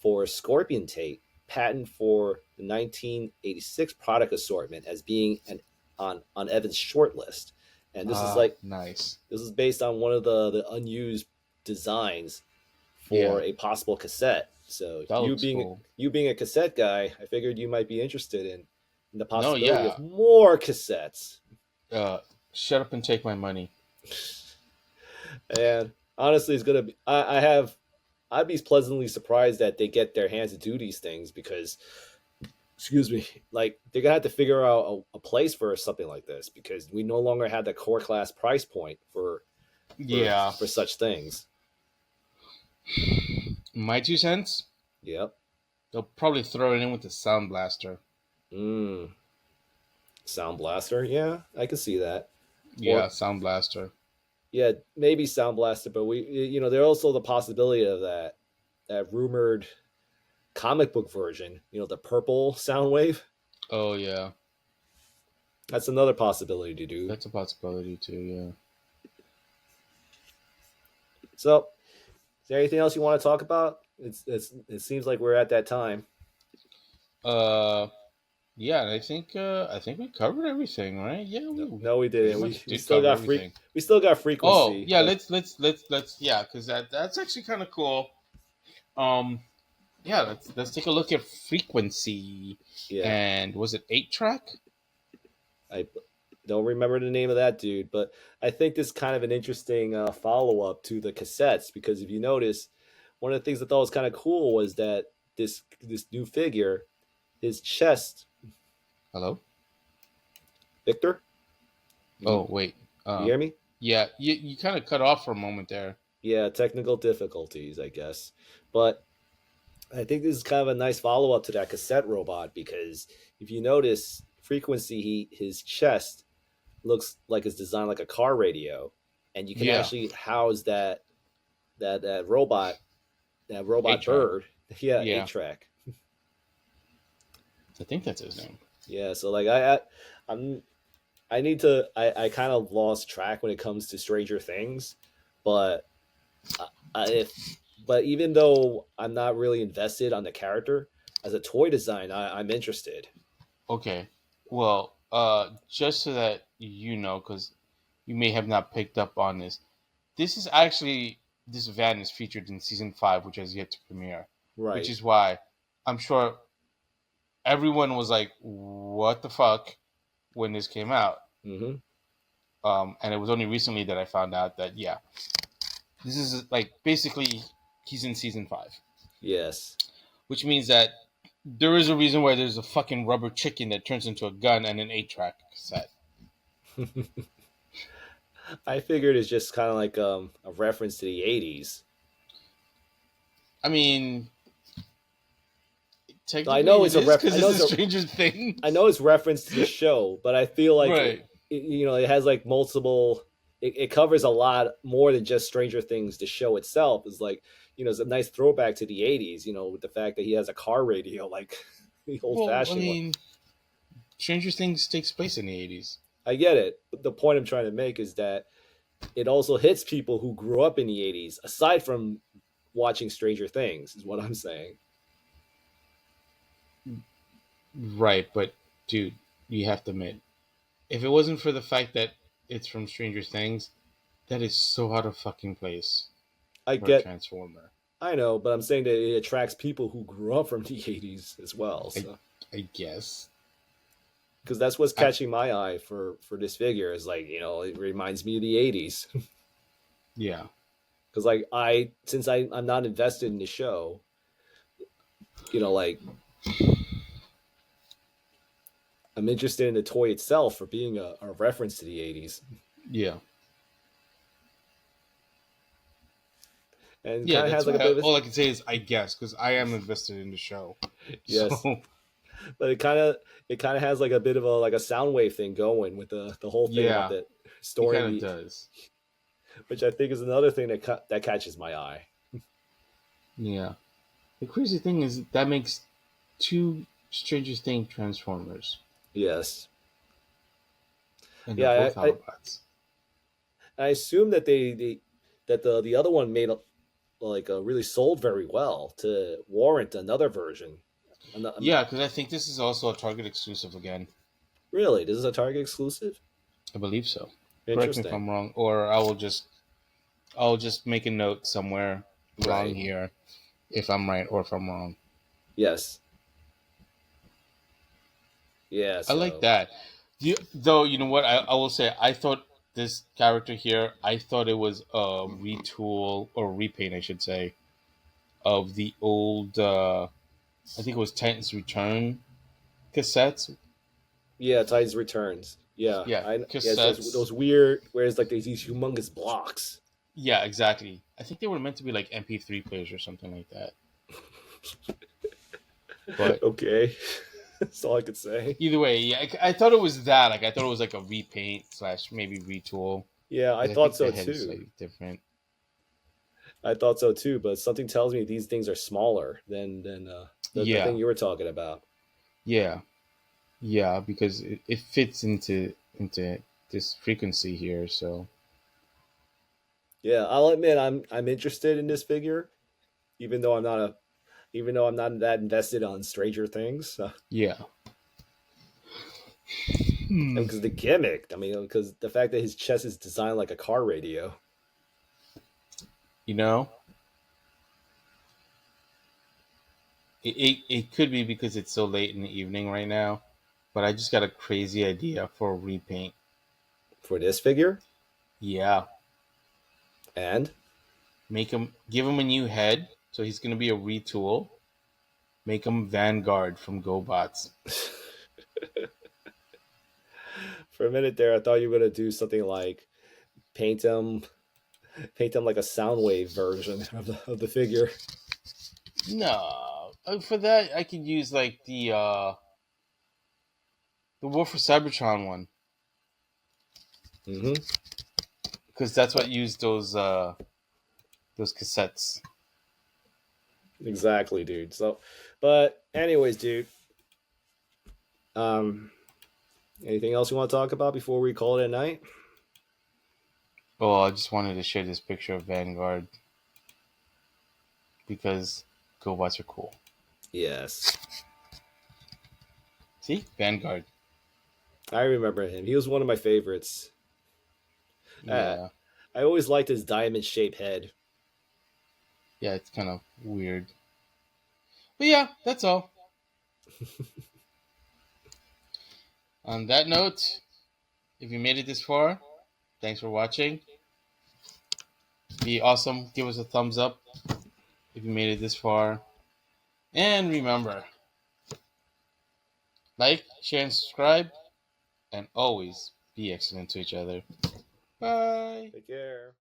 for Scorpion Tape, patent for the 1986 product assortment, as being on Evan's short list. And Nice. this is based on one of the unused designs for Yeah. a possible cassette. So That looks cool. you being a cassette guy, I figured you might be interested in the No. possibility of Yeah. more cassettes. Uh, Shut up and take my money. And honestly, it's gonna be. I'd be pleasantly surprised that they get their hands to do these things because, excuse me, like they're gonna have to figure out a place for something like this because we no longer have the core class price point Yeah. for such things. My 2 cents. Yep. They'll probably throw it in with the Sound Blaster. Mm. Sound Blaster. Yeah, I can see that. Yeah, Or Sound Blaster. yeah, maybe Sound Blaster, but there's also the possibility of that rumored comic book version. The purple sound wave. Oh yeah, That's another possibility to do. that's a possibility too. Yeah. So, is there anything else you want to talk about? It seems like we're at that time. Uh, yeah. And I think we covered everything, right? Yeah, No, we no, we pretty didn't. much We did still cover got freak. everything. We still got Oh frequency. yeah, let's yeah, because that's actually kind of cool. Um, yeah, let's take a look at frequency. Yeah, And was it 8 track? I Don't remember the name of that dude, but I think this is kind of an interesting follow up to the cassettes because if you notice, one of the things I thought was kind of cool was that this new figure, his chest. Hello. Victor, Oh wait. you hear me? Yeah, you kind of cut off for a moment there. Yeah, technical difficulties, I guess. But I think this is kind of a nice follow up to that cassette robot because if you notice, Freakwency, his chest looks like it's designed like a car radio, and you can Yeah. actually house that robot Eight-track. bird. Yeah, Yeah. 8-track. I think that's his name. Yeah, so like I'm I kind of lost track when it comes to Stranger Things, but if but even though I'm not really invested on the character as a toy design, I'm interested. Okay. Well, just so that you know, because you may have not picked up on this, this van is featured in season 5, which has yet to premiere. Right. Which is why I'm sure everyone was like, "What the fuck?" when this came out. Mm-hmm. And it was only recently that I found out that this is like basically he's in season 5. Yes. Which means that there is a reason why there's a fucking rubber chicken that turns into a gun and an 8-track cassette. I figured it's just kind of like a reference to the 80s. I mean, technically I know it's a because it's a Stranger Thing. I know it's reference to the show, but I feel like Right. it has like multiple. It covers a lot more than just Stranger Things. The show itself is like it's a nice throwback to the 80s. With the fact that he has a car radio, like the old fashioned I mean, one. Stranger Things takes place in the 80s. I get it, but the point I'm trying to make is that it also hits people who grew up in the 80s, aside from watching Stranger Things, is what I'm saying. Right, but dude, you have to admit, if it wasn't for the fact that it's from Stranger Things, that is so out of fucking place. I for get a Transformer. I know, but I'm saying that it attracts people who grew up from the 80s as well. So. I guess. Because that's what's catching my eye for this figure is like, it reminds me of the 80s. Yeah. Because like since I'm not invested in the show, like I'm interested in the toy itself for being a reference to the 80s. Yeah. And yeah, has like a bit of all I can say is I guess because I am invested in the show. Yes. So. But it kind of has like a bit of a sound wave thing going with the whole thing of the story. It kind of does. Which I think is another thing that catches my eye. Yeah. The crazy thing is that makes 2 Stranger Things Transformers. Yes. And they're both Autobots. I assume that the other one made really sold very well to warrant another version. Yeah, because I think this is also a Target exclusive again. Really? This is a Target exclusive? I believe so. Interesting. Correct me if I'm wrong, or I'll just make a note somewhere wrong here if I'm right or if I'm wrong. Yes. Yeah. I like that. Though, you know what? I will say, I thought this character here, I thought it was a retool, or repaint, I should say, of the old, I think it was Titan's Return cassettes. Yeah, Titan's Returns. Yeah. Cassettes. Those weird, whereas like these humongous blocks. Yeah, exactly. I think they were meant to be like MP3 players or something like that. But okay. That's all I could say. Either way, yeah, I thought it was that. Like, I thought it was like a repaint / maybe retool. Yeah, I thought so too. Slightly different. I thought so too, but something tells me these things are smaller than the thing you were talking about. Yeah, because it fits into this frequency here. So yeah, I'll admit I'm interested in this figure, even though I'm not that invested on Stranger Things. So. Yeah. Because the gimmick, because the fact that his chest is designed like a car radio. It could be because it's so late in the evening right now, but I just got a crazy idea for a repaint. For this figure? Yeah. And? Give him a new head, so he's gonna be a retool. Make him Vanguard from GoBots. For a minute there, I thought you were going to do something like paint him like a Soundwave version of the figure. No, for that I could use like the War for Cybertron one, Mm-hmm. because that's what used those cassettes. Exactly, dude. So, but anyways, dude. Anything else you want to talk about before we call it a night? Oh, I just wanted to share this picture of Vanguard because GoBots are cool. Yes. See, Vanguard. I remember him. He was one of my favorites. Yeah, I always liked his diamond-shaped head. yeah, it's kind of weird. But yeah, that's all. On that note, if you made it this far, thanks for watching. Be awesome. Give us a thumbs up if you made it this far. And remember, like, share, and subscribe. And always be excellent to each other. Bye. Take care.